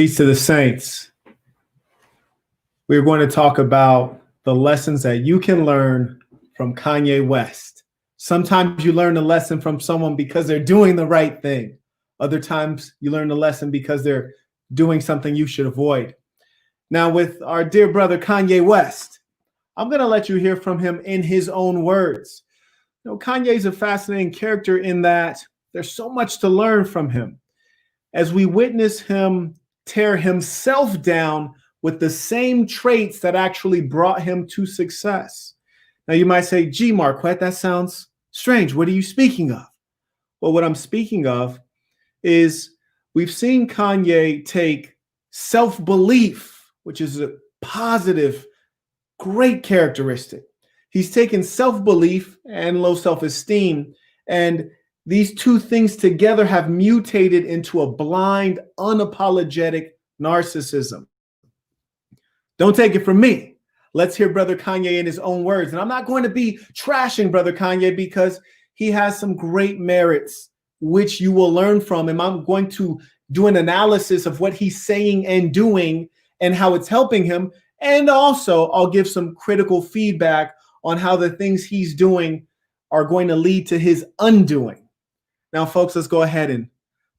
Peace to the saints. We're going to talk about the lessons that you can learn from Kanye West. Sometimes you learn a lesson from someone because they're doing the right thing. Other times you learn a lesson because they're doing something you should avoid. Now, with our dear brother Kanye West, I'm going to let you hear from him in his own words. You know, Kanye's a fascinating character in that there's so much to learn from him. As we witness him tear himself down with the same traits that actually brought him to success. Now you might say, gee, Marquette, that sounds strange. What are you speaking of? Well, what I'm speaking of is we've seen Kanye take self-belief, which is a positive, great characteristic. He's taken self-belief and low self-esteem, and these two things together have mutated into a blind, unapologetic narcissism. Don't take it from me. Let's hear Brother Kanye in his own words. And I'm not going to be trashing Brother Kanye because he has some great merits, which you will learn from him. I'm going to do an analysis of what he's saying and doing and how it's helping him. And also, I'll give some critical feedback on how the things he's doing are going to lead to his undoing. Now, folks, let's go ahead and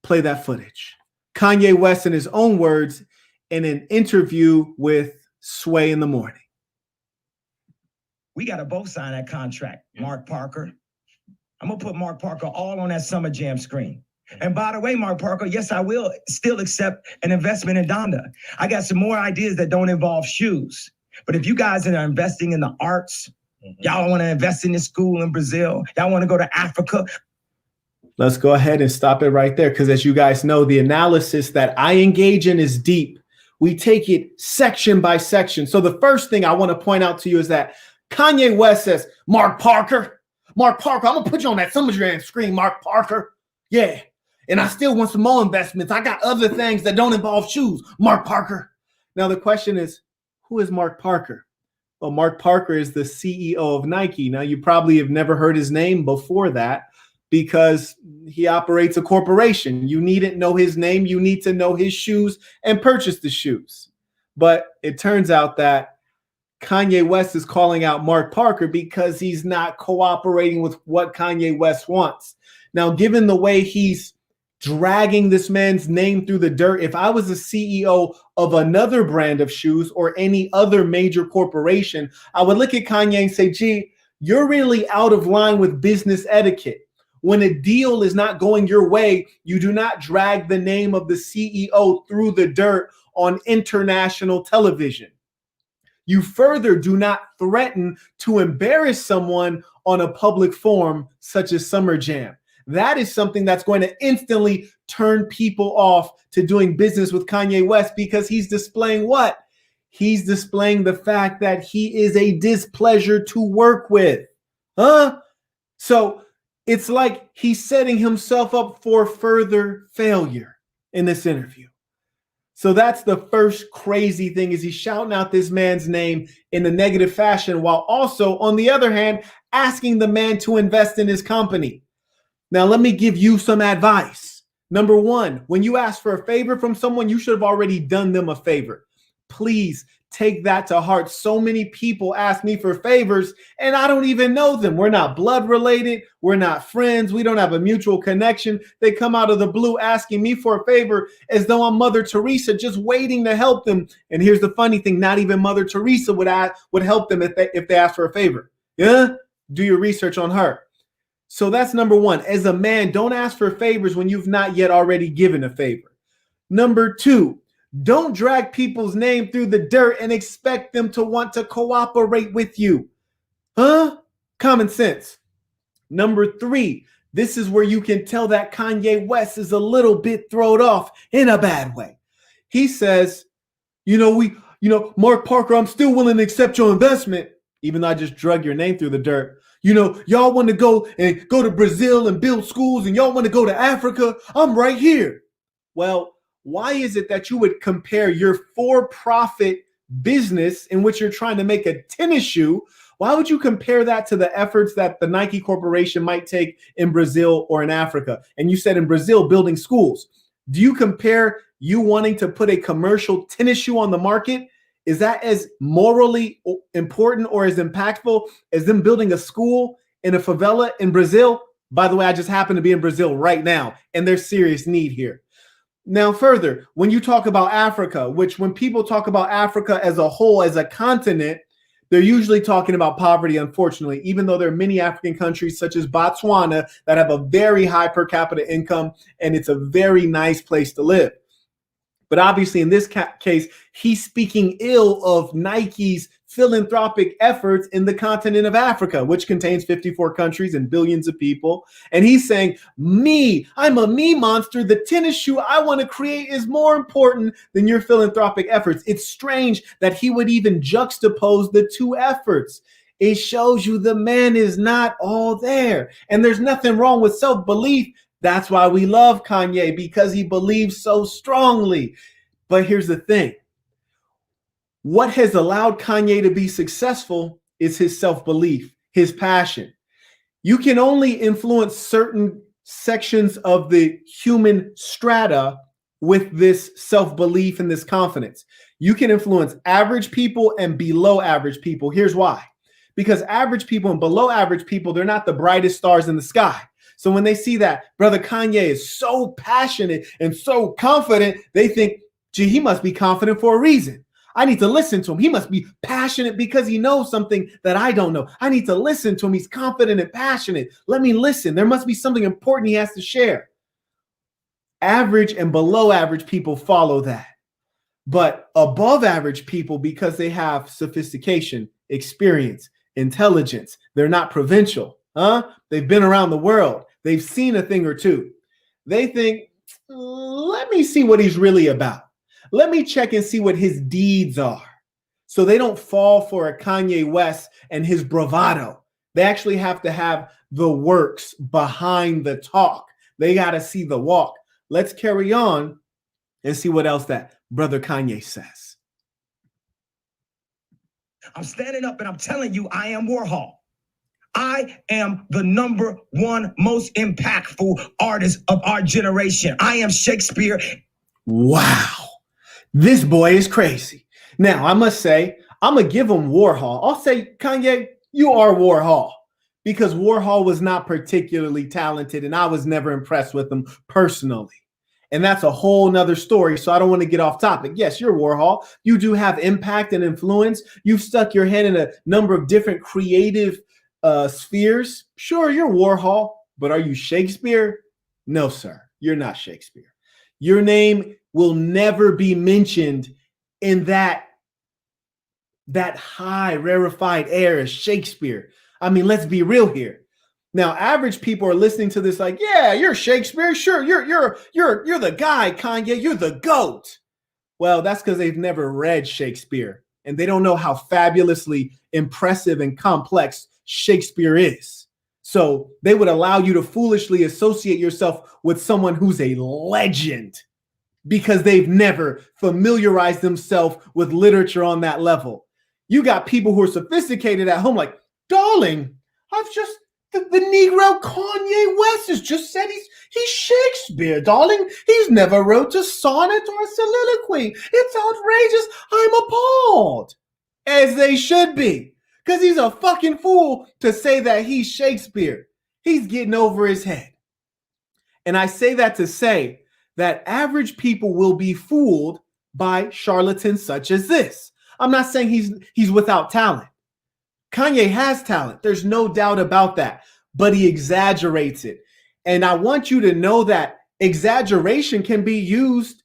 play that footage. Kanye West, in his own words, in an interview with Sway in the Morning. We got to both sign that contract, Mark Parker. I'm going to put Mark Parker all on that Summer Jam screen. And by the way, Mark Parker, yes, I will still accept an investment in Donda. I got some more ideas that don't involve shoes. But if you guys are investing in the arts, y'all want to invest in this school in Brazil, y'all want to go to Africa. Let's go ahead and stop it right there, because as you guys know, the analysis that I engage in is deep. We take it section by section. So the first thing I want to point out to you is that Kanye West says, Mark Parker, I'm going to put you on that Summer Jam screen, Mark Parker. Yeah. And I still want some more investments. I got other things that don't involve shoes, Mark Parker. Now the question is, who is Mark Parker? Well, Mark Parker is the CEO of Nike. Now you probably have never heard his name before that, because he operates a corporation. You needn't know his name. You need to know his shoes and purchase the shoes. But it turns out that Kanye West is calling out Mark Parker because he's not cooperating with what Kanye West wants. Now, given the way he's dragging this man's name through the dirt, if I was the CEO of another brand of shoes or any other major corporation, I would look at Kanye and say, gee, you're really out of line with business etiquette. When a deal is not going your way, you do not drag the name of the CEO through the dirt on international television. You further do not threaten to embarrass someone on a public forum such as Summer Jam. That is something that's going to instantly turn people off to doing business with Kanye West, because he's displaying what? He's displaying the fact that he is a displeasure to work with. So it's like he's setting himself up for further failure in this interview. So that's the first crazy thing, is he's shouting out this man's name in a negative fashion, while also, on the other hand, asking the man to invest in his company. Now, let me give you some advice. Number one, when you ask for a favor from someone, you should have already done them a favor. Please take that to heart. So many people ask me for favors and I don't even know them. We're not blood related. We're not friends. We don't have a mutual connection. They come out of the blue asking me for a favor as though I'm Mother Teresa, just waiting to help them. And here's the funny thing, not even Mother Teresa would help them if they ask for a favor. Yeah? Do your research on her. So that's number one. As a man, don't ask for favors when you've not yet already given a favor. Number two, don't drag people's name through the dirt and expect them to want to cooperate with you. Common sense. Number three, this is where you can tell that Kanye West is a little bit thrown off in a bad way. He says, Mark Parker, I'm still willing to accept your investment, even though I just drug your name through the dirt. Y'all want to go to Brazil and build schools, and y'all want to go to Africa. I'm right here. Well, why is it that you would compare your for-profit business in which you're trying to make a tennis shoe? Why would you compare that to the efforts that the Nike Corporation might take in Brazil or in Africa? And you said in Brazil, building schools. Do you compare you wanting to put a commercial tennis shoe on the market? Is that as morally important or as impactful as them building a school in a favela in Brazil? By the way, I just happen to be in Brazil right now, and there's serious need here. Now, further, when you talk about Africa, which when people talk about Africa as a whole, as a continent, they're usually talking about poverty, unfortunately, even though there are many African countries such as Botswana that have a very high per capita income, and it's a very nice place to live. But obviously, in this case, he's speaking ill of Nike's philanthropic efforts in the continent of Africa, which contains 54 countries and billions of people. And he's saying, I'm a me monster. The tennis shoe I want to create is more important than your philanthropic efforts. It's strange that he would even juxtapose the two efforts. It shows you the man is not all there. And there's nothing wrong with self-belief. That's why we love Kanye, because he believes so strongly. But here's the thing. What has allowed Kanye to be successful is his self-belief, his passion. You can only influence certain sections of the human strata with this self-belief and this confidence. You can influence average people and below average people. Here's why. Because average people and below average people, they're not the brightest stars in the sky. So when they see that brother Kanye is so passionate and so confident, they think, gee, he must be confident for a reason. I need to listen to him. He must be passionate because he knows something that I don't know. I need to listen to him. He's confident and passionate. Let me listen. There must be something important he has to share. Average and below average people follow that. But above average people, because they have sophistication, experience, intelligence, they're not provincial. They've been around the world. They've seen a thing or two. They think, let me see what he's really about. Let me check and see what his deeds are. So they don't fall for a Kanye West and his bravado. They actually have to have the works behind the talk. They got to see the walk. Let's carry on and see what else that brother Kanye says. I'm standing up and I'm telling you, I am Warhol. I am the number one most impactful artist of our generation. I am Shakespeare. Wow. This boy is crazy. Now, I must say, I'm going to give him Warhol. I'll say, Kanye, you are Warhol, because Warhol was not particularly talented and I was never impressed with him personally. And that's a whole nother story. So I don't want to get off topic. Yes, you're Warhol. You do have impact and influence. You've stuck your head in a number of different creative spheres. Sure, you're Warhol, but are you Shakespeare? No, sir, you're not Shakespeare. Your name will never be mentioned in that high rarefied air as Shakespeare. I mean, let's be real here. Now, average people are listening to this like, yeah, you're Shakespeare. Sure, you're the guy, Kanye. You're the GOAT. Well, that's because they've never read Shakespeare and they don't know how fabulously impressive and complex Shakespeare is. So they would allow you to foolishly associate yourself with someone who's a legend because they've never familiarized themselves with literature on that level. You got people who are sophisticated at home like, darling, the Negro Kanye West has just said he's Shakespeare, darling. He's never wrote a sonnet or a soliloquy. It's outrageous. I'm appalled. As they should be. Because he's a fucking fool to say that he's Shakespeare. He's getting over his head. And I say that to say that average people will be fooled by charlatans such as this. I'm not saying he's without talent. Kanye has talent. There's no doubt about that. But he exaggerates it. And I want you to know that exaggeration can be used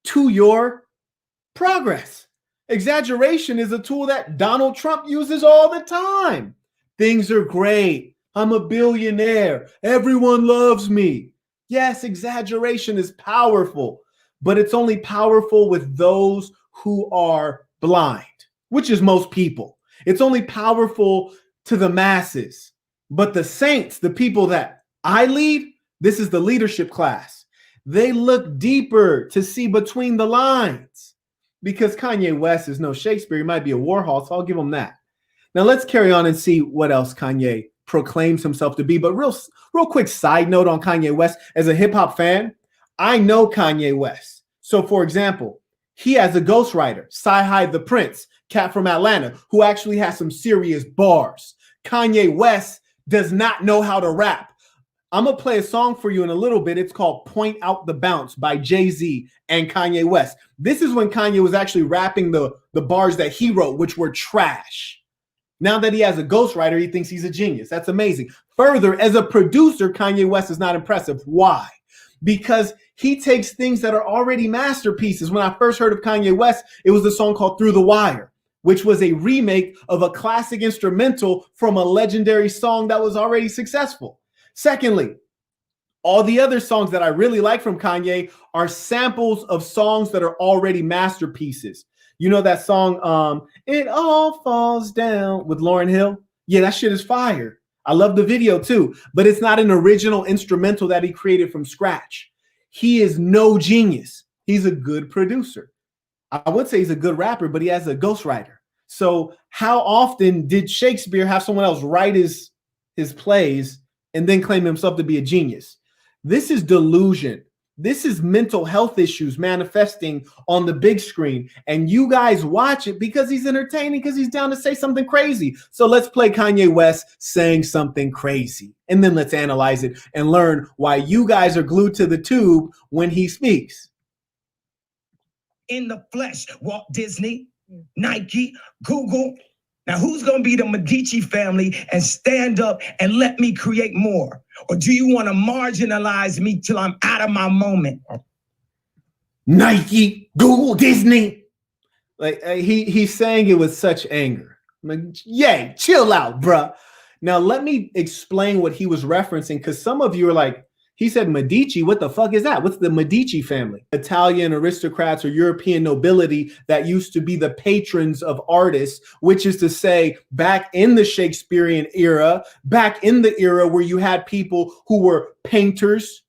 to your progress. Exaggeration is a tool that Donald Trump uses all the time. Things are great. I'm a billionaire. Everyone loves me. Yes, exaggeration is powerful, but it's only powerful with those who are blind, which is most people. It's only powerful to the masses. But the saints, the people that I lead, this is the leadership class. They look deeper to see between the lines. Because Kanye West is no Shakespeare, he might be a Warhol, so I'll give him that. Now let's carry on and see what else Kanye proclaims himself to be. But real quick side note on Kanye West, as a hip hop fan, I know Kanye West. So for example, he has a ghostwriter, Sci-Hi the Prince, cat from Atlanta, who actually has some serious bars. Kanye West does not know how to rap. I'm going to play a song for you in a little bit. It's called Point Out the Bounce by Jay-Z and Kanye West. This is when Kanye was actually rapping the bars that he wrote, which were trash. Now that he has a ghostwriter, he thinks he's a genius. That's amazing. Further, as a producer, Kanye West is not impressive. Why? Because he takes things that are already masterpieces. When I first heard of Kanye West, it was a song called Through the Wire, which was a remake of a classic instrumental from a legendary song that was already successful. Secondly, all the other songs that I really like from Kanye are samples of songs that are already masterpieces. You know that song, It All Falls Down with Lauryn Hill? Yeah, that shit is fire. I love the video too, but it's not an original instrumental that he created from scratch. He is no genius. He's a good producer. I would say he's a good rapper, but he has a ghostwriter. So how often did Shakespeare have someone else write his plays and then claim himself to be a genius? This is delusion. This is mental health issues manifesting on the big screen. And you guys watch it because he's entertaining, because he's down to say something crazy. So let's play Kanye West saying something crazy. And then let's analyze it and learn why you guys are glued to the tube when he speaks. In the flesh, Walt Disney, Nike, Google. Now, who's going to be the Medici family and stand up and let me create more? Or do you want to marginalize me till I'm out of my moment? Nike, Google, Disney. Like he's saying it with such anger. I'm like, yay, chill out, bruh. Now, let me explain what he was referencing, because some of you are like, he said Medici, what the fuck is that? What's the Medici family? Italian aristocrats or European nobility that used to be the patrons of artists, which is to say back in the Shakespearean era, back in the era where you had people who were painters,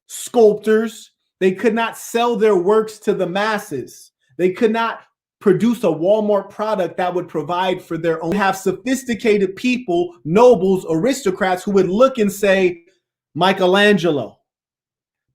sculptors. They could not sell their works to the masses. They could not produce a Walmart product that would provide for their own. Have sophisticated people, nobles, aristocrats who would look and say, Michelangelo,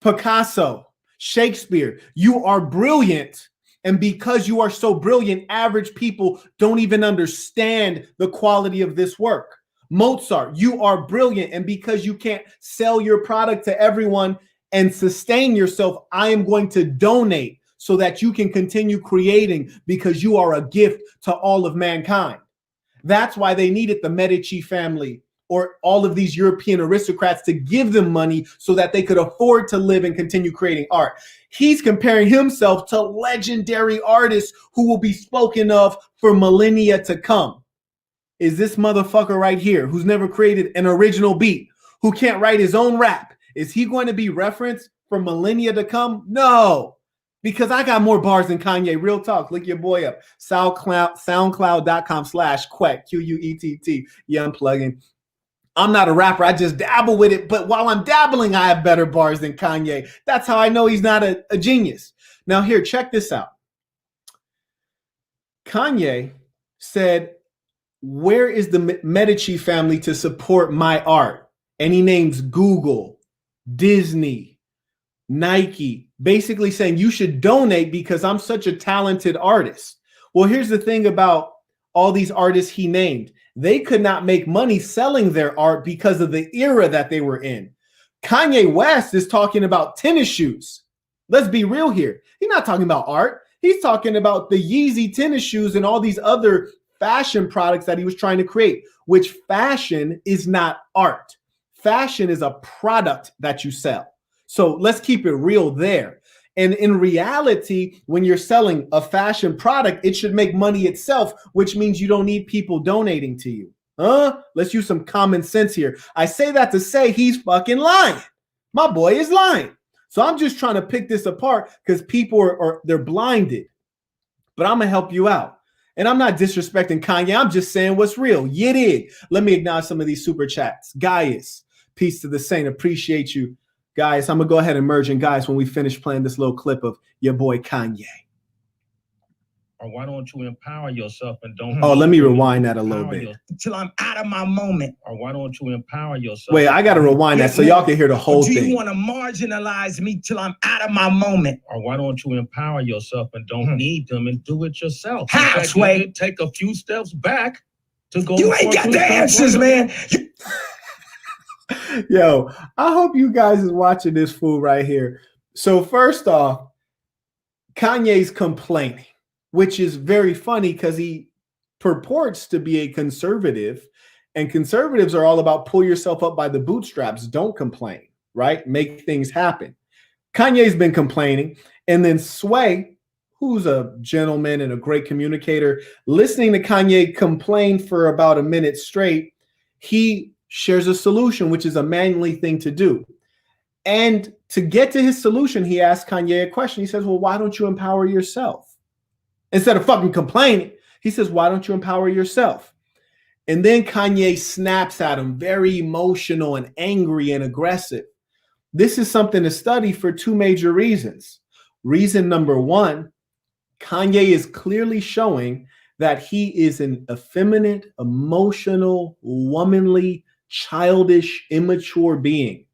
Picasso, Shakespeare, you are brilliant. And because you are so brilliant, average people don't even understand the quality of this work. Mozart, you are brilliant. And because you can't sell your product to everyone and sustain yourself, I am going to donate so that you can continue creating, because you are a gift to all of mankind. That's why they needed the Medici family or all of these European aristocrats to give them money so that they could afford to live and continue creating art. He's comparing himself to legendary artists who will be spoken of for millennia to come. Is this motherfucker right here, who's never created an original beat, who can't write his own rap, is he going to be referenced for millennia to come? No, because I got more bars than Kanye. Real talk. Look your boy up. SoundCloud.com/Quett, Quett. Yeah, I'm plugging. I'm not a rapper. I just dabble with it. But while I'm dabbling, I have better bars than Kanye. That's how I know he's not a genius. Now here, check this out. Kanye said, where is the Medici family to support my art? And he names Google, Disney, Nike, basically saying you should donate because I'm such a talented artist. Well, here's the thing about all these artists he named. They could not make money selling their art because of the era that they were in. Kanye West is talking about tennis shoes. Let's be real here. He's not talking about art. He's talking about the Yeezy tennis shoes and all these other fashion products that he was trying to create, which fashion is not art. Fashion is a product that you sell. So let's keep it real there. And in reality, when you're selling a fashion product, it should make money itself, which means you don't need people donating to you. Let's use some common sense here. I say that to say he's fucking lying. My boy is lying. So I'm just trying to pick this apart because people they're blinded. But I'm going to help you out. And I'm not disrespecting Kanye. I'm just saying what's real. You dig? Let me acknowledge some of these super chats. Gaius, peace to the saint. Appreciate you. Guys, I'm going to go ahead and merge in, guys, when we finish playing this little clip of your boy Kanye. Or why don't you empower yourself and don't? Oh, let me rewind that a little bit. Till I'm out of my moment. Or why don't you empower yourself? Wait, I got to rewind that so y'all can hear the whole thing. Do you want to marginalize me till I'm out of my moment? Or why don't you empower yourself and don't need them and do it yourself? How, Sway? Take a few steps back to go. You ain't got the answers, man. Yo, I hope you guys is watching this fool right here. So first off, Kanye's complaining, which is very funny because he purports to be a conservative, and conservatives are all about pull yourself up by the bootstraps. Don't complain, right? Make things happen. Kanye's been complaining, and then Sway, who's a gentleman and a great communicator, listening to Kanye complain for about a minute straight, he shares a solution, which is a manly thing to do. And to get to his solution, he asks Kanye a question. He says, well, why don't you empower yourself? Instead of fucking complaining, he says, why don't you empower yourself? And then Kanye snaps at him, very emotional and angry and aggressive. This is something to study for two major reasons. Reason number one, Kanye is clearly showing that he is an effeminate, emotional, womanly, childish, immature being.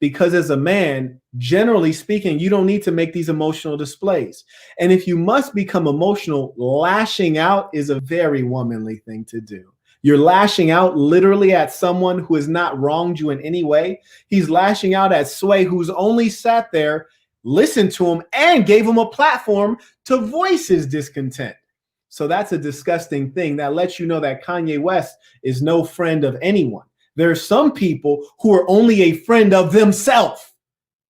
Because as a man, generally speaking, you don't need to make these emotional displays. And if you must become emotional, lashing out is a very womanly thing to do. You're lashing out literally at someone who has not wronged you in any way. He's lashing out at Sway, who's only sat there, listened to him, and gave him a platform to voice his discontent. So that's a disgusting thing that lets you know that Kanye West is no friend of anyone. There are some people who are only a friend of themselves.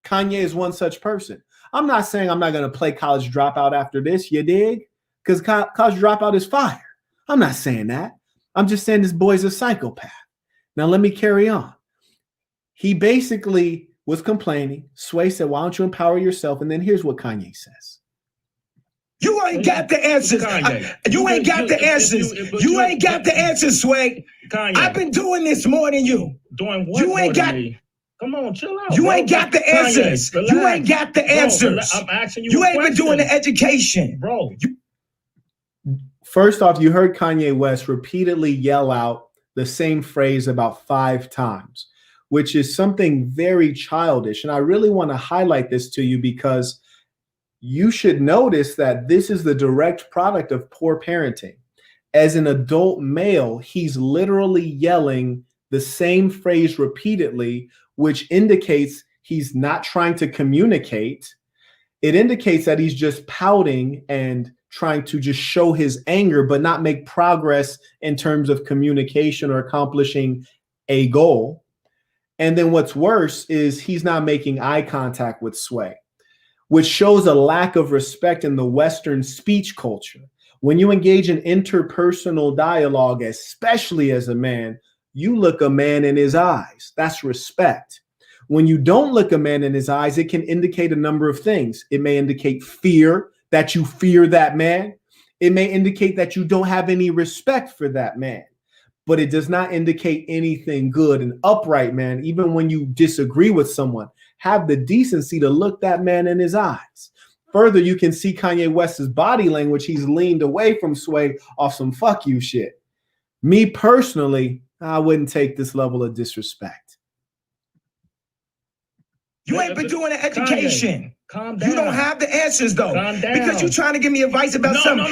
Kanye is one such person. I'm not saying I'm not going to play College Dropout after this, you dig? Because College Dropout is fire. I'm not saying that. I'm just saying this boy's a psychopath. Now let me carry on. He basically was complaining. Sway said, why don't you empower yourself? And then here's what Kanye says. You ain't got the answers. You ain't got the answers. You ain't got the answers, Sway. Kanye, I've been doing this more than you. Doing what? You ain't got. Come on, chill out. You bro. ain't got the answers. Kanye, you ain't got the answers. I'm asking you. You ain't been doing the education, bro. First off, you heard Kanye West repeatedly yell out the same phrase about 5 times, which is something very childish. And I really want to highlight this to you because you should notice that this is the direct product of poor parenting. As an adult male, he's literally yelling the same phrase repeatedly, which indicates he's not trying to communicate. It indicates that he's just pouting and trying to just show his anger, but not make progress in terms of communication or accomplishing a goal. And then what's worse is he's not making eye contact with Sway, which shows a lack of respect in the Western speech culture. When you engage in interpersonal dialogue, especially as a man, you look a man in his eyes. That's respect. When you don't look a man in his eyes, it can indicate a number of things. It may indicate fear, that you fear that man. It may indicate that you don't have any respect for that man. But it does not indicate anything good. An upright man, even when you disagree with someone, have the decency to look that man in his eyes. Further, you can see Kanye West's body language. He's leaned away from Sway off some fuck you shit. Me personally, I wouldn't take this level of disrespect. You ain't been doing the education. Kanye, calm down. You don't have the answers though. Calm down. Because you're trying to give me advice about something.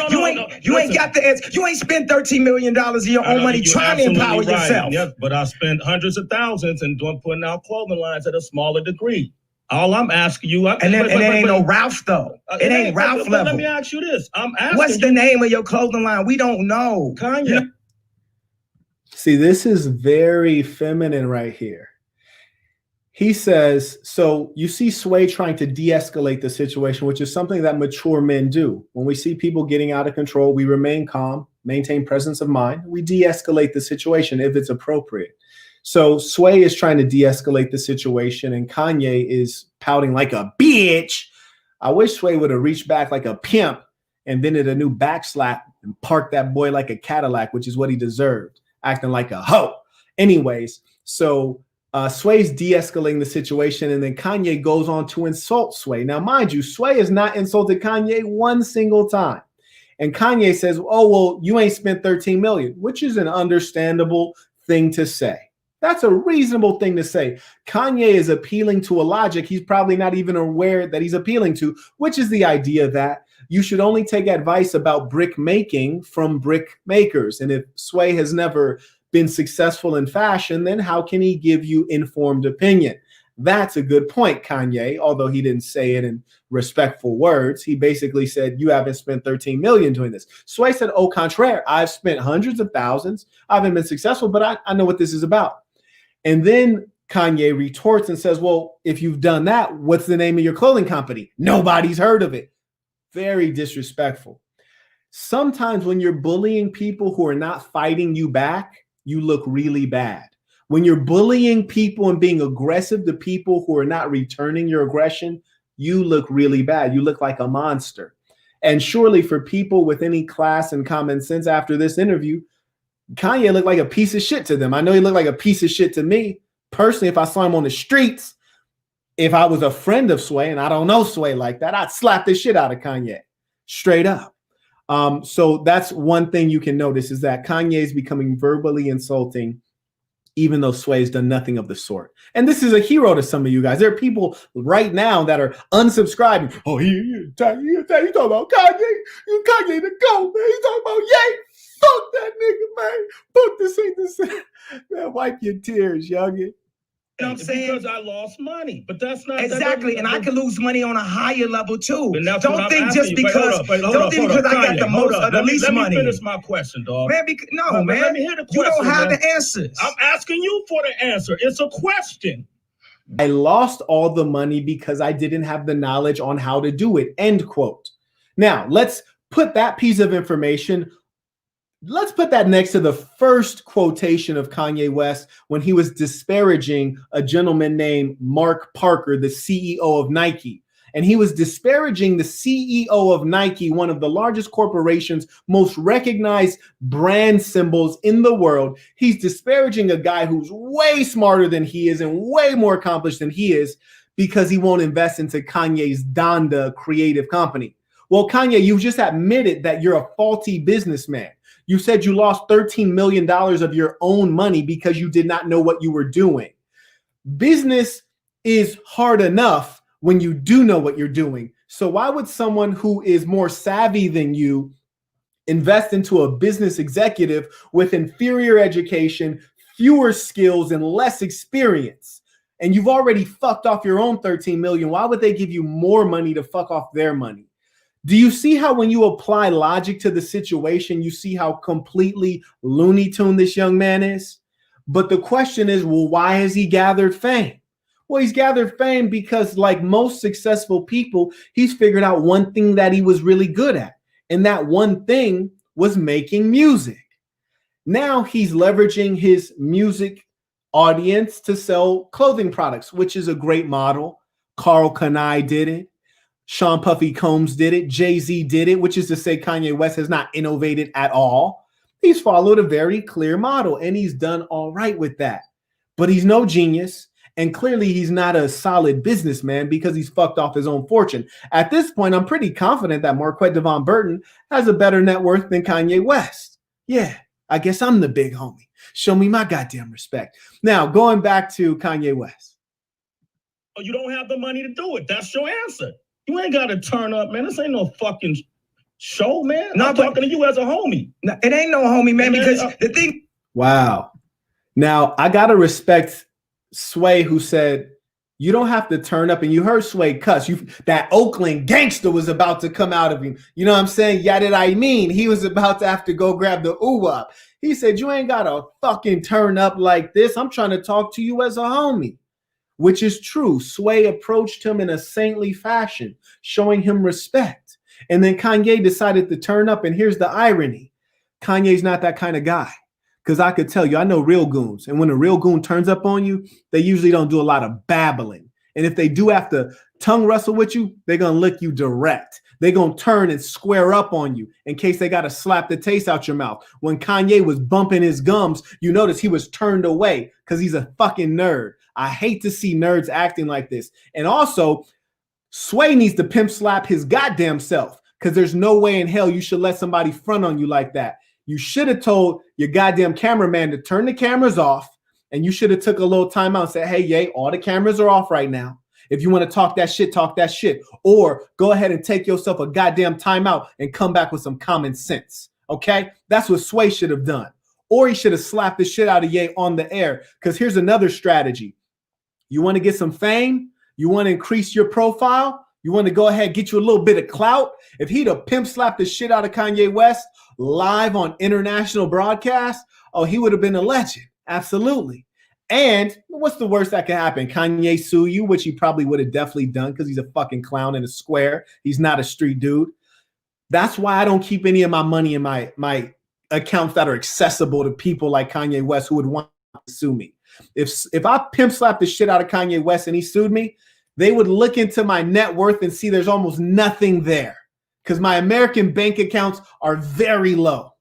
You ain't got the answer. You ain't spent $13 million of your own money trying to empower yourself. Yes, but I spent hundreds of thousands and putting out clothing lines at a smaller degree. All I'm asking you, and it ain't no Ralph though. It ain't Ralph level. Let me ask you this. I'm asking. What's the name of your clothing line? We don't know. Kanye. See, this is very feminine right here. He says, so you see Sway trying to de-escalate the situation, which is something that mature men do. When we see people getting out of control, we remain calm, maintain presence of mind. We de-escalate the situation if it's appropriate. So Sway is trying to de-escalate the situation, and Kanye is pouting like a bitch. I wish Sway would have reached back like a pimp and then did a new back slap and parked that boy like a Cadillac, which is what he deserved, acting like a hoe. Anyways, so Sway's de-escalating the situation, and then Kanye goes on to insult Sway. Now, mind you, Sway has not insulted Kanye one single time. And Kanye says, oh, well, you ain't spent 13 million, which is an understandable thing to say. That's a reasonable thing to say. Kanye is appealing to a logic he's probably not even aware that he's appealing to, which is the idea that you should only take advice about brick making from brick makers. And if Sway has never been successful in fashion, then how can he give you informed opinion? That's a good point, Kanye, although he didn't say it in respectful words. He basically said, you haven't spent 13 million doing this. Sway said, au contraire, I've spent hundreds of thousands. I haven't been successful, but I know what this is about. And then Kanye retorts and says, well, if you've done that, what's the name of your clothing company? Nobody's heard of it. Very disrespectful. Sometimes when you're bullying people who are not fighting you back, you look really bad. When you're bullying people and being aggressive to people who are not returning your aggression, you look really bad. You look like a monster. And surely for people with any class and common sense after this interview, Kanye looked like a piece of shit to them. I know he looked like a piece of shit to me. Personally, if I saw him on the streets, if I was a friend of Sway, and I don't know Sway like that, I'd slap the shit out of Kanye. Straight up. So that's one thing you can notice is that Kanye is becoming verbally insulting, even though Sway's done nothing of the sort. And this is a hero to some of you guys. There are people right now that are unsubscribing. Oh, you talking about Kanye? You Kanye the GOAT, man. You talking about Ye? Fuck that nigga, man. Fuck this ain't the same. Man, wipe your tears, youngin. You know what I'm saying? Because I lost money, but that's not exactly. And I can lose money on a higher level too. Don't think just because I got the most or the least money. Let me finish my question, dog. Man, man. Let me hear the question. You don't have the answers. I'm asking you for the answer. It's a question. I lost all the money because I didn't have the knowledge on how to do it. End quote. Now, let's put that piece of information. Let's put that next to the first quotation of Kanye West when he was disparaging a gentleman named Mark Parker, the CEO of Nike. And he was disparaging the CEO of Nike, one of the largest corporations, most recognized brand symbols in the world. He's disparaging a guy who's way smarter than he is and way more accomplished than he is because he won't invest into Kanye's Donda creative company. Well, Kanye, you just admitted that you're a faulty businessman. You said you lost $13 million of your own money because you did not know what you were doing. Business is hard enough when you do know what you're doing. So why would someone who is more savvy than you invest into a business executive with inferior education, fewer skills, and less experience? And you've already fucked off your own 13 million. Why would they give you more money to fuck off their money? Do you see how when you apply logic to the situation, you see how completely Looney Tune this young man is? But the question is, well, why has he gathered fame? Well, he's gathered fame because, like most successful people, he's figured out one thing that he was really good at. And that one thing was making music. Now he's leveraging his music audience to sell clothing products, which is a great model. Carl Kanai did it. Sean Puffy Combs did it. Jay-Z did it, which is to say Kanye West has not innovated at all. He's followed a very clear model, and he's done all right with that. But he's no genius, and clearly he's not a solid businessman because he's fucked off his own fortune. At this point, I'm pretty confident that Marquette Devon Burton has a better net worth than Kanye West. Yeah, I guess I'm the big homie. Show me my goddamn respect. Now, going back to Kanye West. Oh, you don't have the money to do it. That's your answer. You ain't got to turn up, man. This ain't no fucking show, man. I'm talking to you as a homie. No, it ain't no homie, man, because the thing. Wow. Now, I got to respect Sway, who said, you don't have to turn up. And you heard Sway cuss. That Oakland gangster was about to come out of him. You know what I'm saying? Yeah, did I mean? He was about to have to go grab the ooh-wop. He said, you ain't got to fucking turn up like this. I'm trying to talk to you as a homie. Which is true. Sway approached him in a saintly fashion, showing him respect. And then Kanye decided to turn up. And here's the irony. Kanye's not that kind of guy. Because I could tell you, I know real goons. And when a real goon turns up on you, they usually don't do a lot of babbling. And if they do have to tongue wrestle with you, they're going to lick you direct. They're going to turn and square up on you in case they got to slap the taste out your mouth. When Kanye was bumping his gums, you notice he was turned away because he's a fucking nerd. I hate to see nerds acting like this. And also, Sway needs to pimp slap his goddamn self because there's no way in hell you should let somebody front on you like that. You should have told your goddamn cameraman to turn the cameras off, and you should have took a little time out and said, hey, Ye, all the cameras are off right now. If you want to talk that shit, talk that shit. Or go ahead and take yourself a goddamn timeout and come back with some common sense. Okay? That's what Sway should have done. Or he should have slapped the shit out of Ye on the air. Because here's another strategy. You want to get some fame? You want to increase your profile? You want to go ahead and get you a little bit of clout? If he'd have pimp slapped the shit out of Kanye West live on international broadcast, oh, he would have been a legend. Absolutely. And what's the worst that could happen? Kanye sue you, which he probably would have definitely done because he's a fucking clown in a square. He's not a street dude. That's why I don't keep any of my money in my accounts that are accessible to people like Kanye West who would want to sue me. If I pimp slapped the shit out of Kanye West and he sued me, they would look into my net worth and see there's almost nothing there because my American bank accounts are very low.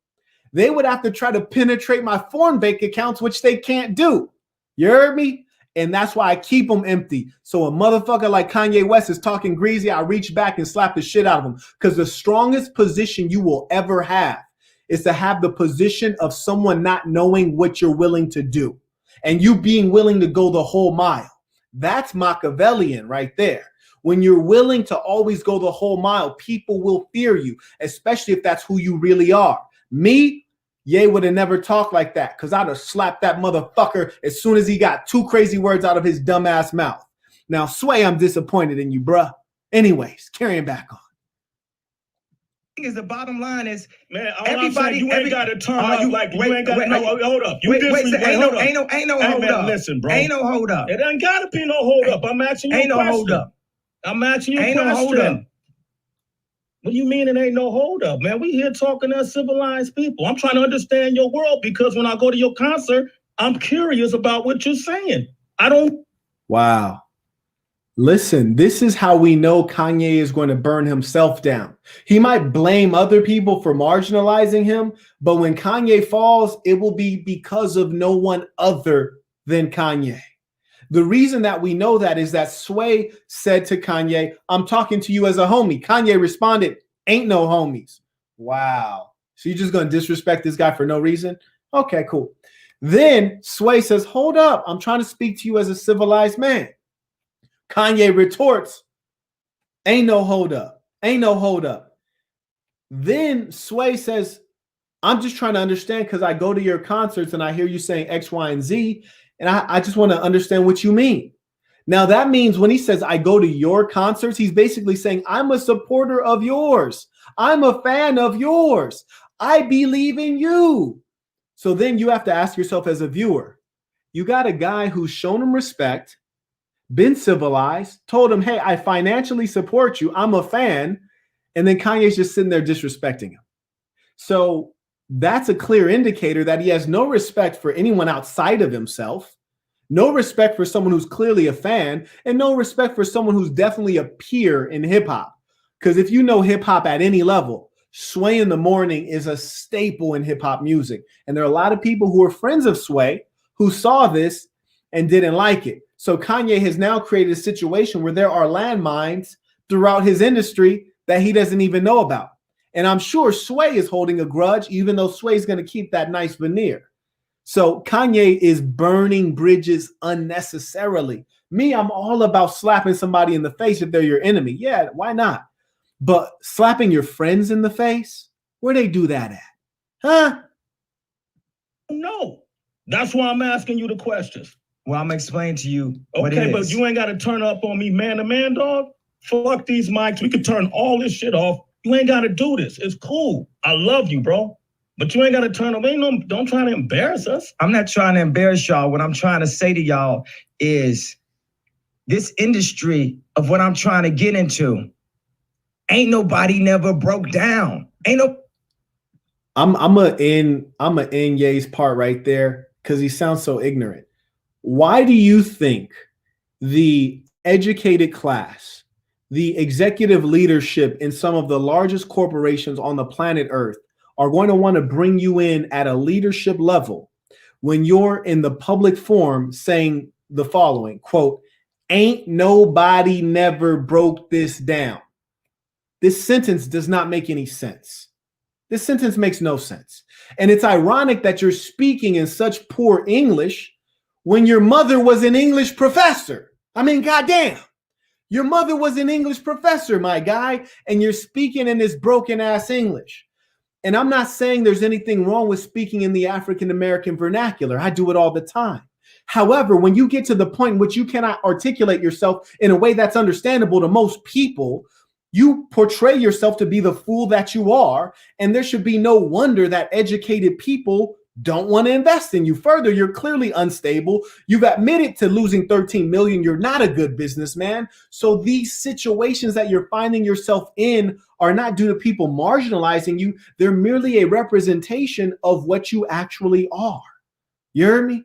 They would have to try to penetrate my foreign bank accounts, which they can't do. You heard me? And that's why I keep them empty. So a motherfucker like Kanye West is talking greasy, I reach back and slap the shit out of him. Because the strongest position you will ever have is to have the position of someone not knowing what you're willing to do. And you being willing to go the whole mile. That's Machiavellian right there. When you're willing to always go the whole mile, people will fear you, especially if that's who you really are. Me, Ye would have never talked like that because I'd have slapped that motherfucker as soon as he got two crazy words out of his dumbass mouth. Now, Sway, I'm disappointed in you, bruh. Anyways, carrying back on. Is the bottom line is, man, everybody, you ain't got to turn up like you ain't got no hold up. You ain't no hold up. Listen, bro. Ain't no hold up. It ain't got to be no hold up. I'm asking you a question. Ain't no hold up. I'm asking you a question. Ain't no hold up. What do you mean it ain't no hold up, man? We here talking as civilized people. I'm trying to understand your world because when I go to your concert, I'm curious about what you're saying. I don't. Wow. Listen, this is how we know Kanye is going to burn himself down. He might blame other people for marginalizing him, but when Kanye falls, it will be because of no one other than Kanye. The reason that we know that is that Sway said to Kanye, I'm talking to you as a homie. Kanye responded, ain't no homies. Wow. So you're just going to disrespect this guy for no reason? Okay, cool. Then Sway says, hold up. I'm trying to speak to you as a civilized man. Kanye retorts, ain't no hold up. Ain't no hold up. Then Sway says, I'm just trying to understand because I go to your concerts and I hear you saying X, Y, and Z. And I just want to understand what you mean. Now, that means when he says, I go to your concerts, he's basically saying, I'm a supporter of yours. I'm a fan of yours. I believe in you. So then you have to ask yourself as a viewer, you got a guy who's shown him respect, been civilized, told him, hey, I financially support you. I'm a fan. And then Kanye's just sitting there disrespecting him. So that's a clear indicator that he has no respect for anyone outside of himself, no respect for someone who's clearly a fan, and no respect for someone who's definitely a peer in hip hop. Because if you know hip hop at any level, Sway in the Morning is a staple in hip hop music. And there are a lot of people who are friends of Sway who saw this and didn't like it. So Kanye has now created a situation where there are landmines throughout his industry that he doesn't even know about. And I'm sure Sway is holding a grudge, even though Sway's going to keep that nice veneer. So Kanye is burning bridges unnecessarily. Me, I'm all about slapping somebody in the face if they're your enemy. Yeah, why not? But slapping your friends in the face, where they do that at? Huh? No. That's why I'm asking you the questions. Well, I'm explaining to you what it is. Okay, but you ain't got to turn up on me man to man, dog. Fuck these mics. We could turn all this shit off. You ain't got to do this. It's cool. I love you, bro. But you ain't got to turn up. Don't try to embarrass us. I'm not trying to embarrass y'all. What I'm trying to say to y'all is this industry of what I'm trying to get into, ain't nobody never broke down. Ain't no. I'm a end Ye's part right there because he sounds so ignorant. Why do you think the educated class, the executive leadership in some of the largest corporations on the planet Earth are going to want to bring you in at a leadership level when you're in the public forum saying the following, quote, ain't nobody never broke this down? This sentence does not make any sense. This sentence makes no sense. And it's ironic that you're speaking in such poor English when your mother was an English professor. I mean, goddamn, your mother was an English professor, my guy, and you're speaking in this broken ass English. And I'm not saying there's anything wrong with speaking in the African-American vernacular. I do it all the time. However, when you get to the point in which you cannot articulate yourself in a way that's understandable to most people, you portray yourself to be the fool that you are, and there should be no wonder that educated people don't want to invest in you. Further, you're clearly unstable. You've admitted to losing 13 million. You're not a good businessman. So these situations that you're finding yourself in are not due to people marginalizing you. They're merely a representation of what you actually are. You heard me?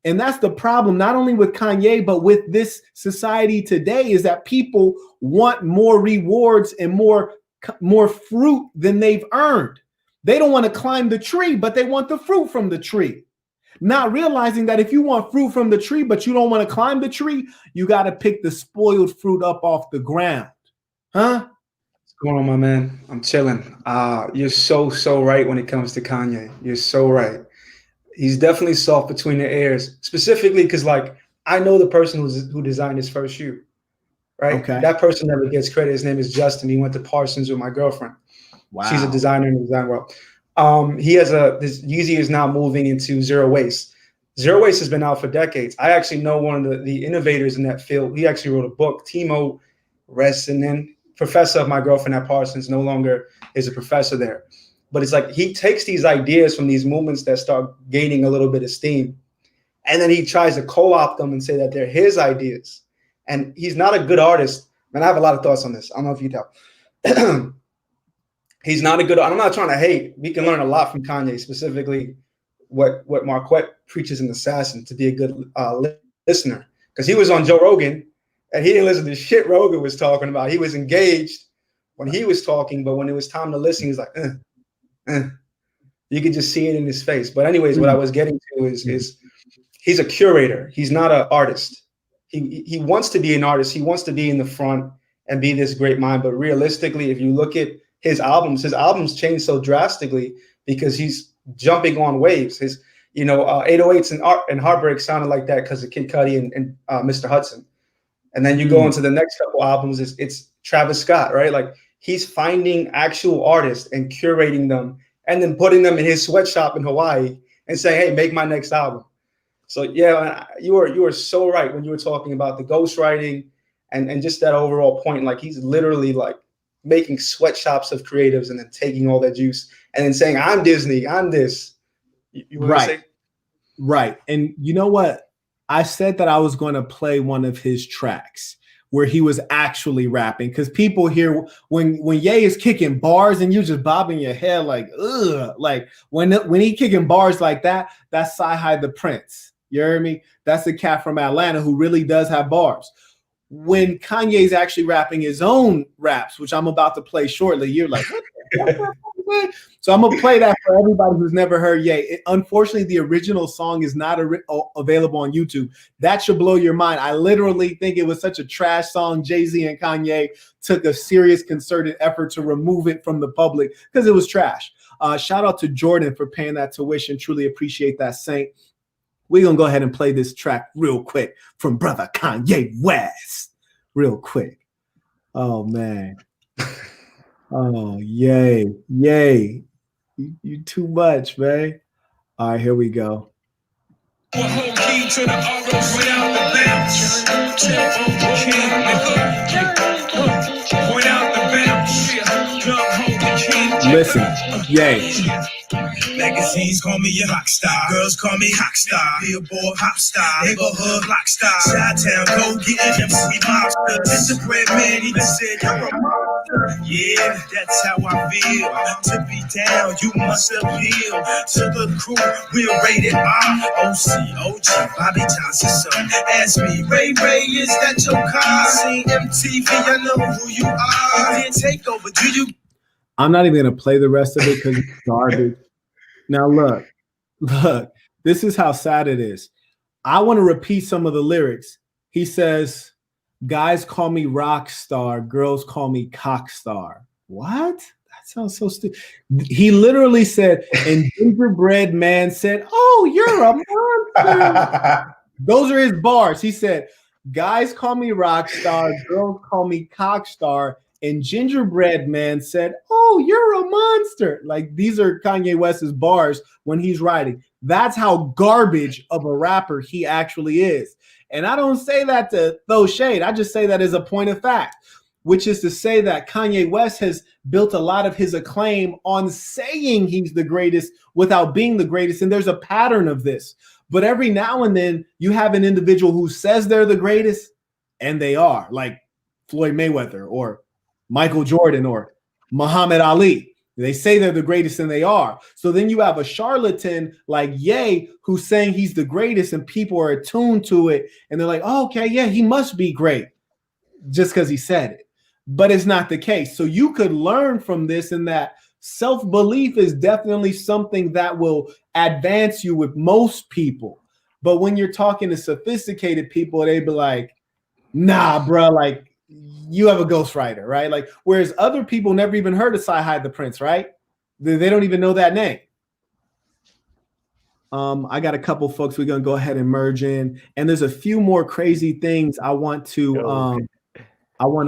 And that's the problem, not only with Kanye, but with this society today, is that people want more rewards and more fruit than they've earned. They don't want to climb the tree, but they want the fruit from the tree. Not realizing that if you want fruit from the tree, but you don't want to climb the tree, you got to pick the spoiled fruit up off the ground. Huh? What's going on, my man? I'm chilling. You're so right when it comes to Kanye. You're so right. He's definitely soft between the ears, specifically because, like, I know the person who designed his first shoe, right? Okay. That person never gets credit. His name is Justin. He went to Parsons with my girlfriend. Wow. She's a designer in the design world. He has this Yeezy is now moving into zero waste. Zero waste has been out for decades. I actually know one of the innovators in that field. He actually wrote a book, Timo Resinen, professor of my girlfriend at Parsons, no longer is a professor there. But it's like he takes these ideas from these movements that start gaining a little bit of steam, and then he tries to co-opt them and say that they're his ideas. And he's not a good artist. Man, I have a lot of thoughts on this. I don't know if you tell. He's not a good, I'm not trying to hate. We can learn a lot from Kanye, specifically what Marquette preaches in Assassin, to be a good listener. Because he was on Joe Rogan, and he didn't listen to shit Rogan was talking about. He was engaged when he was talking, but when it was time to listen, he was like, You could just see it in his face. But anyways, what I was getting to is he's a curator. He's not an artist. He wants to be an artist. He wants to be in the front and be this great mind. But realistically, if you look at his albums change so drastically because he's jumping on waves. His 808s and Heartbreak sounded like that because of Kid Cudi and Mr. Hudson. And then you go into the next couple albums, it's Travis Scott, right? Like, he's finding actual artists and curating them and then putting them in his sweatshop in Hawaii and saying, hey, make my next album. So yeah, you are so right when you were talking about the ghostwriting and just that overall point. Like, he's literally like making sweatshops of creatives and then taking all that juice and then saying, I'm Disney, I'm this. You right. Right. And you know what? I said that I was going to play one of his tracks where he was actually rapping, because people hear when Ye is kicking bars and you just bobbing your head like, ugh, like when he kicking bars like that, that's Sci-Hi the Prince. You heard me? That's the cat from Atlanta who really does have bars. When Kanye's actually rapping his own raps, which I'm about to play shortly, you're like, what the fuck? So I'm gonna play that for everybody who's never heard Ye. Unfortunately, the original song is not available on YouTube. That should blow your mind. I literally think it was such a trash song. Jay-Z and Kanye took a serious concerted effort to remove it from the public because it was trash. Shout out to Jordan for paying that tuition. Truly appreciate that, Saint. We're going to go ahead and play this track real quick from brother Kanye West. Real quick. Oh, man. Oh, yay. You too much, man. All right, here we go. Listen, yay. Magazines call me a rock star. Girls call me hot star. Billboard hop star. Neighborhood rock star. Chi-town go get MC monster. Mr. Bread Man even said you're a monster. Yeah, that's how I feel. To be down, you must appeal to the crew. We're rated R. OC, Bobby Johnson, son. Ask me, Ray, is that your car? Seen MTV, I know who you are. Then take over. Do you? I'm not even going to play the rest of it because it's garbage. Now, look, this is how sad it is. I want to repeat some of the lyrics. He says, guys call me rock star, girls call me cock star. What? That sounds so stupid. He literally said, and Gingerbread Man said, "Oh, you're a monster." Those are his bars. He said, "Guys call me rock star, girls call me cock star." And Gingerbread Man said, "Oh, you're a monster." Like, these are Kanye West's bars when he's writing. That's how garbage of a rapper he actually is. And I don't say that to throw shade. I just say that as a point of fact, which is to say that Kanye West has built a lot of his acclaim on saying he's the greatest without being the greatest. And there's a pattern of this. But every now and then you have an individual who says they're the greatest, and they are, like Floyd Mayweather or Michael Jordan or Muhammad Ali. They say they're the greatest and they are. So then you have a charlatan like Ye who's saying he's the greatest, and people are attuned to it. And they're like, oh, okay, yeah, he must be great just because he said it. But it's not the case. So you could learn from this, in that self-belief is definitely something that will advance you with most people. But when you're talking to sophisticated people, they be like, nah, bro, like, you have a ghostwriter, right? Like, whereas other people never even heard of Sci-Hi the Prince, right? They don't even know that name. I got a couple folks we're gonna go ahead and merge in, and there's a few more crazy things I want to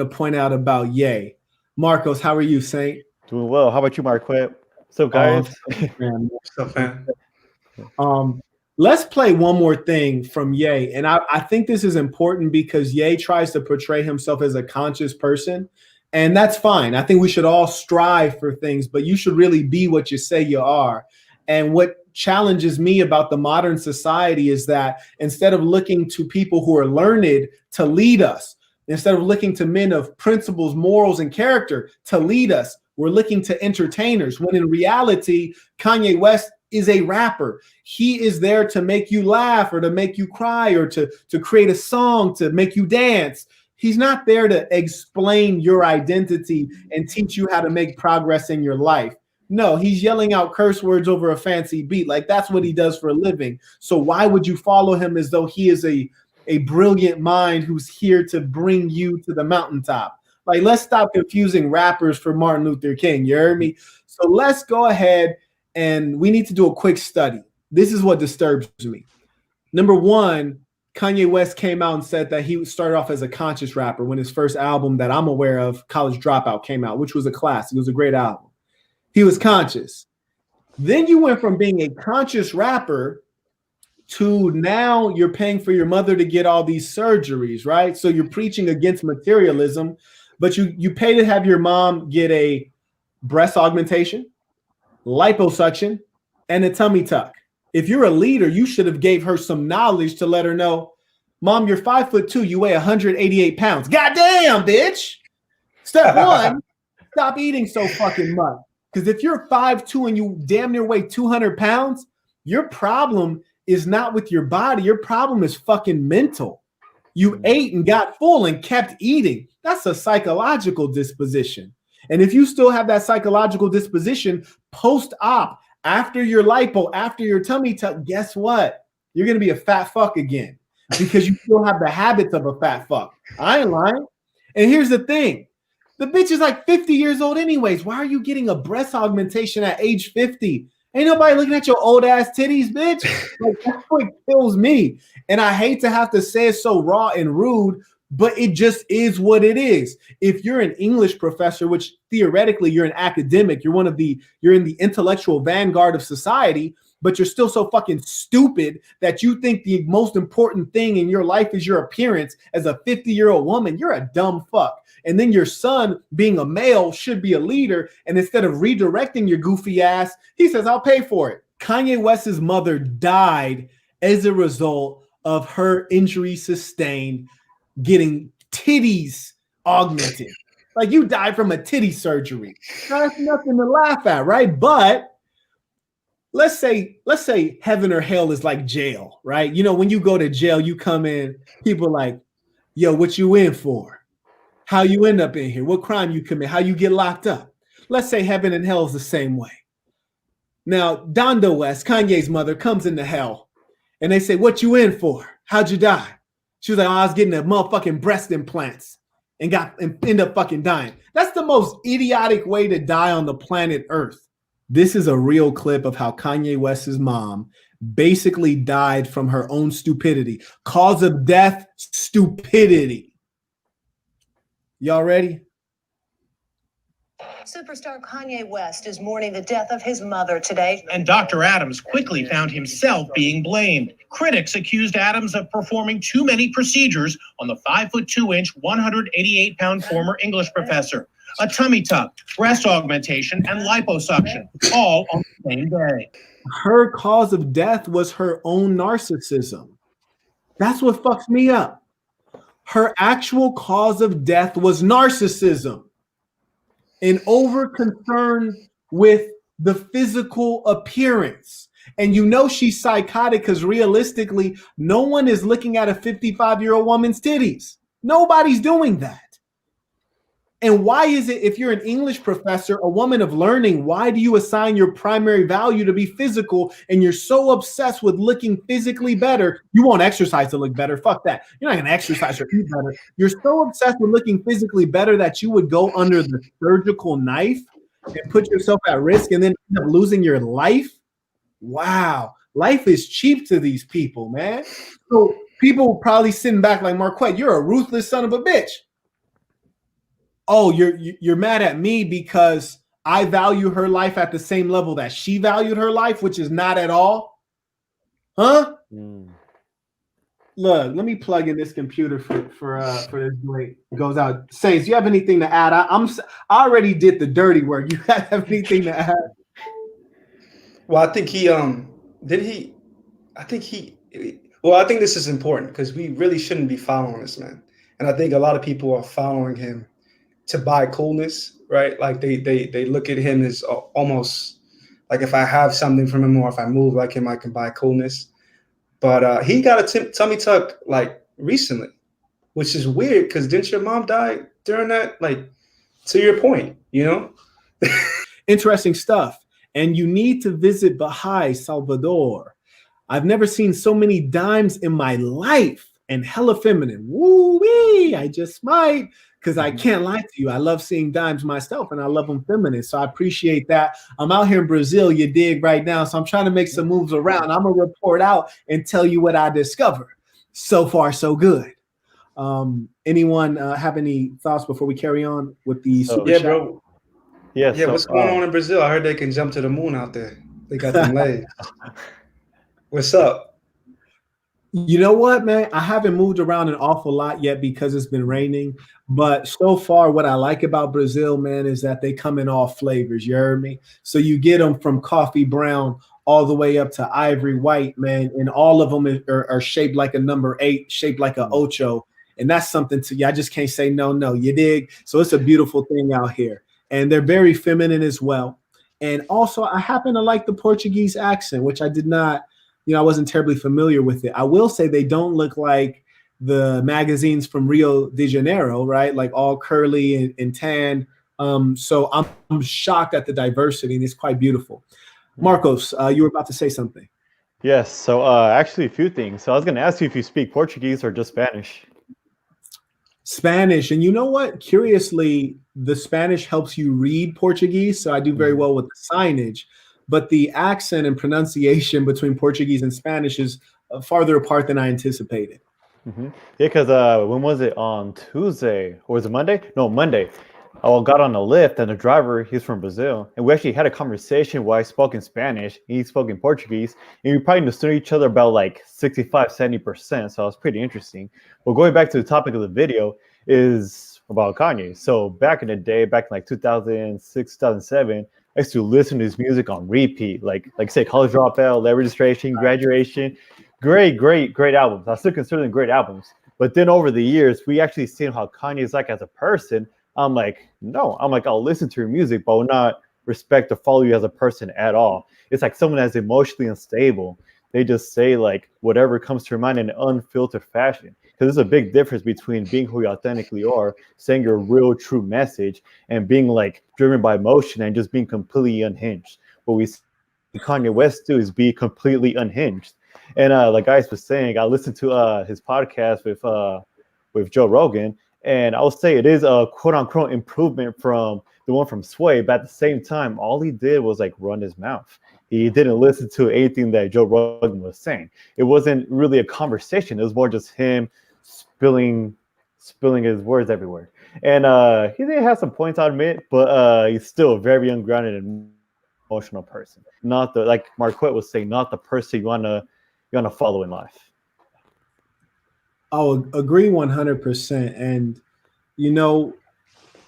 point out about Ye. Marcos, how are you, Saint? Doing well. How about you, Marquette? What's up, guys? What's up, man? Let's play one more thing from Ye. And I think this is important because Ye tries to portray himself as a conscious person. And that's fine. I think we should all strive for things, but you should really be what you say you are. And what challenges me about the modern society is that instead of looking to people who are learned to lead us, instead of looking to men of principles, morals, and character to lead us, we're looking to entertainers, when in reality, Kanye West is a rapper. He is there to make you laugh or to make you cry or to create a song to make you dance. He's not there to explain your identity and teach you how to make progress in your life. No, he's yelling out curse words over a fancy beat. Like, that's what he does for a living. So why would you follow him as though he is a brilliant mind who's here to bring you to the mountaintop? Like, let's stop confusing rappers for Martin Luther King. You heard me? So let's go ahead, and we need to do a quick study. This is what disturbs me. Number one, Kanye West came out and said that he started off as a conscious rapper when his first album that I'm aware of, College Dropout, came out, which was a classic. It was a great album. He was conscious. Then you went from being a conscious rapper to now you're paying for your mother to get all these surgeries, right? So you're preaching against materialism, but you pay to have your mom get a breast augmentation, liposuction, and a tummy tuck. If you're a leader, you should have gave her some knowledge to let her know, Mom, you're 5'2", you weigh 188 pounds. Goddamn, bitch. Step one, stop eating so fucking much. Because if you're 5'2" and you damn near weigh 200 pounds, your problem is not with your body. Your problem is fucking mental. You ate and got full and kept eating. That's a psychological disposition. And if you still have that psychological disposition post-op, after your lipo, after your tummy tuck, guess what? You're going to be a fat fuck again because you still have the habits of a fat fuck. I ain't lying. And here's the thing. The bitch is like 50 years old anyways. Why are you getting a breast augmentation at age 50? Ain't nobody looking at your old ass titties, bitch. Like, that's what kills me. And I hate to have to say it so raw and rude, but it just is what it is. If you're an English professor, which theoretically you're an academic, you're in the intellectual vanguard of society, but you're still so fucking stupid that you think the most important thing in your life is your appearance as a 50-year-old woman, you're a dumb fuck. And then your son, being a male, should be a leader. And instead of redirecting your goofy ass, he says, I'll pay for it. Kanye West's mother died as a result of her injury sustained getting titties augmented. Like, you died from a titty surgery. Now, that's nothing to laugh at, right? But let's say heaven or hell is like jail, right? You know, when you go to jail, you come in, people are like, yo, what you in for? How you end up in here? What crime you commit? How you get locked up? Let's say heaven and hell is the same way. Now, Donda West, Kanye's mother, comes into hell, and they say, what you in for? How'd you die? She was like, oh, I was getting the motherfucking breast implants. and end up fucking dying. That's the most idiotic way to die on the planet Earth. This is a real clip of how Kanye West's mom basically died from her own stupidity. Cause of death, stupidity. Y'all ready? Superstar Kanye West is mourning the death of his mother today. And Dr. Adams quickly found himself being blamed. Critics accused Adams of performing too many procedures on the 5'2", 188-pound former English professor. A tummy tuck, breast augmentation, and liposuction, all on the same day. Her cause of death was her own narcissism. That's what fucks me up. Her actual cause of death was narcissism. An over concern with the physical appearance. And you know she's psychotic because realistically, no one is looking at a 55-year-old woman's titties. Nobody's doing that. And why is it, if you're an English professor, a woman of learning, why do you assign your primary value to be physical and you're so obsessed with looking physically better? You won't exercise to look better. Fuck that. You're not going to exercise or eat better. You're so obsessed with looking physically better that you would go under the surgical knife and put yourself at risk and then end up losing your life. Wow. Life is cheap to these people, man. So people probably sitting back like, Marquette, you're a ruthless son of a bitch. Oh, you're mad at me because I value her life at the same level that she valued her life, which is not at all. Huh? Look, let me plug in this computer for this joint. It goes out. Saints, do you have anything to add? I already did the dirty work. You have anything to add? Well, I think I think this is important because we really shouldn't be following this man. And I think a lot of people are following him to buy coolness, right? Like they look at him as almost like if I have something from him or if I move like him, I can buy coolness. But he got a tummy tuck like recently, which is weird because didn't your mom die during that? Like, to your point, you know? Interesting stuff. And you need to visit Baha'i Salvador. I've never seen so many dimes in my life and hella feminine. Woo-wee, I just might. Because I can't lie to you. I love seeing dimes myself and I love them feminine. So I appreciate that. I'm out here in Brazil, you dig, right now. So I'm trying to make some moves around. I'm going to report out and tell you what I discovered. So far, so good. Anyone have any thoughts before we carry on with the super yeah, chat? bro. Yeah, what's going on in Brazil? I heard they can jump to the moon out there. They got them legs. What's up? You know what, man? I haven't moved around an awful lot yet because it's been raining. But so far, what I like about Brazil, man, is that they come in all flavors. You heard me? So you get them from coffee brown all the way up to ivory white, man. And all of them are shaped like a number 8, shaped like an ocho. And that's something to you. I just can't say no. You dig? So it's a beautiful thing out here. And they're very feminine as well. And also, I happen to like the Portuguese accent, which I did not. I wasn't terribly familiar with it. I will say they don't look like the magazines from Rio de Janeiro, right? Like all curly and tan. So I'm shocked at the diversity, and it's quite beautiful. Marcos, you were about to say something. Yes. So actually a few things. So I was going to ask you if you speak Portuguese or just Spanish. Spanish. And you know what? Curiously, the Spanish helps you read Portuguese. So I do very well with the signage. But the accent and pronunciation between Portuguese and Spanish is farther apart than I anticipated. Yeah, because when was it? On Tuesday? Or was it Monday? No, Monday. I got on a lift and the driver, he's from Brazil. And we actually had a conversation where I spoke in Spanish, he spoke in Portuguese. And we probably understood each other about like 65, 70%. So it was pretty interesting. But going back to the topic of the video is about Kanye. So back in the day, back in like 2006, 2007, I used to listen to his music on repeat, like say College Dropout, Late Registration, Graduation. Great albums. I still consider them great albums. But then over the years, we actually seen how Kanye is like as a person. I'm like, no. I'm like, I'll listen to your music, but will not respect or follow you as a person at all. It's like someone that's emotionally unstable. They just say like whatever comes to your mind in an unfiltered fashion. Because there's a big difference between being who you authentically are, saying your real, true message, and being like driven by emotion and just being completely unhinged. What we see Kanye West do is be completely unhinged. And like Ice was saying, I listened to his podcast with Joe Rogan, And I would say it is a quote unquote improvement from the one from Sway, but at the same time, all he did was like run his mouth. He didn't listen to anything that Joe Rogan was saying. It wasn't really a conversation. It was more just him spilling his words everywhere. And he did have some points, I admit, but he's still a very ungrounded and emotional person. Not the, like Marquette was saying, not the person you wanna follow in life. I'll agree 100%. And you know,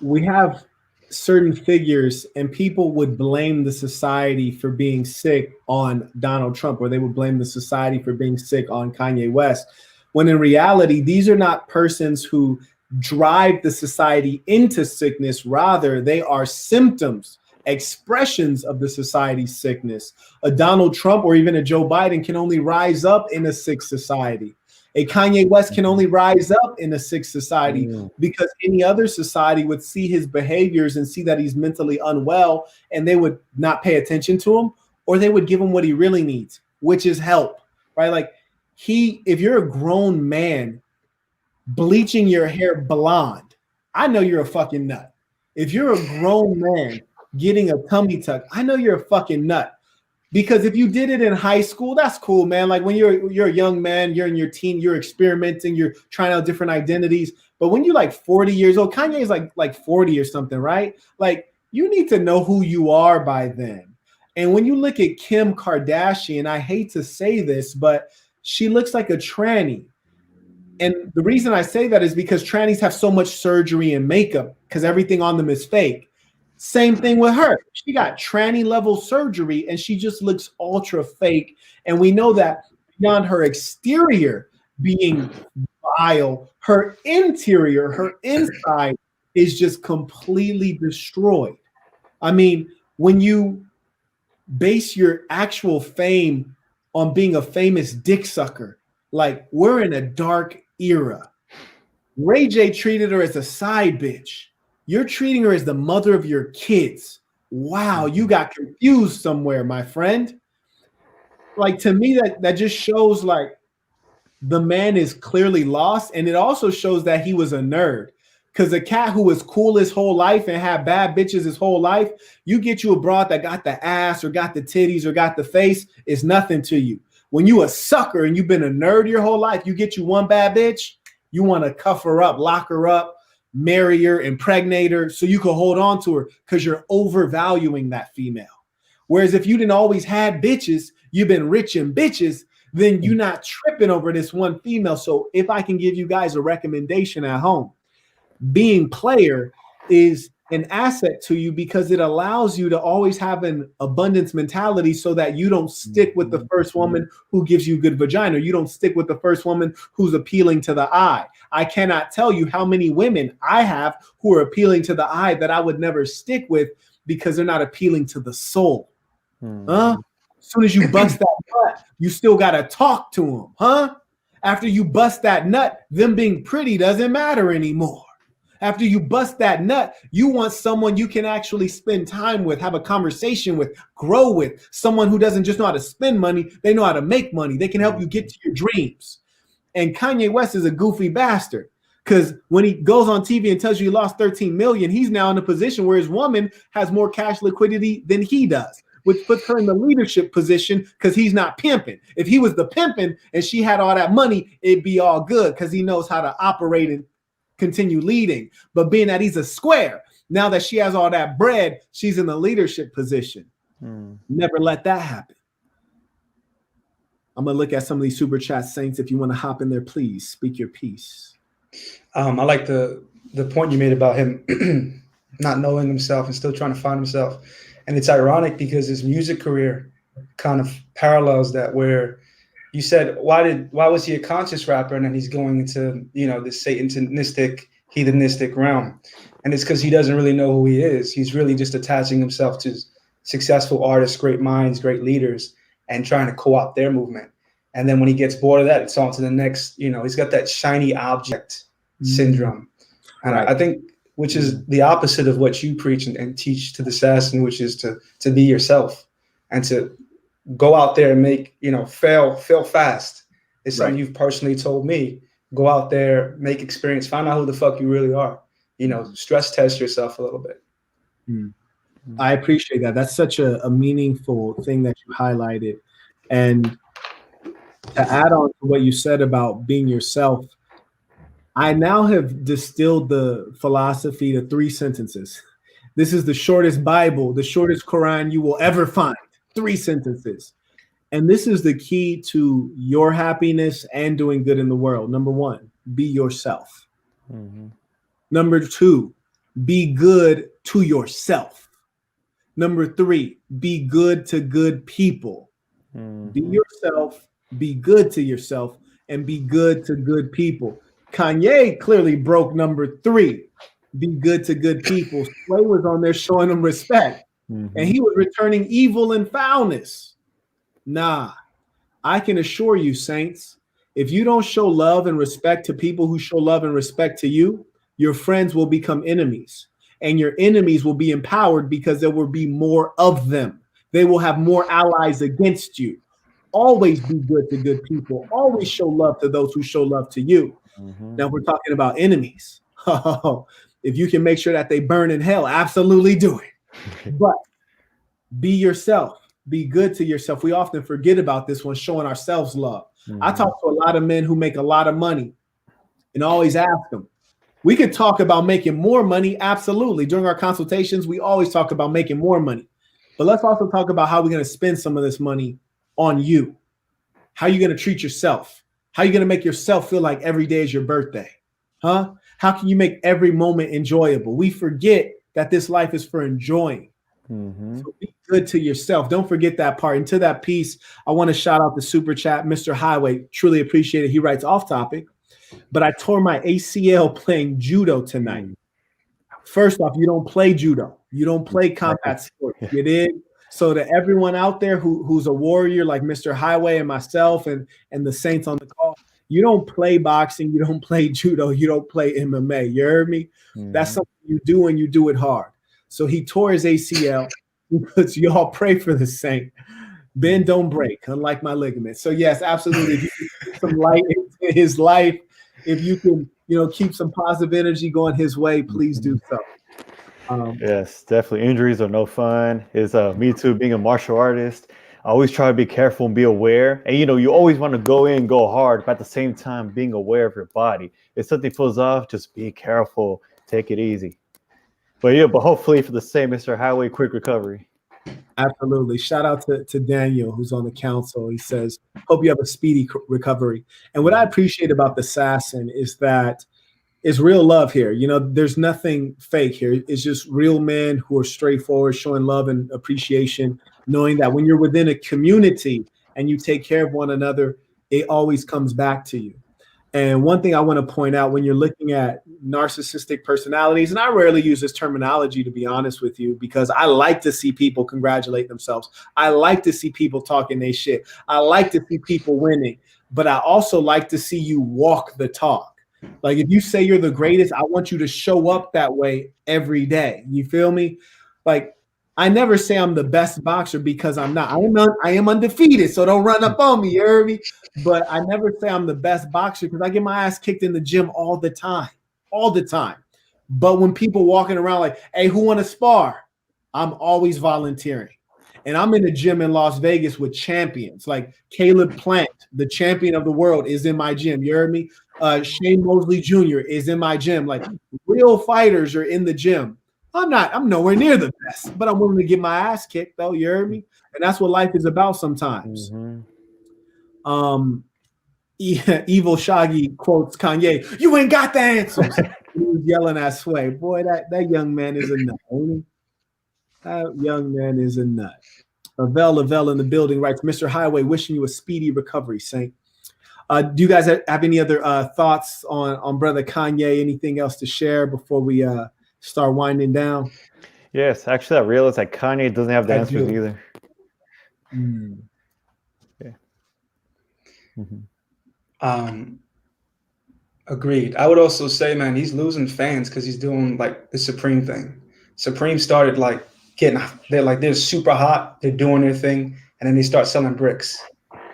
we have certain figures, and people would blame the society for being sick on Donald Trump, or they would blame the society for being sick on Kanye West, when in reality, these are not persons who drive the society into sickness. Rather, they are symptoms, expressions of the society's sickness. A Donald Trump or even a Joe Biden can only rise up in a sick society. A Kanye West can only rise up in a sick society because any other society would see his behaviors and see that he's mentally unwell, and they would not pay attention to him, or they would give him what he really needs, which is help, right? Like if you're a grown man bleaching your hair blonde, I know you're a fucking nut. If you're a grown man getting a tummy tuck, I know you're a fucking nut. Because if you did it in high school, that's cool, man. Like when you're a young man, you're in your teen, you're experimenting, you're trying out different identities. But when you're like 40 years old, Kanye is like 40 or something, right? Like you need to know who you are by then. And when you look at Kim Kardashian, I hate to say this, but she looks like a tranny. And the reason I say that is because trannies have so much surgery and makeup because everything on them is fake. Same thing with her. She got tranny level surgery and she just looks ultra fake. And we know that beyond her exterior being vile, her interior, her inside is just completely destroyed. I mean, when you base your actual fame on being a famous dick sucker, like we're in a dark era. Ray J treated her as a side bitch. You're treating her as the mother of your kids. Wow, you got confused somewhere, my friend. Like to me, that just shows like the man is clearly lost, and it also shows that he was a nerd. Because a cat who was cool his whole life and had bad bitches his whole life, you get you a broad that got the ass or got the titties or got the face, is nothing to you. When you a sucker and you've been a nerd your whole life, you get you one bad bitch, you want to cuff her up, lock her up, marry her, impregnate her so you can hold on to her because you're overvaluing that female. Whereas if you didn't always had bitches, you've been rich in bitches, then you're not tripping over this one female. So if I can give you guys a recommendation at home, being player is an asset to you because it allows you to always have an abundance mentality so that you don't stick with the first woman who gives you good vagina. You don't stick with the first woman who's appealing to the eye. I cannot tell you how many women I have who are appealing to the eye that I would never stick with because they're not appealing to the soul. As soon as you bust that nut, you still got to talk to them, huh? After you bust that nut, them being pretty doesn't matter anymore. After you bust that nut, you want someone you can actually spend time with, have a conversation with, grow with, someone who doesn't just know how to spend money, they know how to make money. They can help you get to your dreams. And Kanye West is a goofy bastard because when he goes on TV and tells you he lost 13 million, he's now in a position where his woman has more cash liquidity than he does, which puts her in the leadership position because he's not pimping. If he was the pimping and she had all that money, it'd be all good because he knows how to operate and continue leading. But being that he's a square, now that she has all that bread, she's in the leadership position. Never let that happen. I'm gonna look at some of these super chat saints. If you want to hop in there, please speak your piece. I like the point you made about him not knowing himself and still trying to find himself. And it's ironic because his music career kind of parallels that, where you said, why was he a conscious rapper and then he's going into, this satanistic, heathenistic realm? And it's because he doesn't really know who he is. He's really just attaching himself to successful artists, great minds, great leaders, and trying to co-opt their movement. And then when he gets bored of that, it's on to the next, he's got that shiny object syndrome. And I think, which is the opposite of what you preach and teach to the assassin, which is to be yourself and to go out there and make, fail fast. It's something you've personally told me go out there, make experience, find out who the fuck you really are. You know, stress test yourself a little bit. I appreciate that. That's such a meaningful thing that you highlighted. And to add on to what you said about being yourself, I now have distilled the philosophy to 3 sentences. This is the shortest Bible, the shortest Quran you will ever find. 3 sentences. And this is the key to your happiness and doing good in the world. Number 1, be yourself. Number 2, be good to yourself. Number 3, be good to good people. Be yourself, be good to yourself, and be good to good people. Kanye clearly broke number 3, be good to good people. Sway was on there showing him respect, and he was returning evil and foulness. Nah, I can assure you, saints, if you don't show love and respect to people who show love and respect to you, your friends will become enemies, and your enemies will be empowered because there will be more of them. They will have more allies against you. Always be good to good people. Always show love to those who show love to you. Now we're talking about enemies. If you can make sure that they burn in hell, absolutely do it. But be yourself. Be good to yourself. We often forget about this one, showing ourselves love. I talk to a lot of men who make a lot of money and always ask them, we could talk about making more money. Absolutely. During our consultations, we always talk about making more money. But let's also talk about how we're going to spend some of this money on you. How are you going to treat yourself? How are you going to make yourself feel like every day is your birthday? Huh? How can you make every moment enjoyable? We forget that this life is for enjoying. So be good to yourself. Don't forget that part. And to that piece, I want to shout out the super chat, Mr. Highway. Truly appreciate it. He writes off topic, but I tore my ACL playing judo tonight. First off, you don't play judo. You don't play combat sports. You did. So to everyone out there who's a warrior like Mr. Highway and myself and the saints on the call, you don't play boxing. You don't play judo. You don't play MMA. You heard me? That's something you do, and you do it hard. So he tore his ACL. He puts, y'all pray for the saint. Bend, don't break, unlike my ligament. So yes, absolutely. If you can keep some light in his life, if you can, keep some positive energy going his way, please do so. Yes, definitely. Injuries are no fun. It's me too, being a martial artist. I always try to be careful and be aware. And you always want to go in, go hard, but at the same time, being aware of your body. If something falls off, just be careful, take it easy. But hopefully for the same, Mr. Highway, quick recovery. Absolutely. Shout out to Daniel, who's on the council. He says, hope you have a speedy recovery. And what I appreciate about the Assassin is that it's real love here. There's nothing fake here. It's just real men who are straightforward, showing love and appreciation, knowing that when you're within a community and you take care of one another, it always comes back to you. And one thing I want to point out when you're looking at narcissistic personalities, and I rarely use this terminology, to be honest with you, because I like to see people congratulate themselves. I like to see people talking their shit. I like to see people winning, but I also like to see you walk the talk. Like if you say you're the greatest, I want you to show up that way every day. You feel me? Like I never say I'm the best boxer because I'm not. I am undefeated, so don't run up on me, you heard me? But I never say I'm the best boxer because I get my ass kicked in the gym all the time. But when people walking around like, hey, who want to spar? I'm always volunteering. And I'm in the gym in Las Vegas with champions. Like Caleb Plant, the champion of the world, is in my gym. You heard me? Shane Mosley Jr. is in my gym. Like real fighters are in the gym. I'm nowhere near the best, but I'm willing to get my ass kicked, though. You heard me? And that's what life is about sometimes. Evil Shaggy quotes Kanye, "You ain't got the answers." He was yelling at Sway. Boy, that young man is a nut. That young man is a nut. Lavelle in the building writes, Mr. Highway, wishing you a speedy recovery, Saint. Do you guys have any other thoughts on Brother Kanye? Anything else to share before we start winding down? Yes, actually, I realized that Kanye doesn't have the answers either. Yeah. Agreed. I would also say, man, he's losing fans because he's doing like the Supreme thing. Supreme started like they're super hot, they're doing their thing, and then they start selling bricks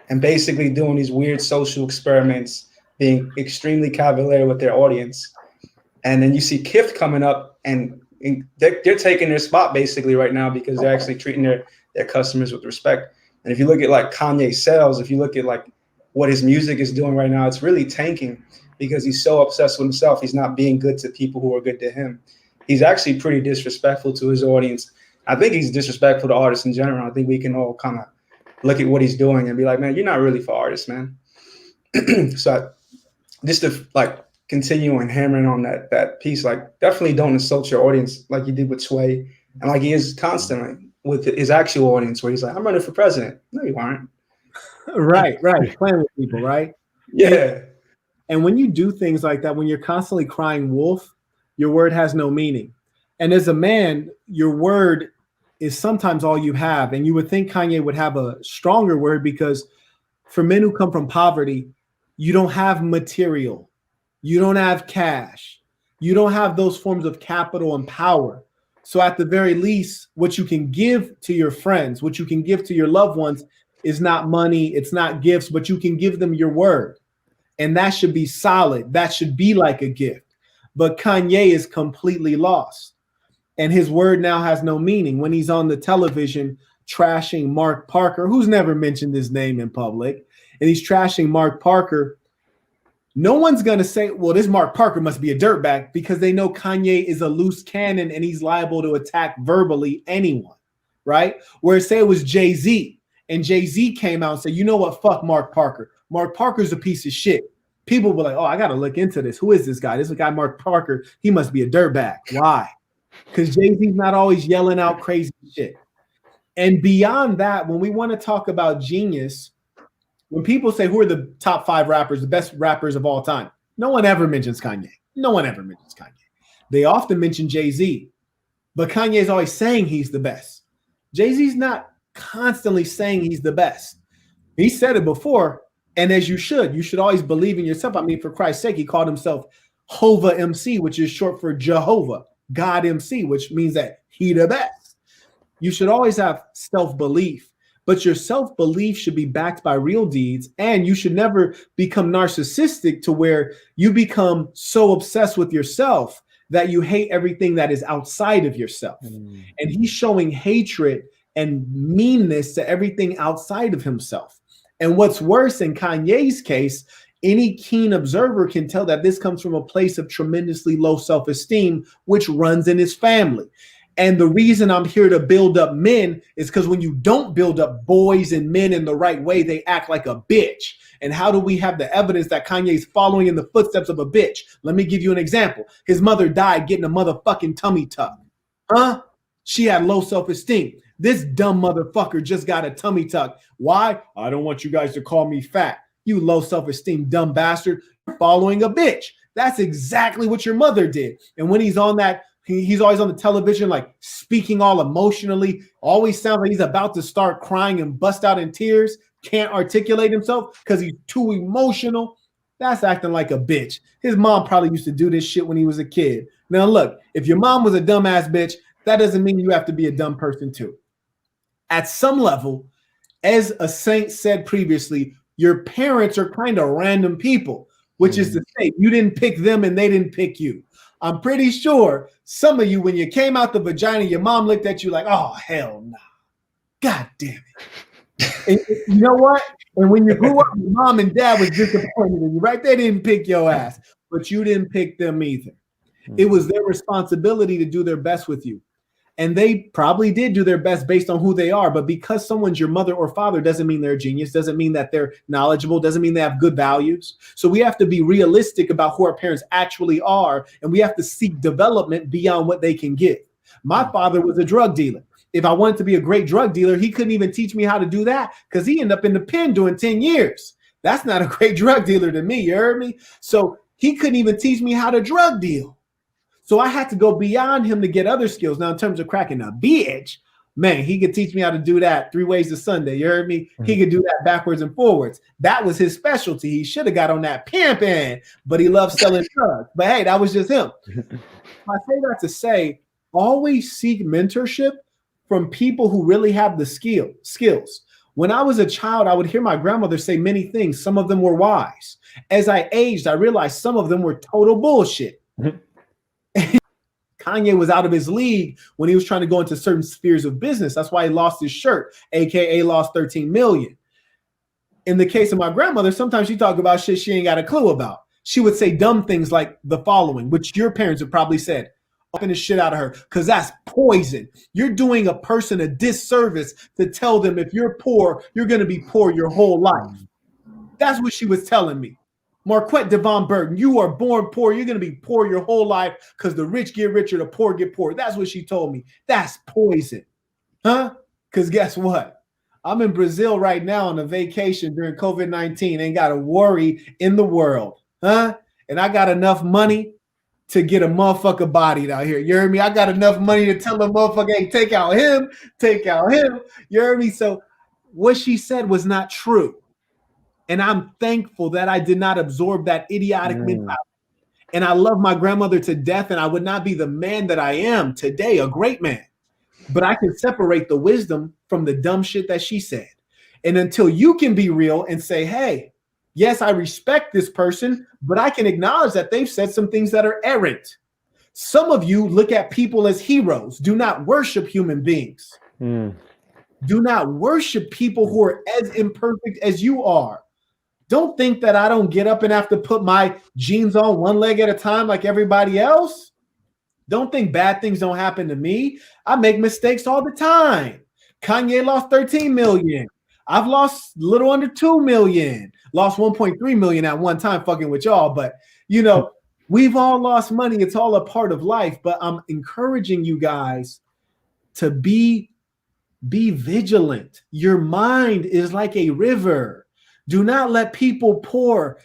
and basically doing these weird social experiments being extremely cavalier with their audience. And then you see Kith coming up, and they're taking their spot basically right now because they're actually treating their customers with respect. And if you look at like Kanye's sales, if you look at like what his music is doing right now, it's really tanking because he's so obsessed with himself. He's not being good to people who are good to him. He's actually pretty disrespectful to his audience. I think he's disrespectful to artists in general. I think we can all kind of look at what he's doing and be like, man, you're not really for artists, man. So just to like continue and hammering on that piece, like definitely don't insult your audience like you did with Sway, and like he is constantly with his actual audience where he's like, I'm running for president. No, you aren't. Right. Playing with people, right? Yeah. And when you do things like that, when you're constantly crying wolf, your word has no meaning. And as a man, your word is sometimes all you have. And you would think Kanye would have a stronger word because for men who come from poverty, you don't have material. You don't have cash. You don't have those forms of capital and power. So at the very least, what you can give to your friends, what you can give to your loved ones is not money, it's not gifts, but you can give them your word. And that should be solid. That should be like a gift. But Kanye is completely lost. And his word now has no meaning. When he's on the television trashing Mark Parker, who's never mentioned his name in public, and he's trashing Mark Parker, no one's going to say, well, this Mark Parker must be a dirtbag, because they know Kanye is a loose cannon and he's liable to attack verbally anyone, right? Whereas say it was Jay-Z, and Jay-Z came out and said, you know what, fuck Mark Parker. Mark Parker's a piece of shit. People were like, oh, I got to look into this. Who is this guy? This guy, Mark Parker. He must be a dirtbag. Why? Because Jay-Z's not always yelling out crazy shit. And beyond that, when we want to talk about genius, when people say who are the top 5 rappers, the best rappers of all time, no one ever mentions Kanye. No one ever mentions Kanye. They often mention Jay-Z, but Kanye is always saying he's the best. Jay-Z's not constantly saying he's the best. He said it before, and as you should always believe in yourself. I mean, for Christ's sake, he called himself Hova MC, which is short for Jehovah, God MC, which means that he the best. You should always have self-belief, but your self-belief should be backed by real deeds, and you should never become narcissistic to where you become so obsessed with yourself that you hate everything that is outside of yourself. And he's showing hatred and meanness to everything outside of himself. And what's worse, in Kanye's case, any keen observer can tell that this comes from a place of tremendously low self-esteem, which runs in his family. And the reason I'm here to build up men is because when you don't build up boys and men in the right way, they act like a bitch. And how do we have the evidence that Kanye's following in the footsteps of a bitch? Let me give you an example. His mother died getting a motherfucking tummy tuck. She had low self-esteem. This dumb motherfucker just got a tummy tuck. Why? I don't want you guys to call me fat. You low self-esteem, dumb bastard, following a bitch. That's exactly what your mother did. And when he's on that, he's always on the television, like speaking all emotionally, always sounds like he's about to start crying and bust out in tears, can't articulate himself because he's too emotional. That's acting like a bitch. His mom probably used to do this shit when he was a kid. Now, look, if your mom was a dumbass bitch, that doesn't mean you have to be a dumb person too. At some level, as a saint said previously, your parents are kind of random people, which is to say you didn't pick them and they didn't pick you. I'm pretty sure some of you, when you came out the vagina, your mom looked at you like, oh, hell no. God damn it. And you know what? And when you grew up, your mom and dad was disappointed in you, right? They didn't pick your ass, but you didn't pick them either. It was their responsibility to do their best with you. And they probably did do their best based on who they are. But because someone's your mother or father doesn't mean they're a genius, doesn't mean that they're knowledgeable, doesn't mean they have good values. So we have to be realistic about who our parents actually are. And we have to seek development beyond what they can give. My father was a drug dealer. If I wanted to be a great drug dealer, he couldn't even teach me how to do that because he ended up in the pen doing 10 years. That's not a great drug dealer to me. You heard me? So he couldn't even teach me how to drug deal. So I had to go beyond him to get other skills. Now, in terms of cracking a bitch, man, he could teach me how to do that 3 ways to Sunday. You heard me? He could do that backwards and forwards. That was his specialty. He should have got on that pimping, but he loved selling drugs. But hey, that was just him. I say that to say, always seek mentorship from people who really have the skills. When I was a child, I would hear my grandmother say many things. Some of them were wise. As I aged, I realized some of them were total bullshit. Kanye was out of his league when he was trying to go into certain spheres of business. That's why he lost his shirt, aka lost 13 million. In the case of my grandmother, sometimes she talk about shit she ain't got a clue about. She would say dumb things like the following, which your parents have probably said. Fucking the shit out of her, because that's poison. You're doing a person a disservice to tell them if you're poor, you're going to be poor your whole life. That's what she was telling me. Marquette Devon Burton, you are born poor. You're going to be poor your whole life because the rich get richer, the poor get poor. That's what she told me. That's poison. Huh? Because guess what? I'm in Brazil right now on a vacation during COVID-19. Ain't got a worry in the world. Huh? And I got enough money to get a motherfucker bodied out here. You heard me? I got enough money to tell a motherfucker, hey, take out him. You heard me? So what she said was not true. And I'm thankful that I did not absorb that idiotic mentality. And I love my grandmother to death, and I would not be the man that I am today, a great man. But I can separate the wisdom from the dumb shit that she said. And until you can be real and say, hey, yes, I respect this person, but I can acknowledge that they've said some things that are errant. Some of you look at people as heroes. Do not worship human beings. Do not worship people who are as imperfect as you are. Don't think that I don't get up and have to put my jeans on one leg at a time like everybody else. Don't think bad things don't happen to me. I make mistakes all the time. Kanye lost 13 million. I've lost a little under 2 million. Lost 1.3 million at one time fucking with y'all. But, you know, we've all lost money. It's all a part of life. But I'm encouraging you guys to be vigilant. Your mind is like a river. Do not let people pour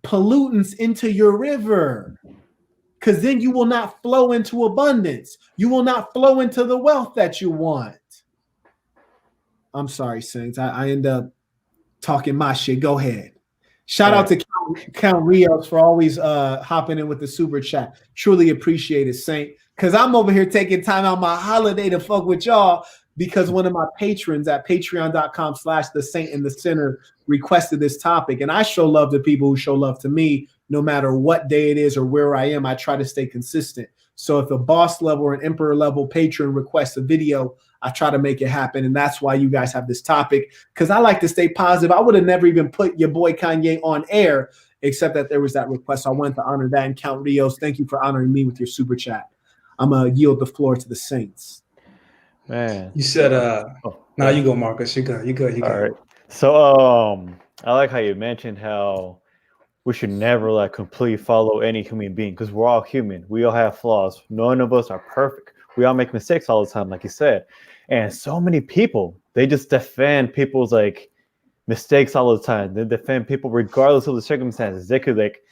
pollutants into your river, because then you will not flow into abundance. You will not flow into the wealth that you want. I'm sorry, Saints. I end up talking my shit. Go ahead. Shout out to Count Rios for always hopping in with the super chat. Truly appreciate it, Saint. Because I'm over here taking time out my holiday to fuck with y'all, because one of my patrons at patreon.com/thesaintinthecenter requested this topic. And I show love to people who show love to me, no matter what day it is or where I am. I try to stay consistent. So if a boss level or an emperor level patron requests a video, I try to make it happen. And that's why you guys have this topic, because I like to stay positive. I would have never even put your boy Kanye on air, except that there was that request. So I wanted to honor that. And Count Rios, thank you for honoring me with your super chat. I'm going to yield the floor to the Saints. Man, You said, now you go, Marcus. You go. All right. So, I like how you mentioned how we should never like completely follow any human being, because we're all human. We all have flaws. None of us are perfect. We all make mistakes all the time, like you said. And so many people, they just defend people's like mistakes all the time. They defend people regardless of the circumstances. They could like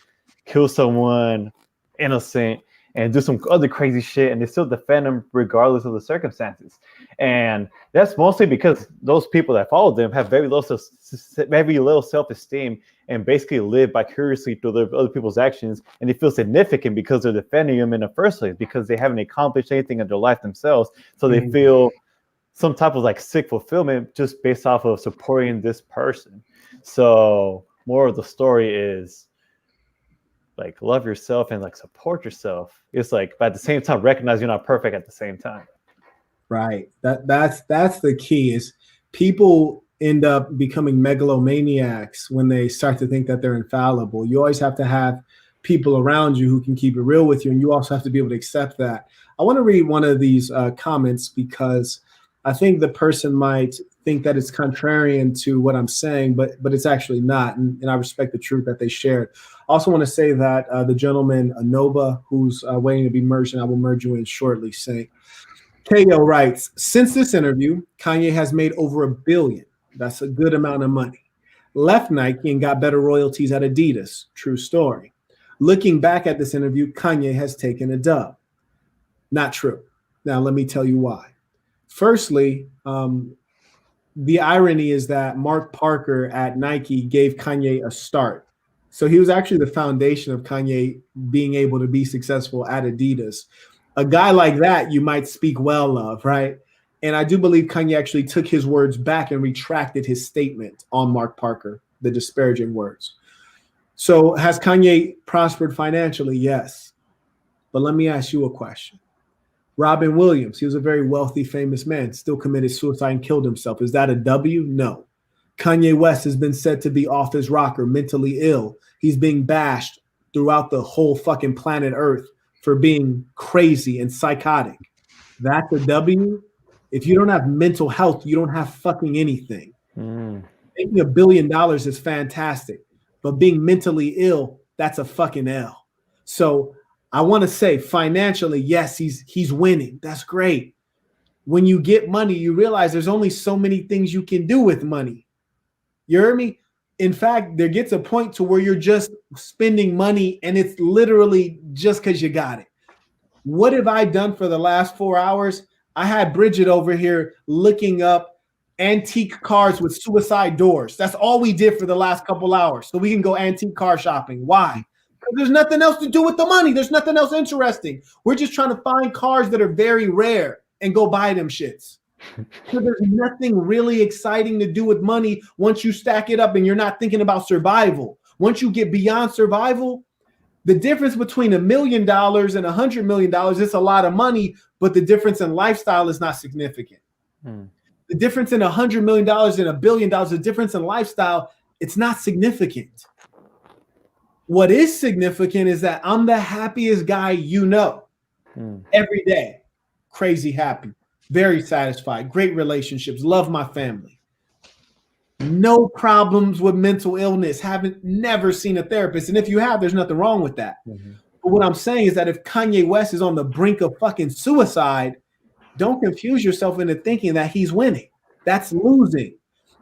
kill someone innocent and do some other crazy shit, and they still defend them regardless of the circumstances. And that's mostly because those people that follow them have very little self-esteem and basically live vicariously through other people's actions, and they feel significant because they're defending them in the first place, because they haven't accomplished anything in their life themselves. So they feel some type of like sick fulfillment just based off of supporting this person. So more of the story is like love yourself and like support yourself. It's like, but at the same time, recognize you're not perfect at the same time. Right. That's the key, is people end up becoming megalomaniacs when they start to think that they're infallible. You always have to have people around you who can keep it real with you, and you also have to be able to accept that. I want to read one of these comments, because I think the person might think that it's contrarian to what I'm saying, but it's actually not, and I respect the truth that they shared. I also want to say that the gentleman, Anoba, who's waiting to be merged, and I will merge you in shortly, saying, KO writes, since this interview, Kanye has made over $1 billion. That's a good amount of money. Left Nike and got better royalties at Adidas. True story. Looking back at this interview, Kanye has taken a dub. Not true. Now, let me tell you why. Firstly, the irony is that Mark Parker at Nike gave Kanye a start. So he was actually the foundation of Kanye being able to be successful at Adidas. A guy like that you might speak well of, right? And I do believe Kanye actually took his words back and retracted his statement on Mark Parker, the disparaging words. So has Kanye prospered financially? Yes. But let me ask you a question. Robin Williams, he was a very wealthy, famous man, still committed suicide and killed himself. Is that a W? No. Kanye West has been said to be off his rocker, mentally ill. He's being bashed throughout the whole fucking planet Earth for being crazy and psychotic. That's a W. If you don't have mental health, you don't have fucking anything. Making $1 billion is fantastic, but being mentally ill, that's a fucking L. So I want to say financially, yes, he's winning. That's great. When you get money, you realize there's only so many things you can do with money. You heard me? In fact, there gets a point to where you're just spending money and it's literally just because you got it. What have I done for the last 4 hours? I had Bridget over here looking up antique cars with suicide doors. That's all we did for the last couple hours. So we can go antique car shopping. Why? Because there's nothing else to do with the money. There's nothing else interesting. We're just trying to find cars that are very rare and go buy them shits. So there's nothing really exciting to do with money once you stack it up and you're not thinking about survival. Once you get beyond survival, the difference between $1 million and $100 million, it's a lot of money, but the difference in lifestyle is not significant. The difference in $100 million and $1 billion, the difference in lifestyle, it's not significant. What is significant is that I'm the happiest guy you know every day. Crazy happy, very satisfied, great relationships, love my family. No problems with mental illness, never seen a therapist. And if you have, there's nothing wrong with that. But what I'm saying is that if Kanye West is on the brink of fucking suicide, don't confuse yourself into thinking that he's winning. That's losing.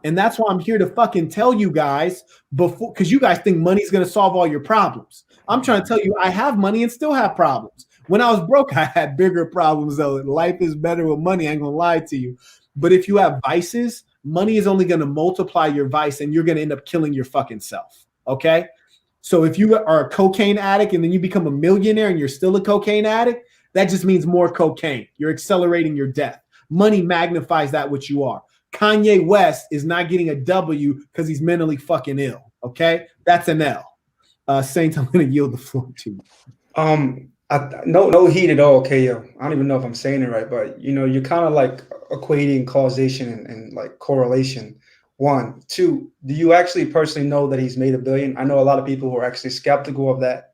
And that's why I'm here to fucking tell you guys before, because you guys think money's going to solve all your problems. I'm trying to tell you, I have money and still have problems. When I was broke, I had bigger problems, though. Life is better with money. I ain't going to lie to you. But if you have vices, money is only going to multiply your vice and you're going to end up killing your fucking self. Okay? So if you are a cocaine addict and then you become a millionaire and you're still a cocaine addict, that just means more cocaine. You're accelerating your death. Money magnifies that which you are. Kanye West is not getting a W because he's mentally fucking ill. Okay? That's an L. Saint, I'm going to yield the floor to you. No heat at all, KO. I don't even know if I'm saying it right, but you're kind of like equating causation and like correlation. 1, 2, do you actually personally know that he's made $1 billion? I know a lot of people who are actually skeptical of that.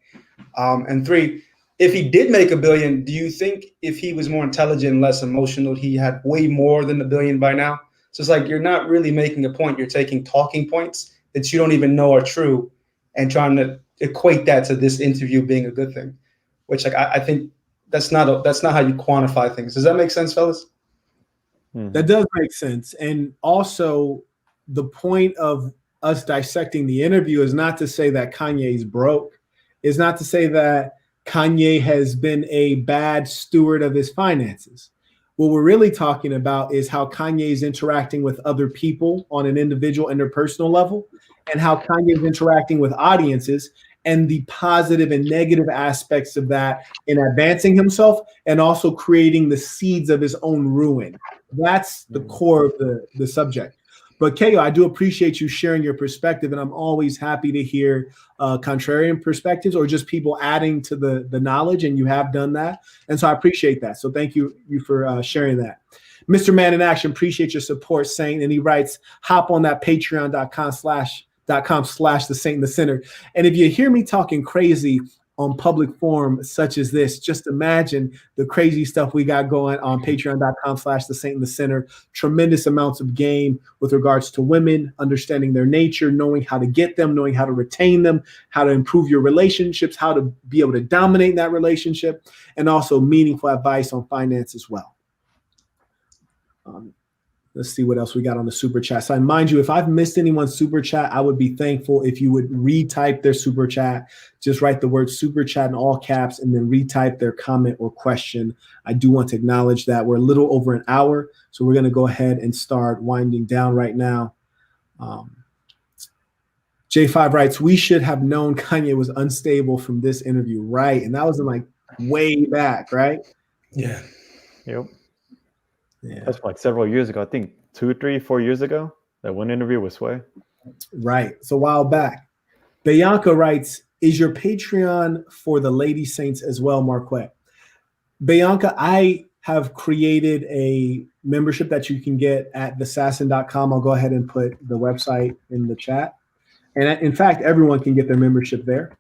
And 3, if he did make $1 billion, do you think if he was more intelligent and less emotional, he had way more than $1 billion by now? So it's like you're not really making a point. You're taking talking points that you don't even know are true and trying to equate that to this interview being a good thing, which I think that's not how you quantify things. Does that make sense, fellas? That does make sense. And also the point of us dissecting the interview is not to say that Kanye's broke. It's not to say that Kanye has been a bad steward of his finances. What we're really talking about is how Kanye is interacting with other people on an individual interpersonal level and how Kanye is interacting with audiences and the positive and negative aspects of that in advancing himself and also creating the seeds of his own ruin. That's the core of the subject. But Keo, I do appreciate you sharing your perspective, and I'm always happy to hear contrarian perspectives or just people adding to the knowledge, and you have done that. And so I appreciate that. So thank you for sharing that. Mr. Man in Action, appreciate your support, Saint. And he writes, hop on that patreon.com/the Saint in the Center. And if you hear me talking crazy on public forum such as this, just imagine the crazy stuff we got going on patreon.com/the Saint in the Center. Tremendous amounts of game with regards to women, understanding their nature, knowing how to get them, knowing how to retain them, how to improve your relationships, how to be able to dominate that relationship, and also meaningful advice on finance as well. Let's see what else we got on the super chat side. Mind you, if I've missed anyone's super chat, I would be thankful if you would retype their super chat. Just write the word super chat in all caps and then retype their comment or question. I do want to acknowledge that we're a little over an hour, so we're going to go ahead and start winding down right now. J5 writes, we should have known Kanye was unstable from this interview, right? And that was in like way back, right? Yeah. Yep. Yeah. That's like several years ago. I think 2, 3, 4 years ago. That one interview with Sway. Right. It's a while back. Bianca writes, is your Patreon for the Lady Saints as well, Marquette? Bianca, I have created a membership that you can get at thesassin.com. I'll go ahead and put the website in the chat. And in fact, everyone can get their membership there.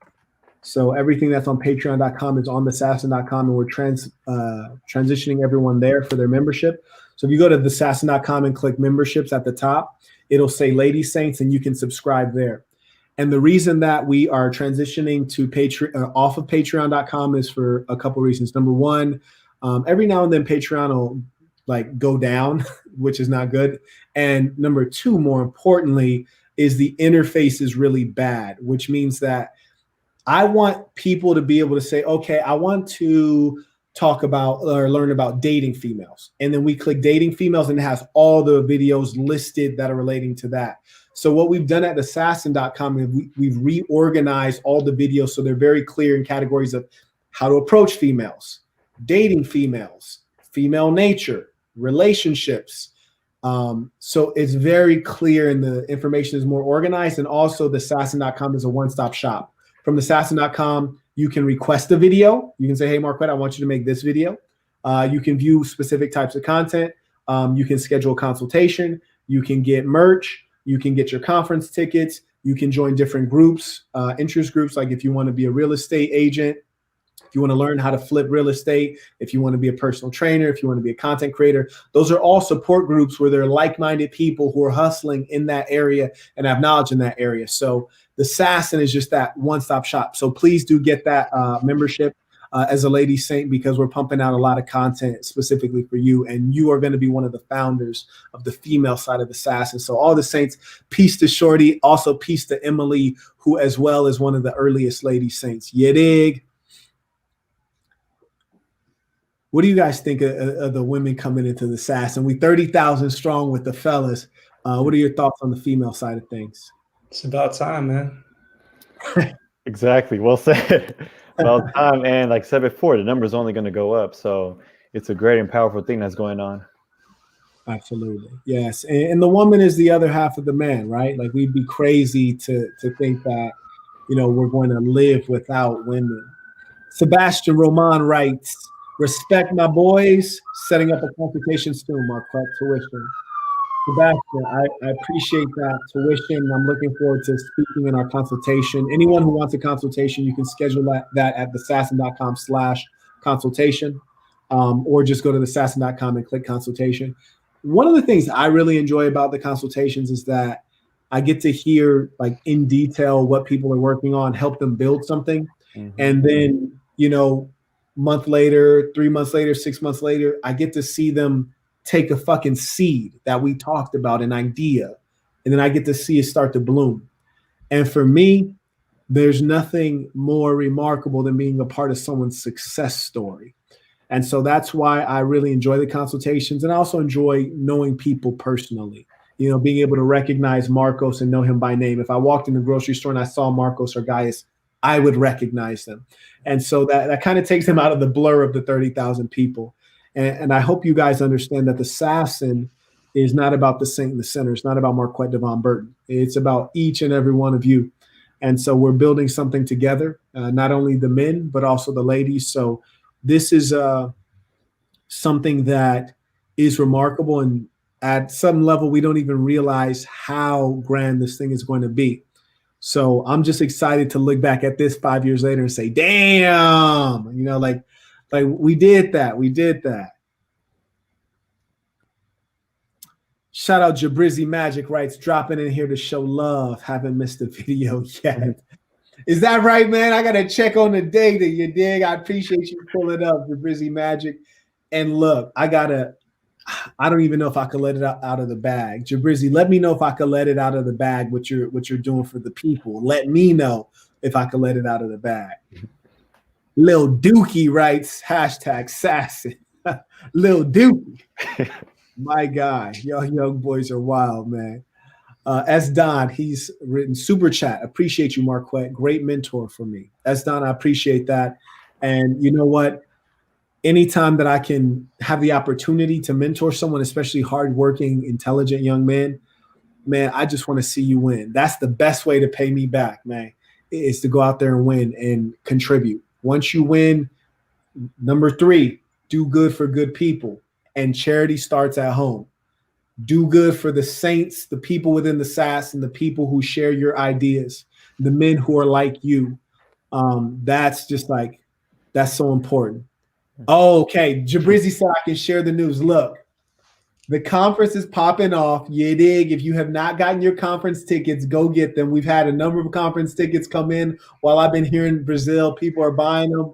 So everything that's on patreon.com is on thesassin.com, and we're transitioning everyone there for their membership. So if you go to thesassin.com and click memberships at the top, it'll say Lady Saints, and you can subscribe there. And the reason that we are transitioning to off of patreon.com is for a couple reasons. Number one, every now and then Patreon will like go down, which is not good. And number two, more importantly, is the interface is really bad, which means that I want people to be able to say, okay, I want to talk about or learn about dating females. And then we click dating females, and it has all the videos listed that are relating to that. So what we've done at assassin.com is we've reorganized all the videos so they're very clear in categories of how to approach females, dating females, female nature, relationships. So it's very clear and the information is more organized. And also the assassin.com is a one-stop shop. From thesassin.com, you can request a video. You can say, hey, Marquette, I want you to make this video. You can view specific types of content. You can schedule a consultation. You can get merch. You can get your conference tickets. You can join different groups, interest groups, like if you want to be a real estate agent, if you want to learn how to flip real estate, if you want to be a personal trainer, if you want to be a content creator. Those are all support groups where they're like-minded people who are hustling in that area and have knowledge in that area. So the Assassin is just that one-stop shop. So please do get that membership as a Lady Saint, because we're pumping out a lot of content specifically for you. And you are going to be one of the founders of the female side of the Assassin. So all the Saints, peace to Shorty. Also peace to Emily, who as well is one of the earliest Lady Saints. You dig? What do you guys think of the women coming into the Assassin? We 30,000 strong with the fellas. What are your thoughts on the female side of things? It's about time, man. Exactly. Well said. About time. And like I said before, the number is only going to go up. So it's a great and powerful thing that's going on. Absolutely. Yes. And the woman is the other half of the man, right? Like we'd be crazy to think that, you know, we're going to live without women. Sebastian Roman writes, respect my boys, setting up a consultation soon, Marquette, tuition. Sebastian, I appreciate that tuition. I'm looking forward to speaking in our consultation. Anyone who wants a consultation, you can schedule that at thesassin.com/consultation, or just go to thesassin.com and click consultation. One of the things I really enjoy about the consultations is that I get to hear like in detail what people are working on, help them build something. Mm-hmm. And then, you know, month later, 3 months later, 6 months later, I get to see them take a fucking seed that we talked about, an idea, and then I get to see it start to bloom. And for me, there's nothing more remarkable than being a part of someone's success story. And so that's why I really enjoy the consultations, and I also enjoy knowing people personally, you know, being able to recognize Marcos and know him by name. If I walked in the grocery store and I saw Marcos or Gaius, I would recognize them. And so that kind of takes them out of the blur of the 30,000 people. And I hope you guys understand that the Assassin is not about the saint in the center. It's not about Marquette Devon Burton. It's about each and every one of you. And so we're building something together, not only the men, but also the ladies. So this is something that is remarkable. And at some level, we don't even realize how grand this thing is going to be. So I'm just excited to look back at this 5 years later and say, damn, you know, like we did that. We did that. Shout out Jabrizzi Magic writes, dropping in here to show love. Haven't missed a video yet. Is that right, man? I got to check on the data, you dig? I appreciate you pulling up, Jabrizzi Magic. And look, I don't even know if I could let it out of the bag. Jabrizzi, let me know if I could let it out of the bag, what you're doing for the people. Let me know if I could let it out of the bag. Lil Dookie writes, hashtag Sassin. Lil Dookie. My guy. Y'all young boys are wild, man. S. Don, he's written super chat. Appreciate you, Marquette. Great mentor for me. S. Don, I appreciate that. And you know what? anytime that I can have the opportunity to mentor someone, especially hardworking, intelligent young men, man, I just want to see you win. That's the best way to pay me back, man, is to go out there and win and contribute. Once you win, number 3, do good for good people. And charity starts at home. Do good for the saints, the people within the SAS, and the people who share your ideas, the men who are like you. That's just like, that's so important. Oh, okay. Jabrizzi said I can share the news. Look, the conference is popping off. You dig? If you have not gotten your conference tickets, go get them. We've had a number of conference tickets come in while I've been here in Brazil. People are buying them.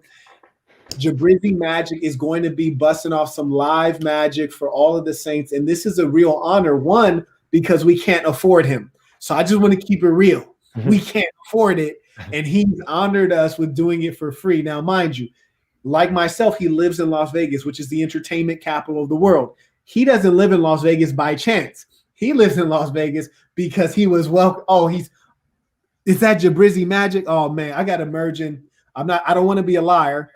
Jabrizzi Magic is going to be busting off some live magic for all of the saints. And this is a real honor. One, because we can't afford him. So I just want to keep it real. We can't afford it. And he's honored us with doing it for free. Now, mind you, like myself, he lives in Las Vegas, which is the entertainment capital of the world. He doesn't live in Las Vegas by chance. He lives in Las Vegas because he was welcome. Oh, is that Jabrizzi Magic? Oh man, I got to merge in. I don't want to be a liar.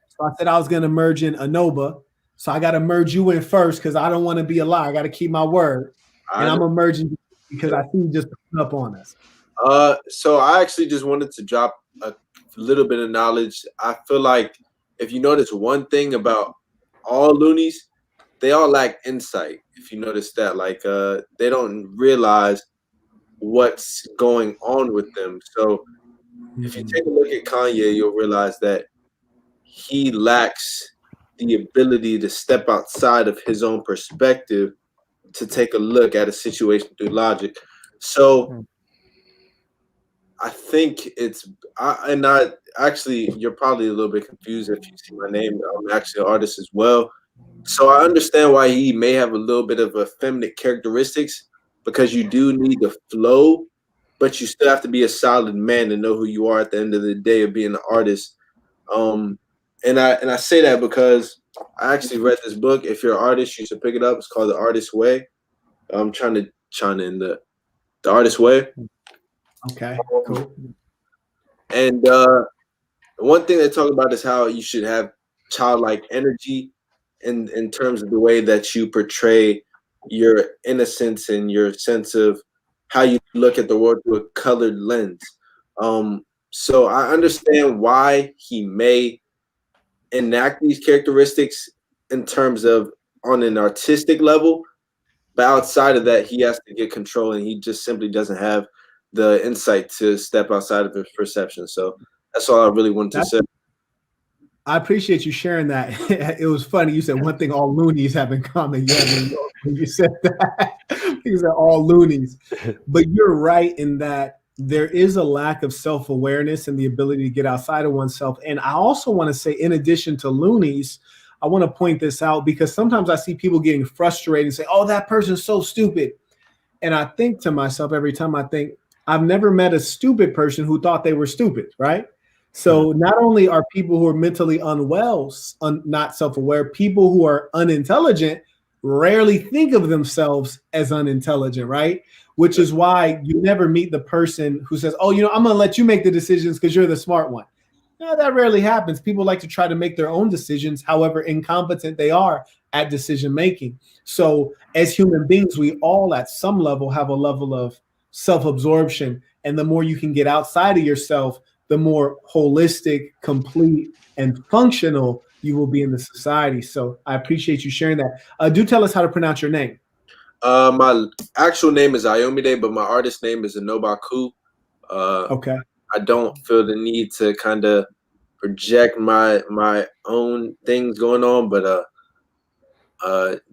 So I said I was going to merge in Anoba. So I got to merge you in first because I don't want to be a liar. I got to keep my word. And I'm emerging because I see you just putting up on us. So I actually just wanted to drop a little bit of knowledge. I feel like if you notice one thing about all loonies, they all lack insight. If you notice that, like they don't realize what's going on with them. So if you take a look at Kanye, you'll realize that he lacks the ability to step outside of his own perspective to take a look at a situation through logic. So I think actually, you're probably a little bit confused if you see my name. I'm actually an artist as well. So I understand why he may have a little bit of effeminate characteristics, because you do need the flow, but you still have to be a solid man to know who you are at the end of the day of being an artist. And I say that because I actually read this book. If you're an artist, you should pick it up. It's called The Artist's Way. I'm trying to chime in the Artist's Way. Okay, cool. And one thing they talk about is how you should have childlike energy in terms of the way that you portray your innocence and your sense of how you look at the world through a colored lens. So I understand why he may enact these characteristics in terms of on an artistic level, but outside of that, he has to get control, and he just simply doesn't have the insight to step outside of his perception. So that's all I really wanted to say. I appreciate you sharing that. It was funny. You said one thing all loonies have in common. Yeah, when you said that, these are all loonies. But you're right in that there is a lack of self-awareness and the ability to get outside of oneself. And I also want to say, in addition to loonies, I want to point this out because sometimes I see people getting frustrated and say, oh, that person's so stupid. And I think to myself every time, I've never met a stupid person who thought they were stupid, right? So not only are people who are mentally unwell not self-aware, people who are unintelligent rarely think of themselves as unintelligent, right? Which is why you never meet the person who says, oh, I'm going to let you make the decisions because you're the smart one. No, that rarely happens. People like to try to make their own decisions, however incompetent they are at decision making. So as human beings, we all at some level have a level of self-absorption. And the more you can get outside of yourself, the more holistic, complete, and functional you will be in the society. So I appreciate you sharing that. Do tell us how to pronounce your name. My actual name is Ayomide, but my artist name is Anobaku. Okay. I don't feel the need to kind of project my own things going on, but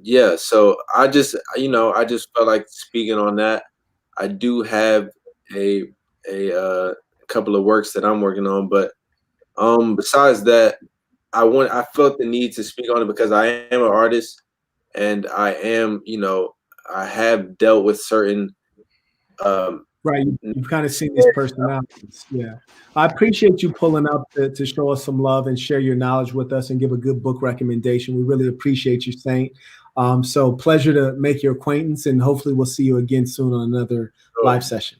yeah. So I just felt like speaking on that. I do have a couple of works that I'm working on, but besides that, I felt the need to speak on it because I am an artist, and I am, I have dealt with certain right, you've kind of seen these personalities. Yeah, I appreciate you pulling up to show us some love and share your knowledge with us and give a good book recommendation. We really appreciate you, Saint. So pleasure to make your acquaintance, and hopefully we'll see you again soon on another live session.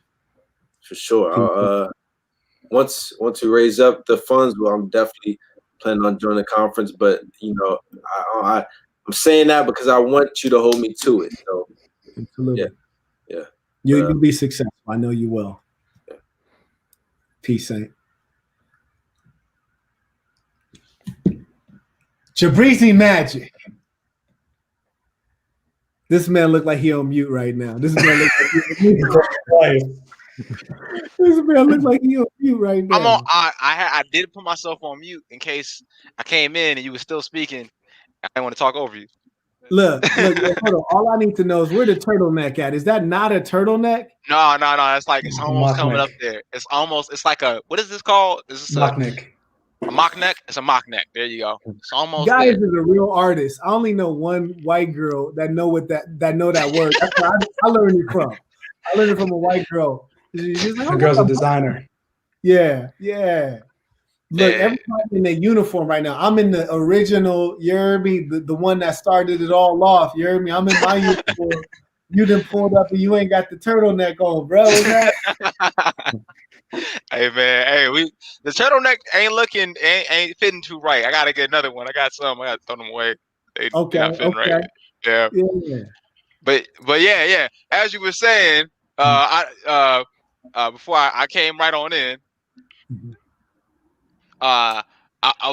For sure. Once we raise up the funds, well, I'm definitely planning on joining the conference, but you know, I'm saying that because I want you to hold me to it. So absolutely, yeah. You'll be successful. I know you will. Yeah. Peace, Saint. Jabrizi Magic. This man look like he on mute right now. This man look like he on mute. This man look like he on mute right now. I'm on. I did put myself on mute in case I came in and you were still speaking. I didn't want to talk over you. Look, hold on. All I need to know is where the turtleneck at. Is that not a turtleneck? No. It's like it's almost coming up there. It's like a, what is this called? Is this mock neck? A mock neck? It's a mock neck. There you go. It's almost Guys there. is a real artist. I only know one white girl that know that word. That's where I learned it from. I learned it from a white girl. She's like, The girl's a designer. Yeah. Look, everybody in their uniform right now. I'm in the original, you heard me, the one that started it all off. You heard me? I'm in my uniform. You done pulled up and you ain't got the turtleneck on, bro. Hey man, the turtleneck ain't fitting too right. I gotta get another one. I got some. I gotta throw them away. They not fitting right. Yeah. But yeah. As you were saying, before I came right on in, I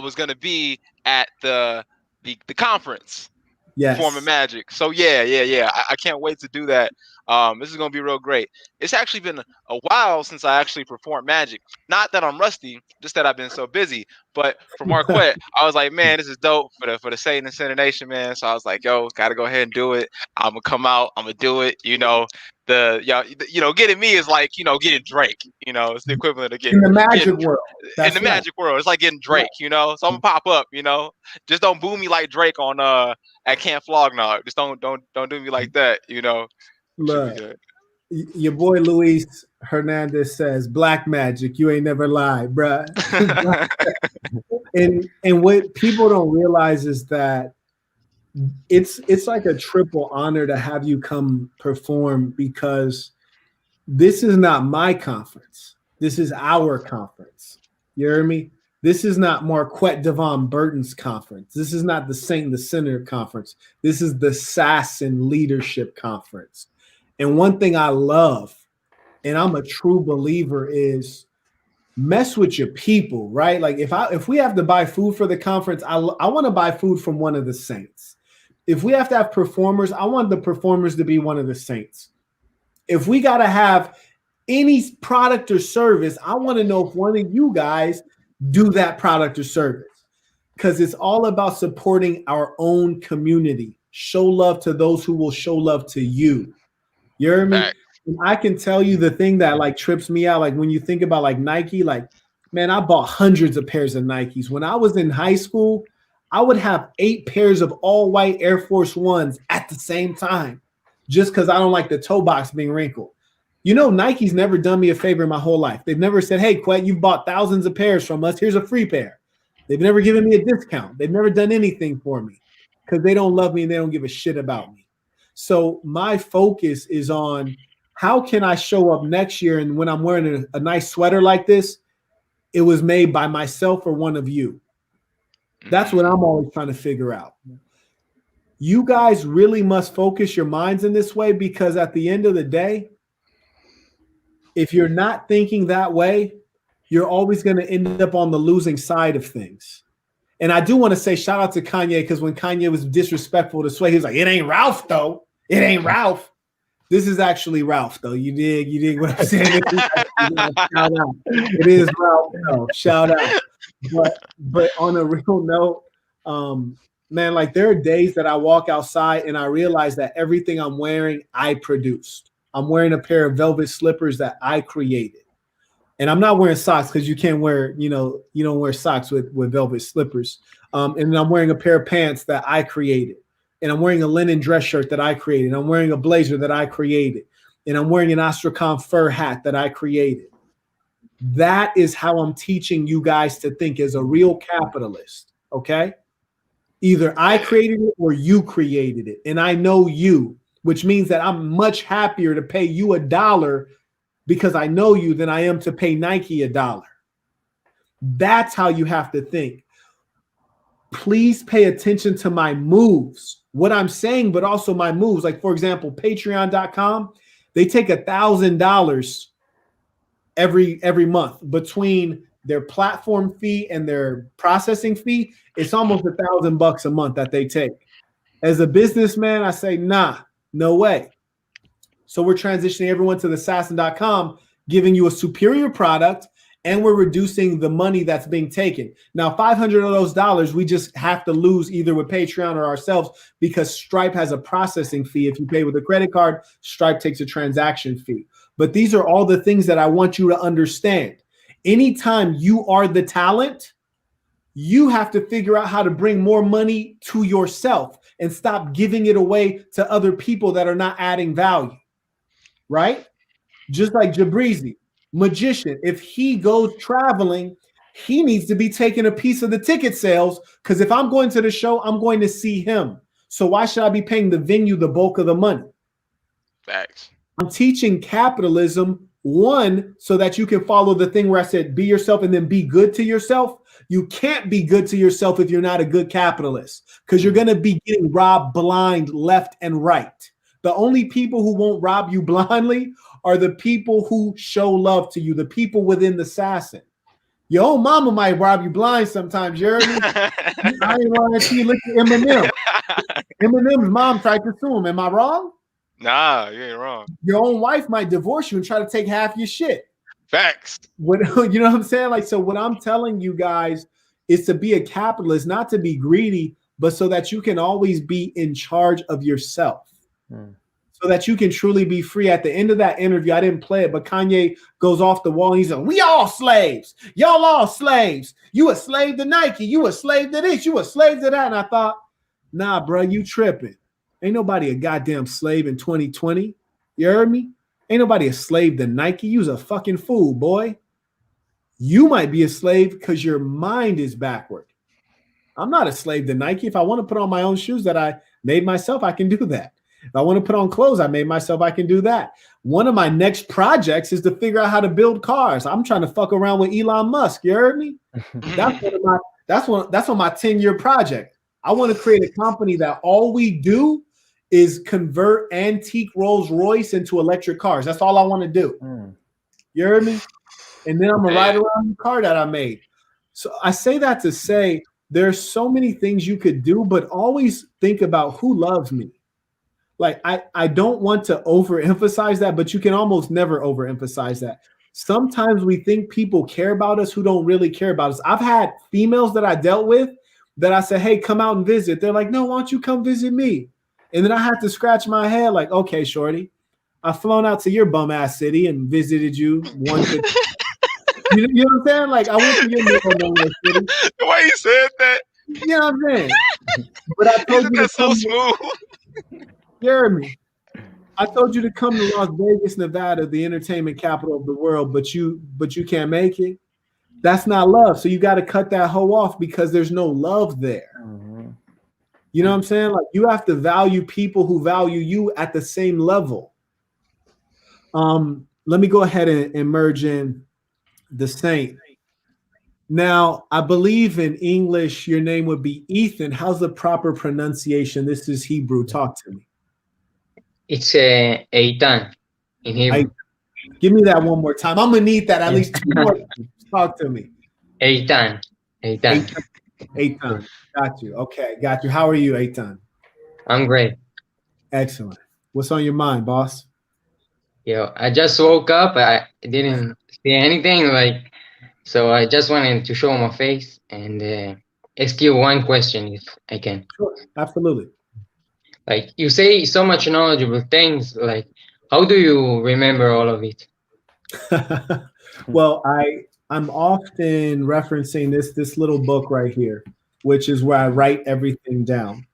was gonna be at the conference. Yes. Performing magic. So yeah. I can't wait to do that. This is gonna be real great. It's actually been a while since I actually performed magic. Not that I'm rusty, just that I've been so busy. But for Marquette, I was like, man, this is dope for the Satan and Sinner Nation, man. So I was like, yo, gotta go ahead and do it. I'm gonna come out. I'm gonna do it. You know, getting me is like, getting Drake. It's the equivalent of getting in the magic world. In the magic world, it's like getting Drake. So I'm gonna pop up. Just don't boo me like Drake on at Camp Flognog. Just don't do me like that. Look, your boy Luis Hernandez says, "Black magic, you ain't never lied, bruh." and what people don't realize is that it's like a triple honor to have you come perform, because this is not my conference. This is our conference. You hear me? This is not Marquette Devon Burton's conference. This is not the Saint and the Sinner conference. This is the Assassin Leadership Conference. And one thing I love, and I'm a true believer, is mess with your people, right? Like if we have to buy food for the conference, I want to buy food from one of the saints. If we have to have performers, I want the performers to be one of the saints. If we got to have any product or service, I want to know if one of you guys do that product or service, because it's all about supporting our own community. Show love to those who will show love to you. You hear me? And I can tell you the thing that like trips me out. Like when you think about like Nike, like, man, I bought hundreds of pairs of Nikes. When I was in high school, I would have 8 pairs of all white Air Force Ones at the same time, just because I don't like the toe box being wrinkled. Nike's never done me a favor in my whole life. They've never said, hey, Quet, you've bought thousands of pairs from us. Here's a free pair. They've never given me a discount. They've never done anything for me because they don't love me and they don't give a shit about me. So my focus is on how can I show up next year, and when I'm wearing a nice sweater like this, it was made by myself or one of you. That's what I'm always trying to figure out. You guys really must focus your minds in this way, because at the end of the day, if you're not thinking that way, you're always going to end up on the losing side of things. And I do want to say shout out to Kanye, because when Kanye was disrespectful to Sway, he was like, it ain't Ralph, though. It ain't Ralph. This is actually Ralph, though. You dig what I'm saying? Shout out. It is Ralph, though. Shout out. But on a real note, man, like there are days that I walk outside and I realize that everything I'm wearing, I produced. I'm wearing a pair of velvet slippers that I created. And I'm not wearing socks because you can't wear, you don't wear socks with velvet slippers. And I'm wearing a pair of pants that I created. And I'm wearing a linen dress shirt that I created. I'm wearing a blazer that I created. And I'm wearing an Astrakhan fur hat that I created. That is how I'm teaching you guys to think as a real capitalist, okay? Either I created it or you created it. And I know you, which means that I'm much happier to pay you $1 because I know you than I am to pay Nike $1. That's how you have to think. please pay attention to my moves, what I'm saying, but also my moves. Like, for example, patreon.com, they take $1,000 every month between their platform fee and their processing fee. It's almost $1,000 a month that they take. As a businessman, I say, nah, no way. So we're transitioning everyone to the assassin.com, giving you a superior product, and we're reducing the money that's being taken. Now, 500 of those dollars, we just have to lose either with Patreon or ourselves, because Stripe has a processing fee. If you pay with a credit card, Stripe takes a transaction fee. But these are all the things that I want you to understand. Anytime you are the talent, you have to figure out how to bring more money to yourself and stop giving it away to other people that are not adding value, right? Just like Jabrizi, magician, if he goes traveling, he needs to be taking a piece of the ticket sales, because if I'm going to the show, I'm going to see him. So why should I be paying the venue the bulk of the money? Facts. I'm teaching capitalism, one, so that you can follow the thing where I said, be yourself and then be good to yourself. You can't be good to yourself if you're not a good capitalist, because you're going to be getting robbed blind left and right. The only people who won't rob you blindly are the people who show love to you, the people within the assassin. Your own mama might rob you blind sometimes, you heard me? I ain't lying to you. Look at Eminem. Eminem's mom tried to sue him. Am I wrong? Nah, you ain't wrong. Your own wife might divorce you and try to take half your shit. Facts. What, you know what I'm saying? Like, so what I'm telling you guys is to be a capitalist, not to be greedy, but so that you can always be in charge of yourself. So that you can truly be free. At the end of that interview, I didn't play it, but Kanye goes off the wall and he's like, we all slaves. Y'all all slaves. You a slave to Nike. You a slave to this. You a slave to that. And I thought, nah, bro, you tripping. Ain't nobody a goddamn slave in 2020. You heard me? Ain't nobody a slave to Nike. You's a fucking fool, boy. You might be a slave because your mind is backward. I'm not a slave to Nike. If I want to put on my own shoes that I made myself, I can do that. If I want to put on clothes I made myself, I can do that. One of my next projects is to figure out how to build cars. I'm trying to fuck around with Elon Musk. You heard me? That's one of my 10-year project. I want to create a company that all we do is convert antique Rolls Royce into electric cars. That's all I want to do. You heard me? And then I'm gonna ride around the car that I made. So I say that to say there's so many things you could do, but always think about who loves me. Like, I don't want to overemphasize that, but you can almost never overemphasize that. Sometimes we think people care about us who don't really care about us. I've had females that I dealt with that I said, hey, come out and visit. They're like, no, why don't you come visit me? And then I had to scratch my head like, okay, shorty, I've flown out to your bum ass city and visited you once. You know what I'm saying? Like, I went to your nowhere city. The way you said that. You know what I'm saying? But I told Isn't you that so smooth? You heard me. I told you to come to Las Vegas, Nevada, the entertainment capital of the world, but you can't make it. That's not love. So you got to cut that hoe off because there's no love there. You know what I'm saying? Like, you have to value people who value you at the same level. Let me go ahead and merge in the Saint. Now, I believe in English, your name would be Ethan. How's the proper pronunciation? This is Hebrew. Talk to me. It's Eitan in Hebrew. Give me that one more time. I'm gonna need that at least 2 more. Talk to me. Eitan. Eitan. Got you. Okay, got you. How are you, Eitan? I'm great. Excellent. What's on your mind, boss? Yo, I just woke up. I didn't see anything, so I just wanted to show my face and ask you one question, if I can. Sure, absolutely. Like, you say so much knowledgeable things. Like, how do you remember all of it? Well, I'm often referencing this little book right here, which is where I write everything down.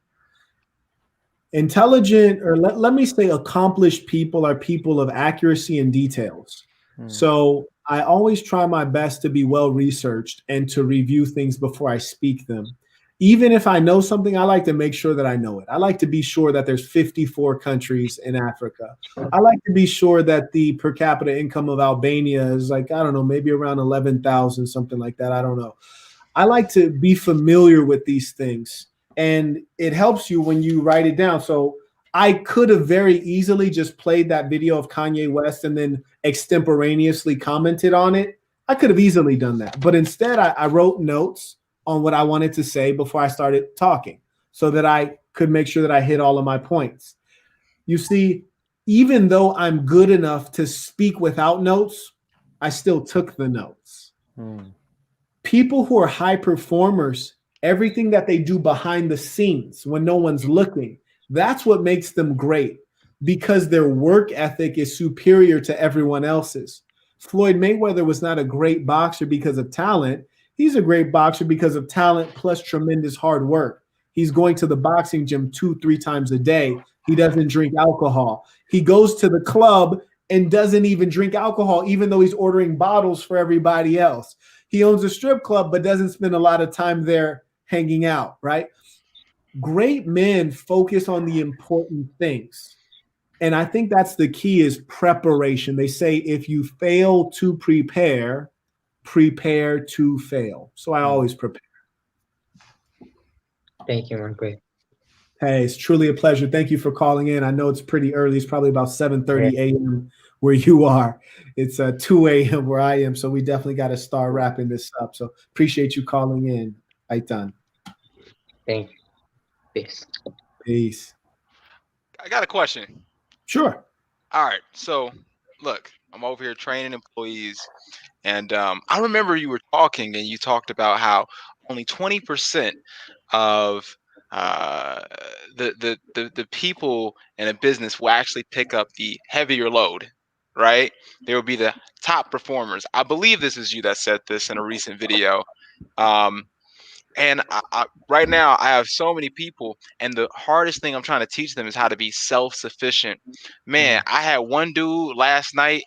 Intelligent, or let me say accomplished people are people of accuracy and details. So I always try my best to be well researched and to review things before I speak them. Even if I know something, I like to make sure that I know it. I like to be sure that there's 54 countries in Africa. I like to be sure that the per capita income of Albania is like, I don't know, maybe around 11,000, something like that. I don't know. I like to be familiar with these things, and it helps you when you write it down. So I could have very easily just played that video of Kanye West and then extemporaneously commented on it. I could have easily done that. But instead, I wrote notes on what I wanted to say before I started talking so that I could make sure that I hit all of my points. You see, even though I'm good enough to speak without notes, I still took the notes. People who are high performers, everything that they do behind the scenes when no one's looking, that's what makes them great, because their work ethic is superior to everyone else's. Floyd Mayweather was not a great boxer because of talent. He's a great boxer because of talent plus tremendous hard work. He's going to the boxing gym 2-3 times a day. He doesn't drink alcohol. He goes to the club and doesn't even drink alcohol, even though he's ordering bottles for everybody else. He owns a strip club, but doesn't spend a lot of time there hanging out, right? Great men focus on the important things. And I think that's the key, is preparation. They say if you fail to prepare, prepare to fail. So I always prepare. Thank you, Mark. Hey, it's truly a pleasure. Thank you for calling in. I know it's pretty early. It's probably about 7:30 a.m. where you are. It's 2 a.m. where I am. So we definitely got to start wrapping this up. So appreciate you calling in. Aitan. Thank you. Peace. Peace. I got a question. Sure. All right. So look, I'm over here training employees, and I remember you were talking and you talked about how only 20% of the people in a business will actually pick up the heavier load, right? They will be the top performers. I believe this is you that said this in a recent video. And right now I have so many people, and the hardest thing I'm trying to teach them is how to be self-sufficient. Man, I had one dude last night.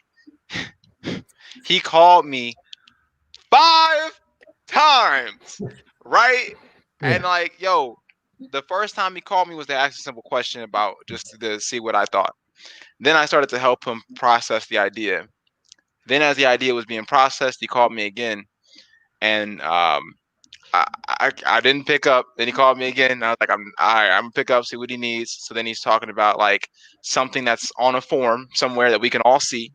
He called me 5 times, right? And like, yo, the first time he called me was to ask a simple question about just to see what I thought. Then I started to help him process the idea. Then as the idea was being processed, he called me again, and I didn't pick up. Then he called me again. And I was like, I'm gonna pick up, see what he needs. So then he's talking about like something that's on a form somewhere that we can all see.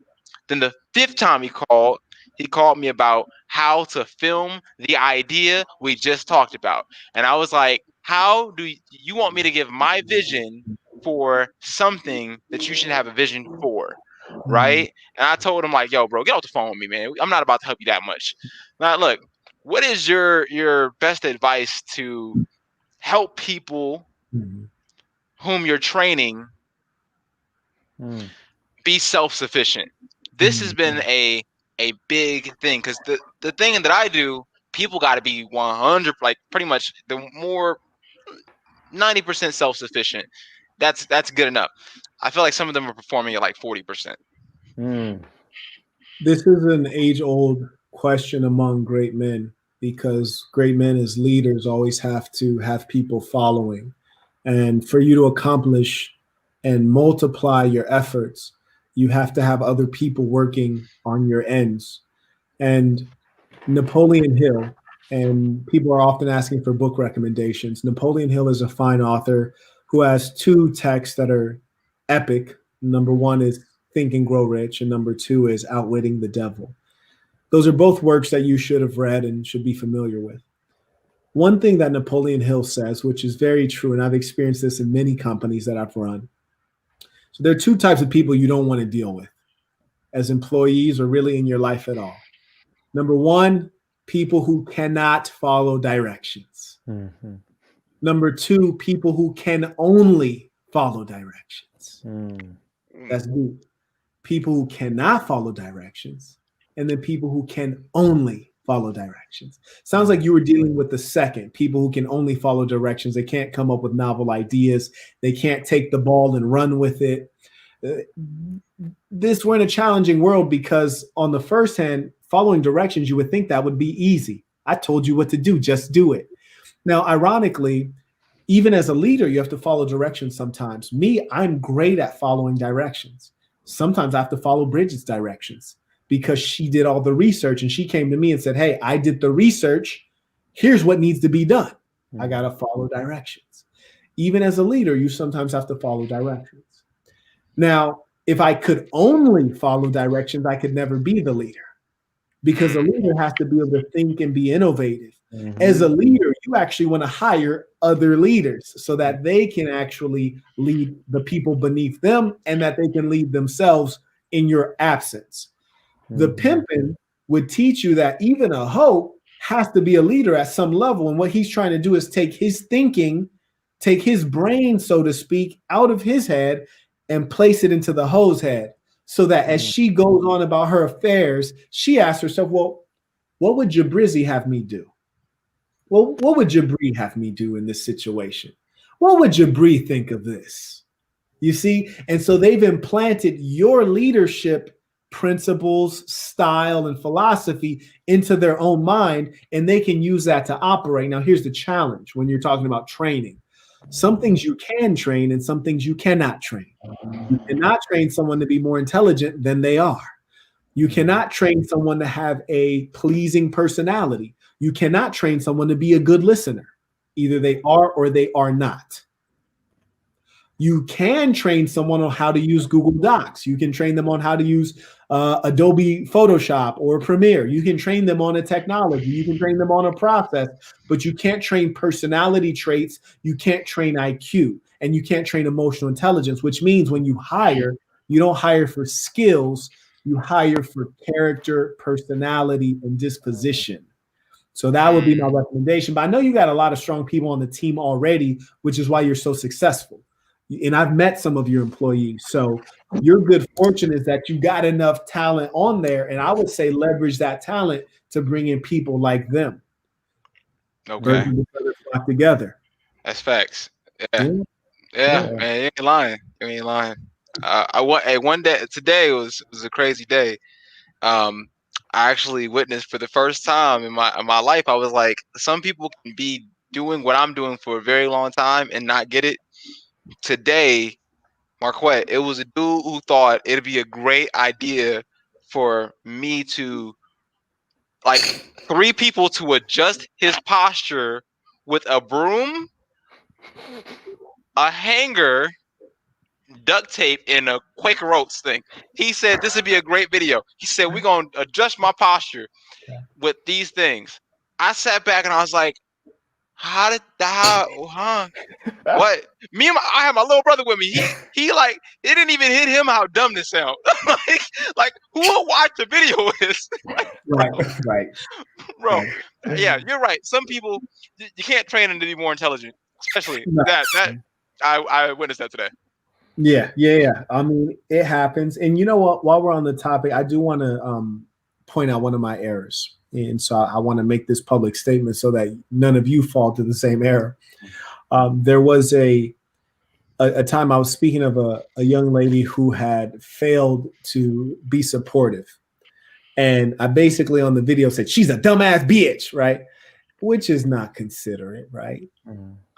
Then the 5th time he called me about how to film the idea we just talked about. And I was like, how do you want me to give my vision for something that you should have a vision for? Right? And I told him like, yo, bro, get off the phone with me, man. I'm not about to help you that much. Now, look, what is your best advice to help people whom you're training be self-sufficient? This has been a big thing, because the thing that I do, people got to be 100, like pretty much the more 90% self-sufficient. That's good enough. I feel like some of them are performing at like 40%. This is an age-old question among great men, because great men as leaders always have to have people following. And for you to accomplish and multiply your efforts, you have to have other people working on your ends. And Napoleon Hill, and people are often asking for book recommendations. Napoleon Hill is a fine author who has 2 texts that are epic. Number 1 is Think and Grow Rich, and number 2 is Outwitting the Devil. Those are both works that you should have read and should be familiar with. One thing that Napoleon Hill says, which is very true, and I've experienced this in many companies that I've run. So there are 2 types of people you don't want to deal with as employees or really in your life at all. Number 1, people who cannot follow directions. Number 2, people who can only follow directions. That's deep. People who cannot follow directions, and then people who can only follow directions. Sounds like you were dealing with the second, people who can only follow directions. They can't come up with novel ideas. They can't take the ball and run with it. We're in a challenging world, because on the first hand, following directions, you would think that would be easy. I told you what to do, just do it. Now, ironically, even as a leader, you have to follow directions sometimes. Me, I'm great at following directions. Sometimes I have to follow Bridget's directions, because she did all the research and she came to me and said, hey, I did the research. Here's what needs to be done. I got to follow directions. Even as a leader, you sometimes have to follow directions. Now, if I could only follow directions, I could never be the leader, because a leader has to be able to think and be innovative. As a leader, you actually want to hire other leaders so that they can actually lead the people beneath them and that they can lead themselves in your absence. The pimping would teach you that even a hoe has to be a leader at some level. And what he's trying to do is take his thinking, take his brain, so to speak, out of his head and place it into the hoe's head, so that as she goes on about her affairs, she asks herself, well, what would Jabrizzi have me do? Well, what would Jabri have me do in this situation? What would Jabri think of this? You see? And so they've implanted your leadership principles, style, and philosophy into their own mind, and they can use that to operate. Now, here's the challenge when you're talking about training. Some things you can train and some things you cannot train. You cannot train someone to be more intelligent than they are. You cannot train someone to have a pleasing personality. You cannot train someone to be a good listener. Either they are or they are not. You can train someone on how to use Google Docs. You can train them on how to use Adobe Photoshop or Premiere. You can train them on a technology. You can train them on a process, but you can't train personality traits. You can't train IQ, and you can't train emotional intelligence, which means when you hire, you don't hire for skills. You hire for character, personality, and disposition. So that would be my recommendation. But I know you got a lot of strong people on the team already, which is why you're so successful. And I've met some of your employees. So your good fortune is that you got enough talent on there. And I would say leverage that talent to bring in people like them. Okay. Flock together. That's facts. Yeah, man, you ain't lying. You ain't lying. One day, today was a crazy day. I actually witnessed for the first time in my life. I was like, some people can be doing what I'm doing for a very long time and not get it. Today, Marquette, it was a dude who thought it'd be a great idea for me to, like, 3 people to adjust his posture with a broom, a hanger, duct tape, and a Quaker Oats thing. He said this would be a great video. He said, we're going to adjust my posture with these things. I sat back and I was like, what? I have my little brother with me. He like, it didn't even hit him how dumb this sounds. like who will watch the video of this? Right. Bro, yeah, you're right. Some people, you can't train them to be more intelligent, especially that I witnessed that today. Yeah. I mean, it happens. And you know what? While we're on the topic, I do want to point out one of my errors. And so I want to make this public statement so that none of you fall to the same error. There was a time I was speaking of a young lady who had failed to be supportive. And I basically on the video said, she's a dumbass bitch, right? Which is not considerate, right?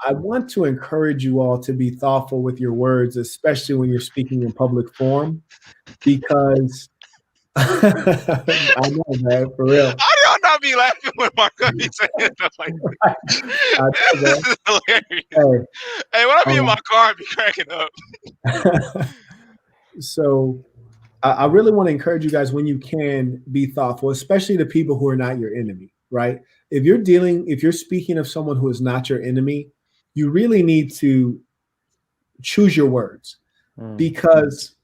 I want to encourage you all to be thoughtful with your words, especially when you're speaking in public forum, because I know, man, for real. How do y'all not be laughing when Marco be saying stuff like that? This is hilarious. Hey, when I be in my car, I be cracking up. So I really want to encourage you guys, when you can, be thoughtful, especially the people who are not your enemy, right? If you're speaking of someone who is not your enemy, you really need to choose your words, because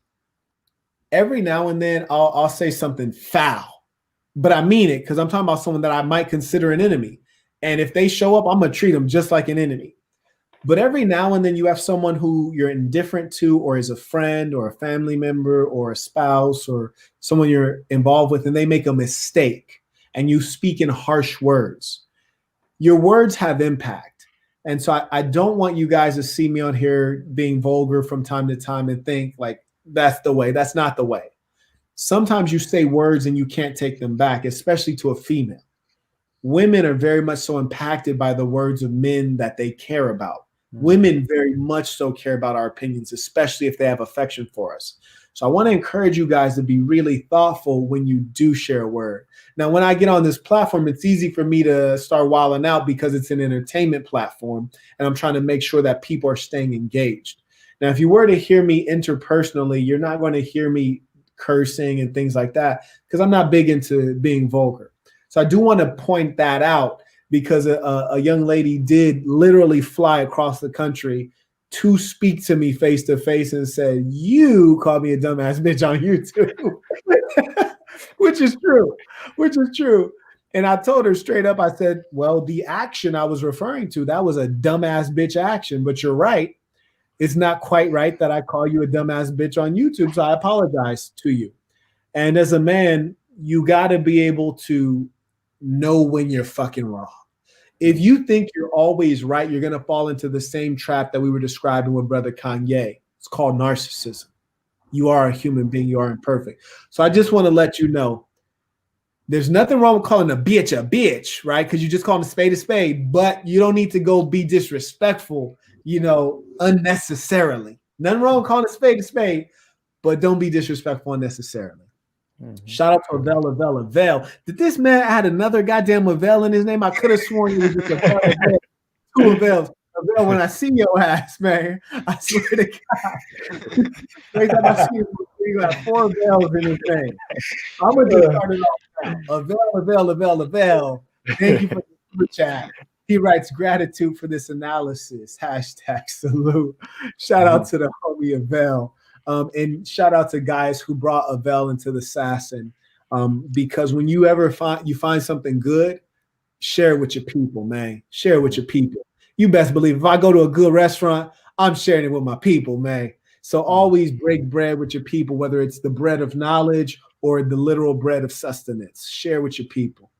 every now and then I'll say something foul, but I mean it, because I'm talking about someone that I might consider an enemy. And if they show up, I'm going to treat them just like an enemy. But every now and then you have someone who you're indifferent to, or is a friend or a family member or a spouse or someone you're involved with, and they make a mistake and you speak in harsh words. Your words have impact. And so I don't want you guys to see me on here being vulgar from time to time and think like, that's the way. That's not the way. Sometimes you say words and you can't take them back, especially to a female. Women are very much so impacted by the words of men that they care about. Women very much so care about our opinions, especially if they have affection for us. So I want to encourage you guys to be really thoughtful when you do share a word. Now, when I get on this platform, it's easy for me to start wilding out because it's an entertainment platform, and I'm trying to make sure that people are staying engaged. Now, if you were to hear me interpersonally, you're not going to hear me cursing and things like that because I'm not big into being vulgar. So I do want to point that out because a young lady did literally fly across the country to speak to me face to face and said, "You called me a dumbass bitch on YouTube," which is true. And I told her straight up, I said, well, the action I was referring to, that was a dumbass bitch action, but you're right. It's not quite right that I call you a dumbass bitch on YouTube, so I apologize to you. And as a man, you got to be able to know when you're fucking wrong. If you think you're always right, you're going to fall into the same trap that we were describing with Brother Kanye. It's called narcissism. You are a human being. You are imperfect. So I just want to let you know, there's nothing wrong with calling a bitch, right? Because you just call a spade, but you don't need to go be disrespectful, unnecessarily. Nothing wrong with calling a spade, but don't be disrespectful unnecessarily. Mm-hmm. Shout out to Avel. Did this man add another goddamn Avel in his name? I could have sworn it was just Avel. Two Avels. Avel, when I see your ass, man, I swear to God. Every time I see you got 4 Avels in his name. I'm going to just start it off now. Avel. Thank you for the super chat. He writes, gratitude for this analysis. # salute. Shout out to the homie Avel. And shout out to guys who brought Avel into the Assassin, because when you ever find something good, share it with your people, man. Share it with your people. You best believe if I go to a good restaurant, I'm sharing it with my people, man. So always break bread with your people, whether it's the bread of knowledge or the literal bread of sustenance. Share with your people.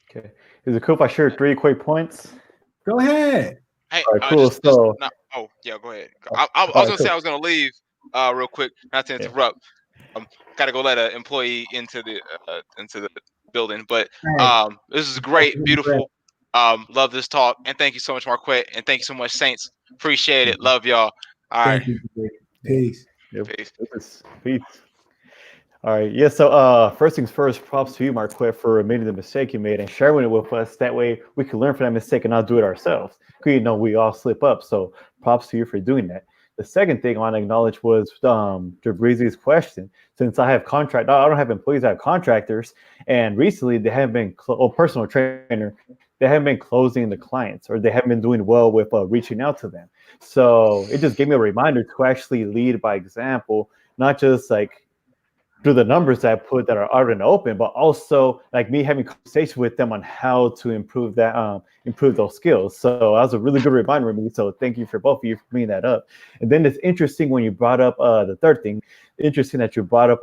Okay. Is it cool if I share 3 quick points? Go ahead. Hey, right, cool. go ahead. I was going to say I was going to leave real quick, not to interrupt. Got to go let an employee into the building, but this is great, beautiful. Love this talk, and thank you so much, Marquette, and thank you so much, Saints. Appreciate it. Love y'all. All right. Peace. Peace. All right. Yeah. So first things first, props to you, Marquette, for admitting the mistake you made and sharing it with us. That way we can learn from that mistake and not do it ourselves. Because we all slip up. So props to you for doing that. The second thing I want to acknowledge was Jabrizi's question. Since I don't have employees, I have contractors, and recently they haven't been personal trainer. They haven't been closing the clients, or they haven't been doing well with reaching out to them. So it just gave me a reminder to actually lead by example, not just like through the numbers that I put that are out and open, but also like me having conversation with them on how to improve those skills. So that was a really good reminder for me. So thank you for both of you for bringing that up. And then it's interesting when you brought up the third thing, interesting that you brought up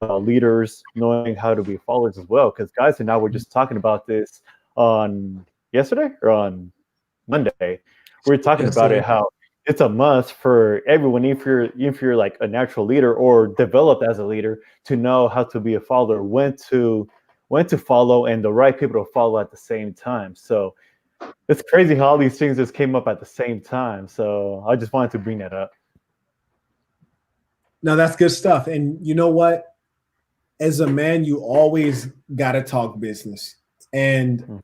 about leaders knowing how to be followers as well. Because guys and I were just talking about this on yesterday or on Monday. We were talking about it, how it's a must for everyone, if you're like a natural leader or developed as a leader, to know how to be a follower, when to follow, and the right people to follow at the same time. So it's crazy how all these things just came up at the same time. So I just wanted to bring that up. No, that's good stuff. And you know what? As a man, you always got to talk business. And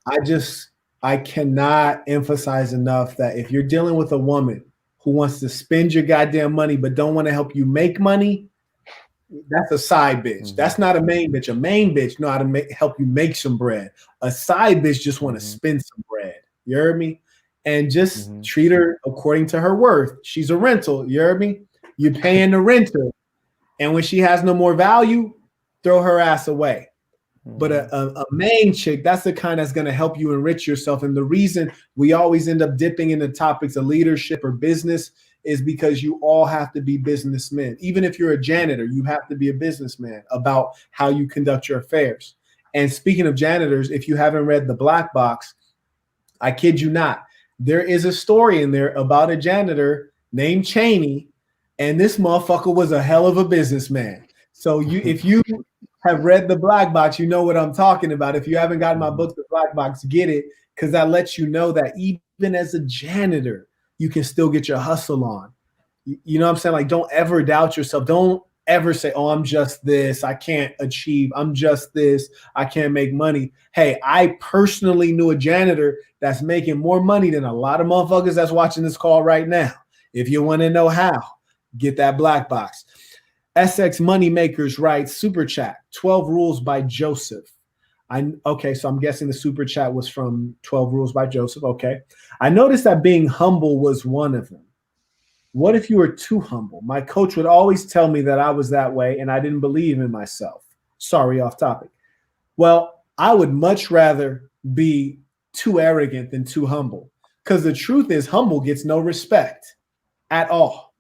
I cannot emphasize enough that if you're dealing with a woman who wants to spend your goddamn money but don't want to help you make money, that's a side bitch. That's not a main bitch. A main bitch know how to help you make some bread. A side bitch just want to spend some bread. You heard me? And just treat her according to her worth. She's a rental. You heard me? You're paying the renter. And when she has no more value, throw her ass away. But a main chick, that's the kind that's going to help you enrich yourself. And the reason we always end up dipping into topics of leadership or business is because you all have to be businessmen. Even if you're a janitor, you have to be a businessman about how you conduct your affairs. And speaking of janitors, if you haven't read The Black Box, I kid you not, there is a story in there about a janitor named Cheney, and this motherfucker was a hell of a businessman. So if you have read The Black Box, you know what I'm talking about. If you haven't gotten my book, The Black Box, get it, because that lets you know that even as a janitor, you can still get your hustle on. You know what I'm saying? Like, don't ever doubt yourself. Don't ever say, oh, I'm just this, I can't achieve, I'm just this, I can't make money. Hey, I personally knew a janitor that's making more money than a lot of motherfuckers that's watching this call right now. If you want to know how, get that black box. SX Moneymakers writes, super chat, 12 Rules by Joseph. Okay, so I'm guessing the super chat was from 12 Rules by Joseph. Okay. I noticed that being humble was one of them. What if you were too humble? My coach would always tell me that I was that way and I didn't believe in myself. Sorry, off topic. Well, I would much rather be too arrogant than too humble, because the truth is humble gets no respect at all.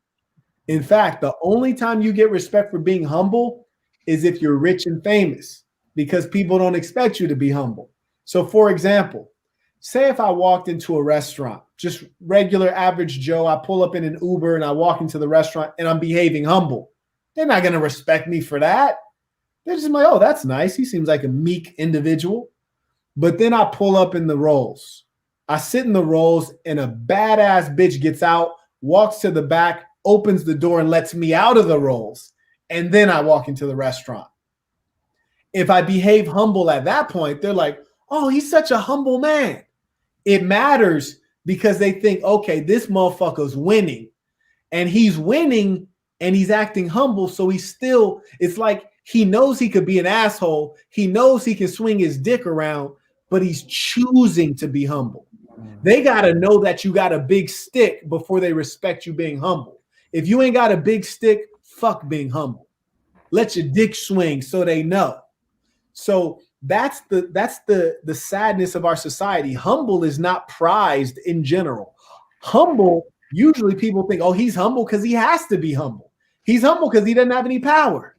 In fact, the only time you get respect for being humble is if you're rich and famous, because people don't expect you to be humble. So for example, say if I walked into a restaurant, just regular average Joe, I pull up in an Uber and I walk into the restaurant and I'm behaving humble. They're not going to respect me for that. They're just like, oh, that's nice. He seems like a meek individual. But then I pull up in the Rolls. I sit in the Rolls and a badass bitch gets out, walks to the back, opens the door and lets me out of the Rolls. And then I walk into the restaurant. If I behave humble at that point, they're like, oh, he's such a humble man. It matters because they think, okay, this motherfucker's winning. And he's winning and he's acting humble. So he's still, it's like he knows he could be an asshole. He knows he can swing his dick around, but he's choosing to be humble. They got to know that you got a big stick before they respect you being humble. If you ain't got a big stick, fuck being humble. Let your dick swing so they know. So that's the sadness of our society. Humble is not prized in general. Humble, usually people think, oh, he's humble because he has to be humble. He's humble because he doesn't have any power.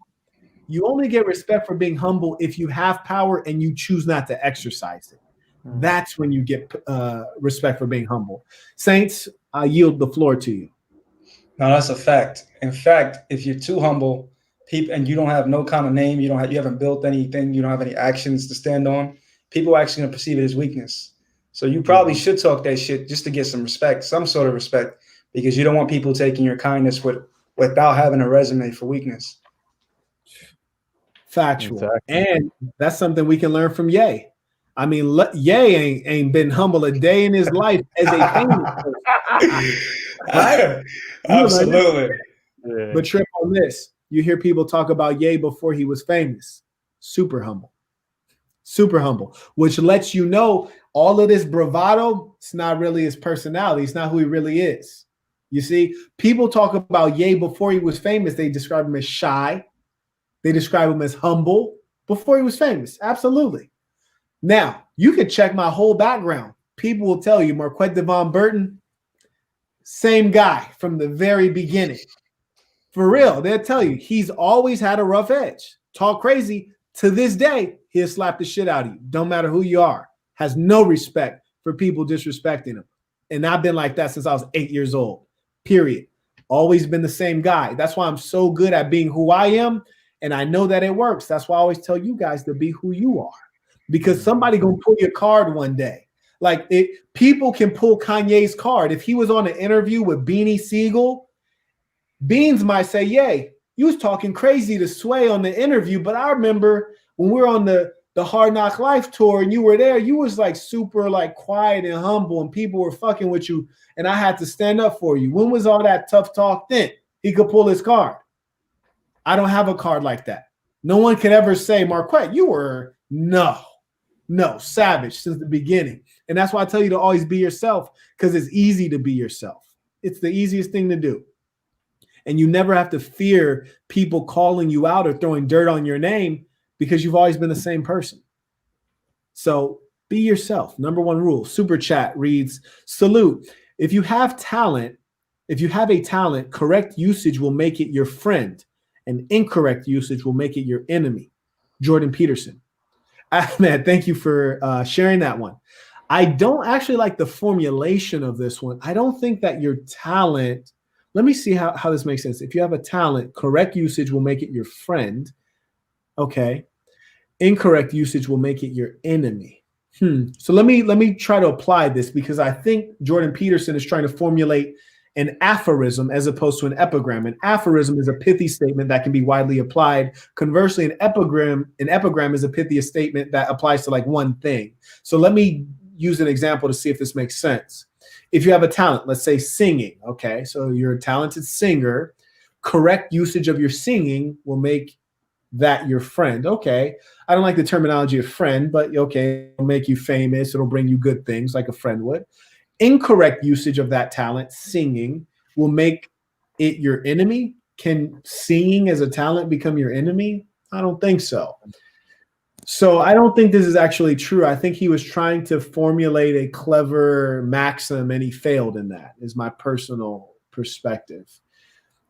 You only get respect for being humble if you have power and you choose not to exercise it. That's when you get respect for being humble. Saints, I yield the floor to you. No, that's a fact. In fact, if you're too humble, people, and you don't have no kind of name, you haven't built anything, you don't have any actions to stand on, people are actually going to perceive it as weakness. So you probably should talk that shit just to get some respect, some sort of respect, because you don't want people taking your kindness without having a resume for weakness. Factual. Exactly. And that's something we can learn from Ye. I mean, Ye ain't been humble a day in his life as a famous person. Right? Absolutely. Yeah. But trip on this. You hear people talk about Ye before he was famous. Super humble. Super humble. Which lets you know all of this bravado, it's not really his personality. It's not who he really is. You see, people talk about Ye before he was famous. They describe him as shy. They describe him as humble before he was famous. Absolutely. Now, you can check my whole background. People will tell you, Marquette Devon Burton, same guy from the very beginning. For real, they'll tell you, he's always had a rough edge. Talk crazy. To this day, he'll slap the shit out of you. Don't matter who you are. Has no respect for people disrespecting him. And I've been like that since I was 8 years old. Period. Always been the same guy. That's why I'm so good at being who I am. And I know that it works. That's why I always tell you guys to be who you are. Because somebody gonna pull your card one day. Like people can pull Kanye's card. If he was on an interview with Beanie Siegel, Beans might say, yay, you was talking crazy to Sway on the interview, but I remember when we were on the Hard Knock Life tour and you were there, you was like super like quiet and humble and people were fucking with you and I had to stand up for you. When was all that tough talk then? He could pull his card. I don't have a card like that. No one could ever say, Marquette, you were savage since the beginning. And that's why I tell you to always be yourself, because it's easy to be yourself. It's the easiest thing to do. And you never have to fear people calling you out or throwing dirt on your name because you've always been the same person. So be yourself. Number one rule. Super chat reads, salute. If you have a talent, correct usage will make it your friend and incorrect usage will make it your enemy. Jordan Peterson. Ahmed, thank you for sharing that one. I don't actually like the formulation of this one. I don't think that your talent, let me see how this makes sense. If you have a talent, correct usage will make it your friend. Okay. Incorrect usage will make it your enemy. So let me try to apply this because I think Jordan Peterson is trying to formulate an aphorism as opposed to an epigram. An aphorism is a pithy statement that can be widely applied. Conversely, an epigram is a pithy statement that applies to like one thing. So let me use an example to see if this makes sense. If you have a talent, let's say singing, okay? So you're a talented singer. Correct usage of your singing will make that your friend. Okay, I don't like the terminology of friend, but okay, it'll make you famous. It'll bring you good things like a friend would. Incorrect usage of that talent, singing, will make it your enemy. Can singing as a talent become your enemy? I don't think so. So I don't think this is actually true. I think he was trying to formulate a clever maxim and he failed in that, is my personal perspective.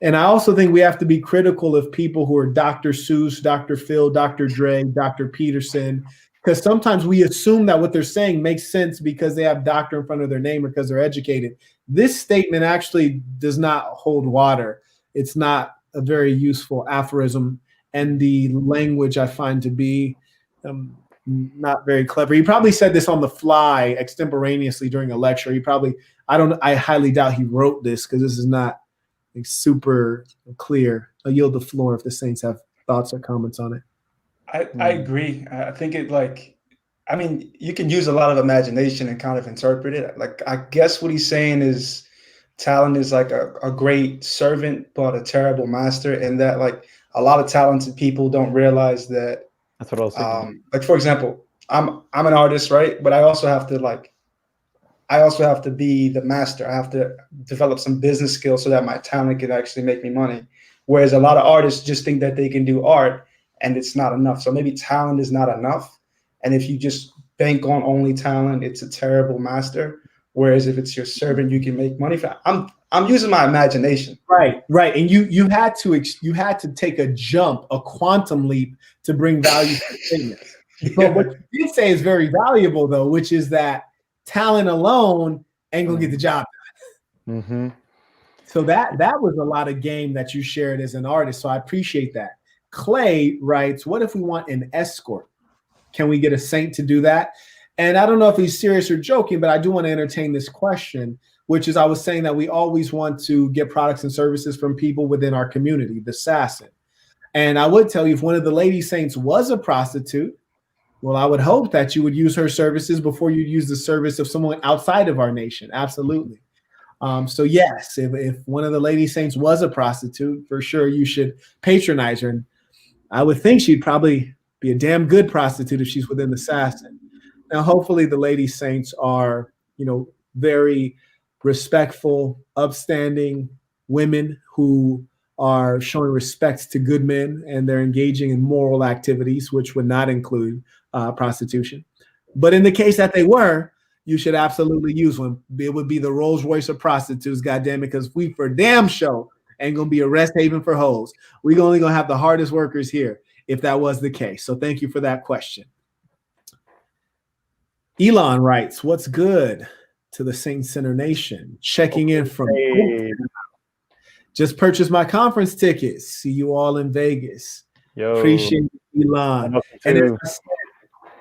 And I also think we have to be critical of people who are Dr. Seuss, Dr. Phil, Dr. Dre, Dr. Peterson, because sometimes we assume that what they're saying makes sense because they have doctor in front of their name or because they're educated. This statement actually does not hold water. It's not a very useful aphorism, and the language I find to be not very clever. He probably said this on the fly extemporaneously during a lecture. I highly doubt he wrote this because this is not super clear. I'll yield the floor if the Saints have thoughts or comments on it. I agree. I think you can use a lot of imagination and kind of interpret it. Like, I guess what he's saying is talent is like a great servant, but a terrible master. And that like a lot of talented people don't realize that. That's what I was thinking. Like, for example, I'm an artist, right? But I also have to be the master. I have to develop some business skills so that my talent can actually make me money. Whereas a lot of artists just think that they can do art and it's not enough. So maybe talent is not enough. And if you just bank on only talent, it's a terrible master. Whereas if it's your servant, you can make money. I'm using my imagination. Right. And you had to take a jump, a quantum leap to bring value to the statement. But what you did say is very valuable though, which is that talent alone ain't gonna get the job done. Mm-hmm. So that was a lot of game that you shared as an artist. So I appreciate that. Clay writes, what if we want an escort? Can we get a saint to do that? And I don't know if he's serious or joking, but I do want to entertain this question, which is I was saying that we always want to get products and services from people within our community, the assassin. And I would tell you, if one of the lady saints was a prostitute, well, I would hope that you would use her services before you use the service of someone outside of our nation. Absolutely. So yes, if one of the lady saints was a prostitute, for sure you should patronize her. And I would think she'd probably be a damn good prostitute if she's within the assassin. Now, hopefully the lady saints are, very respectful, upstanding women who are showing respect to good men and they're engaging in moral activities, which would not include prostitution. But in the case that they were, you should absolutely use one. It would be the Rolls Royce of prostitutes, goddamn it, because we for damn sure ain't gonna be a rest haven for hoes. We're only gonna have the hardest workers here if that was the case. So thank you for that question. Elon writes, what's good to the Saint Center Nation? Checking in from just purchased my conference tickets. See you all in Vegas. Yo. Appreciate it, Elon. And if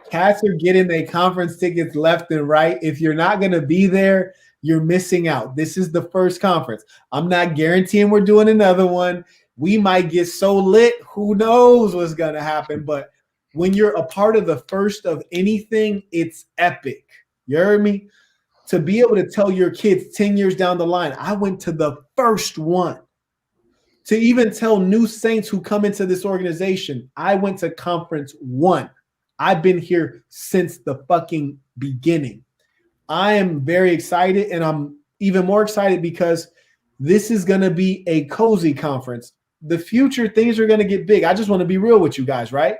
cats are getting their conference tickets left and right. If you're not going to be there, you're missing out. This is the first conference. I'm not guaranteeing we're doing another one. We might get so lit. Who knows what's going to happen? But when you're a part of the first of anything, it's epic. You heard me? To be able to tell your kids 10 years down the line, I went to the first one. To even tell new saints who come into this organization, I went to conference 1. I've been here since the fucking beginning. I am very excited, and I'm even more excited because this is going to be a cozy conference. The future, things are going to get big. I just want to be real with you guys, right?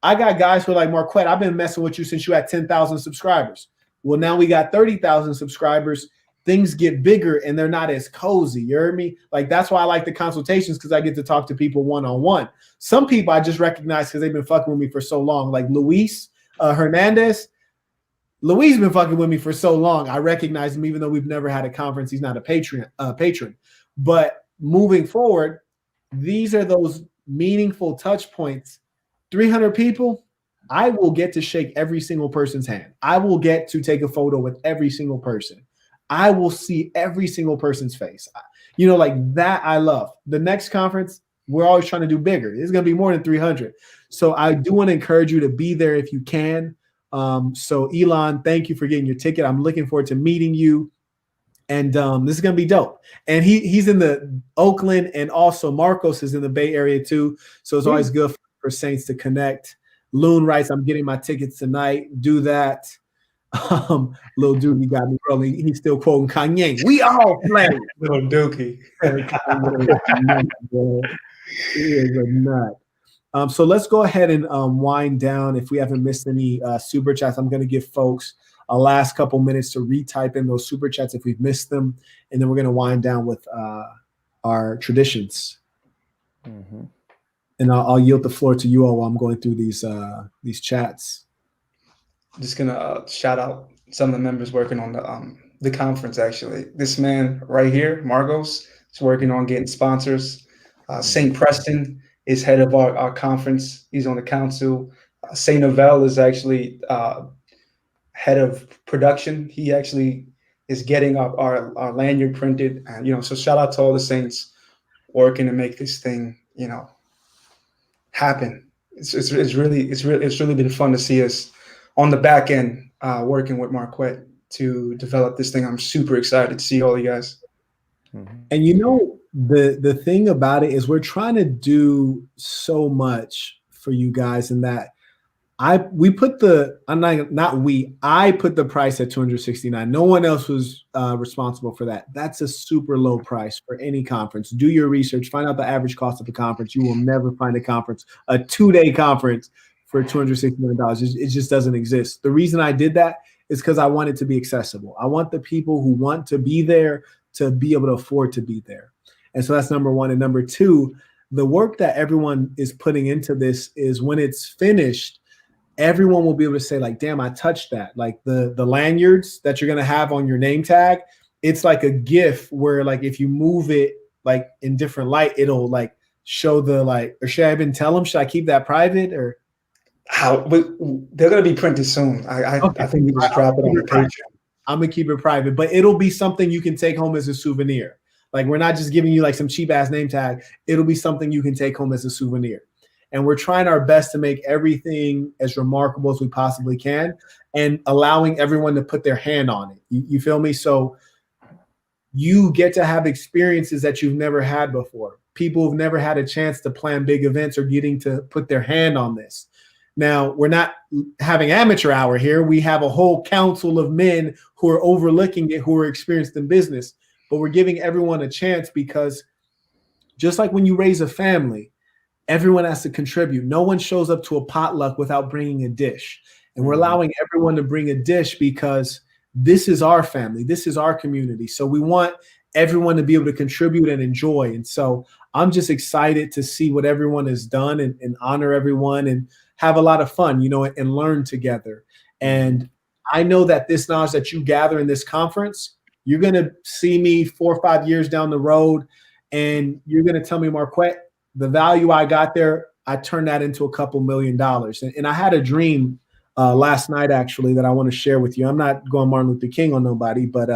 I got guys who are like, Marquette, I've been messing with you since you had 10,000 subscribers. Well, now we got 30,000 subscribers. Things get bigger and they're not as cozy. You heard me? Like, that's why I like the consultations, because I get to talk to people one-on-one. Some people I just recognize because they've been fucking with me for so long. Like Luis Hernandez. Luis been fucking with me for so long. I recognize him even though we've never had a conference. He's not a patron. But moving forward, these are those meaningful touch points. 300 people, I will get to shake every single person's hand. I will get to take a photo with every single person. I will see every single person's face. You know, like that I love. The next conference, we're always trying to do bigger. It's going to be more than 300. So I do want to encourage you to be there if you can. So Elon, thank you for getting your ticket. I'm looking forward to meeting you. And this is going to be dope. And he's in the Oakland, and also Marcos is in the Bay Area too. So it's always good for Saints to connect. Loon writes, I'm getting my tickets tonight. Do that. Lil Dookie got me rolling. He's still quoting Kanye. We all play. Little Dookie. He is a nut. So let's go ahead and wind down. If we haven't missed any super chats, I'm going to give folks a last couple minutes to retype in those super chats if we've missed them, and then we're going to wind down with our traditions. Mm-hmm. And I'll yield the floor to you all while I'm going through these chats. I'm just gonna shout out some of the members working on the conference. Actually, this man right here, Margos, is working on getting sponsors. St. Preston is head of our conference. He's on the council. St. Novell is actually head of production. He actually is getting our lanyard printed, and so shout out to all the Saints working to make this thing happen. It's really been fun to see us on the back end working with Marquette to develop this thing. I'm super excited to see all you guys. Mm-hmm. And the thing about it is we're trying to do so much for you guys, in that I put the price at $269. No one else was responsible for that. That's a super low price for any conference. Do your research, find out the average cost of the conference. You will never find a 2-day conference for $269. It just doesn't exist. The reason I did that is because I want it to be accessible. I want the people who want to be there to be able to afford to be there. And so that's number one. And number two, the work that everyone is putting into this is when it's finished, everyone will be able to say, like, damn, I touched that. Like the lanyards that you're going to have on your name tag, it's like a GIF where, like, if you move it like in different light, it'll like show the or should I even tell them? Should I keep that private or? They're going to be printed soon. I think we just drop it on the Patreon. I'm going to keep it private, but it'll be something you can take home as a souvenir. Like, we're not just giving you like some cheap ass name tag. It'll be something you can take home as a souvenir. And we're trying our best to make everything as remarkable as we possibly can, and allowing everyone to put their hand on it. You feel me? So you get to have experiences that you've never had before. People who've never had a chance to plan big events are getting to put their hand on this. Now, we're not having amateur hour here. We have a whole council of men who are overlooking it, who are experienced in business. But we're giving everyone a chance, because just like when you raise a family, everyone has to contribute. No one shows up to a potluck without bringing a dish. And we're allowing everyone to bring a dish because this is our family. This is our community. So we want everyone to be able to contribute and enjoy. And so I'm just excited to see what everyone has done, and honor everyone and have a lot of fun, and learn together. And I know that this knowledge that you gather in this conference, you're going to see me 4 or 5 years down the road, and you're going to tell me, Marquette, the value I got there, I turned that into a couple $1 million. And I had a dream last night, actually, that I want to share with you. I'm not going Martin Luther King on nobody, but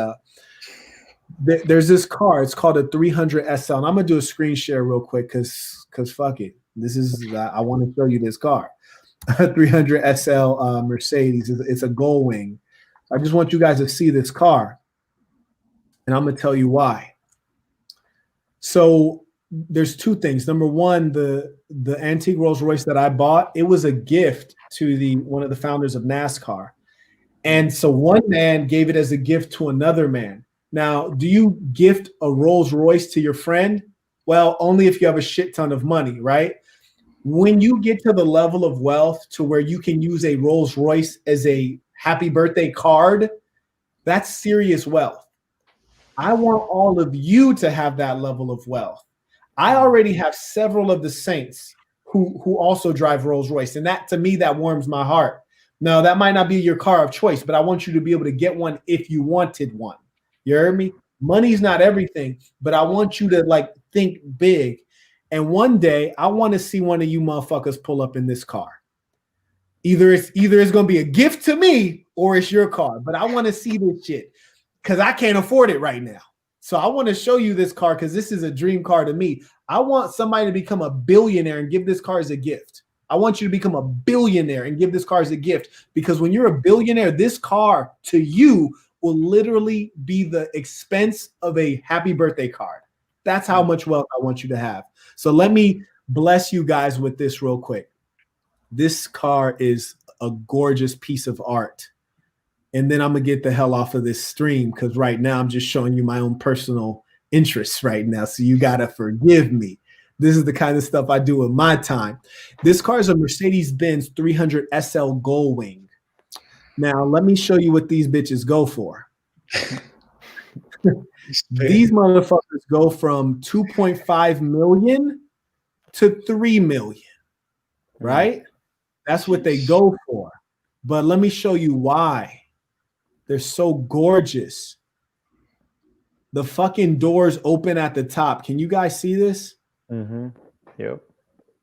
there's this car. It's called a 300 SL. And I'm going to do a screen share real quick because fuck it. I want to show you this car. A 300 SL Mercedes. It's a Gold Wing. I just want you guys to see this car, and I'm going to tell you why. So there's two things. Number one, the antique Rolls Royce that I bought, it was a gift to one of the founders of NASCAR. And so one man gave it as a gift to another man. Now, do you gift a Rolls Royce to your friend? Well, only if you have a shit ton of money, right? When you get to the level of wealth to where you can use a Rolls Royce as a happy birthday card, that's serious wealth. I want all of you to have that level of wealth. I already have several of the Saints who also drive Rolls Royce, and that, to me, that warms my heart. Now, that might not be your car of choice, but I want you to be able to get one if you wanted one. You heard me? Money's not everything, but I want you to think big. And one day, I want to see one of you motherfuckers pull up in this car. Either it's going to be a gift to me or it's your car, but I want to see this shit because I can't afford it right now. So I want to show you this car because this is a dream car to me. I want somebody to become a billionaire and give this car as a gift. I want you to become a billionaire and give this car as a gift, because when you're a billionaire, this car to you will literally be the expense of a happy birthday card. That's how much wealth I want you to have. So let me bless you guys with this real quick. This car is a gorgeous piece of art. And then I'm going to get the hell off of this stream because right now I'm just showing you my own personal interests right now. So you got to forgive me. This is the kind of stuff I do with my time. This car is a Mercedes-Benz 300 SL Gullwing. Now, let me show you what these bitches go for. These motherfuckers go from 2.5 million to 3 million, right? That's what they go for. But let me show you why. They're so gorgeous. The fucking doors open at the top. Can you guys see this? Mm-hmm. Yep.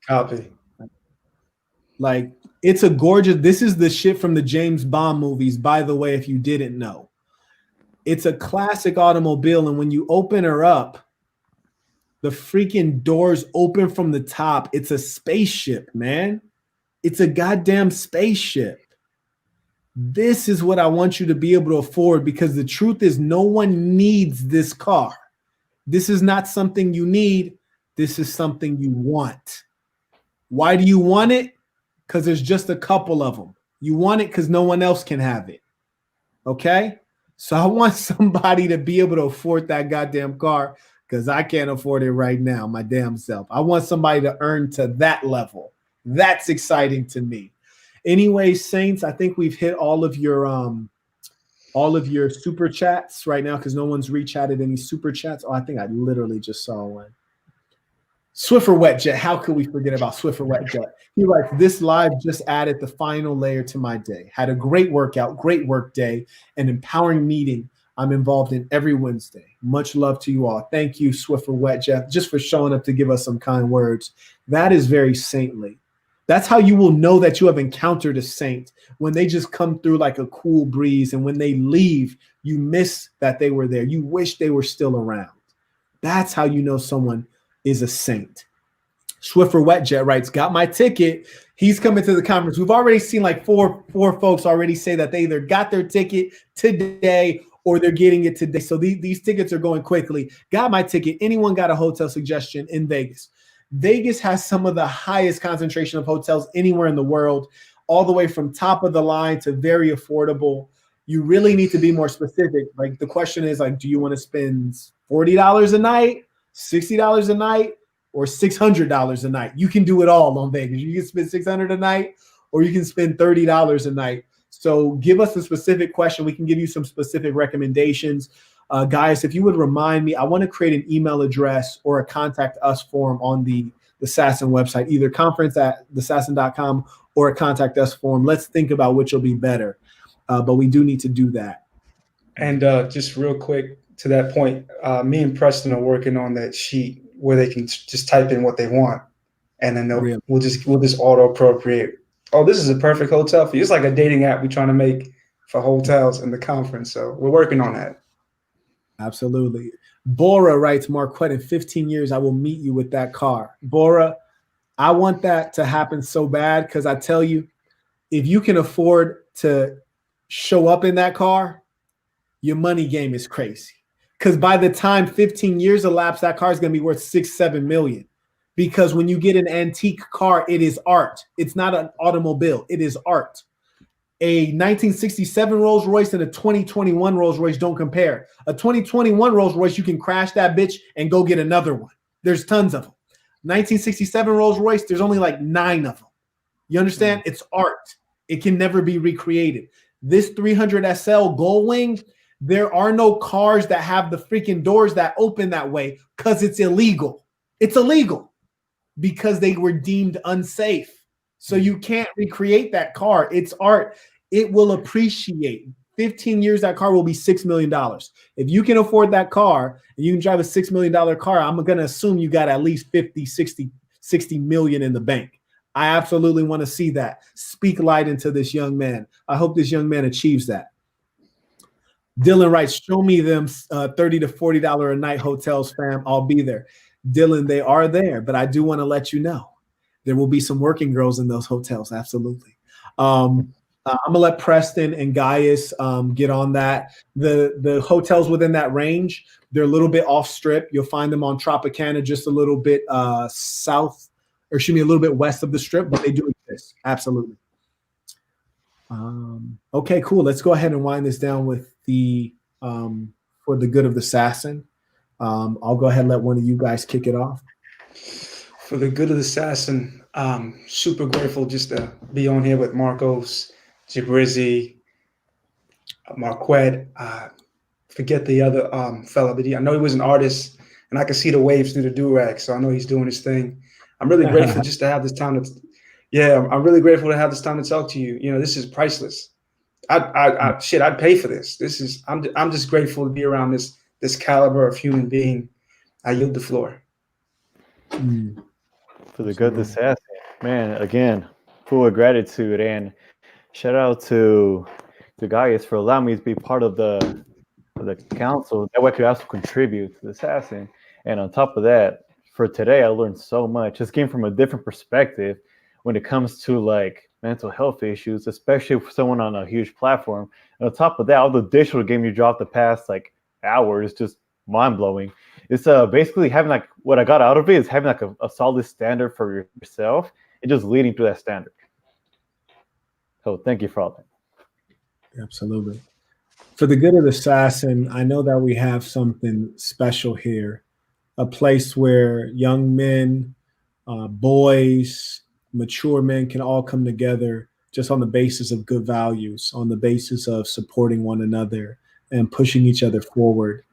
Copy. Like, it's a gorgeous, this is the shit from the James Bond movies, by the way, if you didn't know. It's a classic automobile, and when you open her up, the freaking doors open from the top. It's a spaceship, man. It's a goddamn spaceship. This is what I want you to be able to afford, because the truth is no one needs this car. This is not something you need. This is something you want. Why do you want it? Because there's just a couple of them. You want it because no one else can have it. Okay? So I want somebody to be able to afford that goddamn car, because I can't afford it right now, my damn self. I want somebody to earn to that level. That's exciting to me. Anyway, Saints, I think we've hit all of your super chats right now, because no one's rechatted any super chats. Oh, I think I literally just saw one. Swiffer Wetjet, how could we forget about Swiffer Wetjet? He writes, this live just added the final layer to my day. Had a great workout, great work day, an empowering meeting I'm involved in every Wednesday. Much love to you all. Thank you, Swiffer Wetjet, just for showing up to give us some kind words. That is very saintly. That's how you will know that you have encountered a saint, when they just come through like a cool breeze, and when they leave, you miss that they were there. You wish they were still around. That's how you know someone is a saint. Swiffer Wetjet writes, got my ticket. He's coming to the conference. We've already seen like four folks already say that they either got their ticket today or they're getting it today. So these tickets are going quickly. Got my ticket. Anyone got a hotel suggestion in Vegas? Vegas has some of the highest concentration of hotels anywhere in the world, all the way from top of the line to very affordable. You really need to be more specific. Like, the question is, like, do you want to spend $40 a night, $60 a night, or $600 a night? You can do it all on Vegas. You can spend $600 a night, or you can spend $30 a night. So give us a specific question. We can give you some specific recommendations. Guys, if you would remind me, I want to create an email address or a contact us form on the Sasson website, either conference@thesasson.com or a contact us form. Let's think about which will be better. But we do need to do that. And just real quick to that point, me and Preston are working on that sheet where they can just type in what they want, and then we'll just auto appropriate. Oh, this is a perfect hotel for you. It's like a dating app we're trying to make for hotels in the conference. So we're working on that. Absolutely. Bora writes, Marquette, in 15 years, I will meet you with that car. Bora, I want that to happen so bad, because I tell you, if you can afford to show up in that car, your money game is crazy. Because by the time 15 years elapse, that car is going to be worth $6-7 million. Because when you get an antique car, it is art. It's not an automobile. It is art. A 1967 Rolls Royce and a 2021 Rolls Royce don't compare. A 2021 Rolls Royce, you can crash that bitch and go get another one. There's tons of them. 1967 Rolls Royce, there's only like 9 of them. You understand? It's art. It can never be recreated. This 300 SL Gullwing, there are no cars that have the freaking doors that open that way, because it's illegal. It's illegal because they were deemed unsafe. So you can't recreate that car. It's art. It will appreciate. 15 years, that car will be $6 million. If you can afford that car and you can drive a $6 million car, I'm going to assume you got at least 50, 60 million in the bank. I absolutely want to see that. Speak light into this young man. I hope this young man achieves that. Dylan writes, show me them $30 to $40 a night hotels, fam. I'll be there. Dylan, they are there, but I do want to let you know there will be some working girls in those hotels. Absolutely. I'm gonna let Preston and Gaius get on that. The hotels within that range, they're a little bit off strip. You'll find them on Tropicana, just a little bit south, or excuse me, a little bit west of the strip, but they do exist. Absolutely. Okay, cool. Let's go ahead and wind this down with the for the good of the assassin. I'll go ahead and let one of you guys kick it off. For the good of the assassin, super grateful just to be on here with Marcos, Jabrizzi, Marquette. Forget the other fella, but I know he was an artist, and I can see the waves through the do-rag, so I know he's doing his thing. I'm really grateful just to have this time to, I'm really grateful to have this time to talk to you. You know, this is priceless. I'd pay for this. I'm just grateful to be around this caliber of human being. I yield the floor. For the good of the assassin, man, again, full of gratitude, and shout out to Gaius for allowing me to be part of the council. That way I could also contribute to the assassin. And on top of that, for today, I learned so much. Just came from a different perspective when it comes to like mental health issues, especially for someone on a huge platform. And on top of that, all the digital game you dropped the past like hour is just mind blowing. It's basically having like, what I got out of it is having like a solid standard for yourself and just leading to that standard. So thank you for all that. Absolutely. For the good of the assassin, I know that we have something special here, a place where young men, boys, mature men can all come together just on the basis of good values, on the basis of supporting one another and pushing each other forward.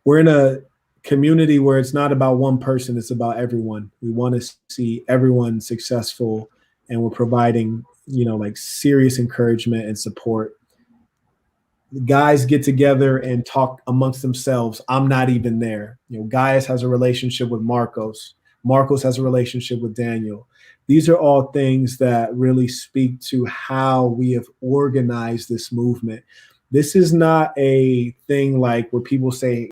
We're in a community where it's not about one person, it's about everyone. We want to see everyone successful, and we're providing, like serious encouragement and support. The guys get together and talk amongst themselves. I'm not even there. Gaius has a relationship with Marcos. Marcos has a relationship with Daniel. These are all things that really speak to how we have organized this movement. This is not a thing like where people say,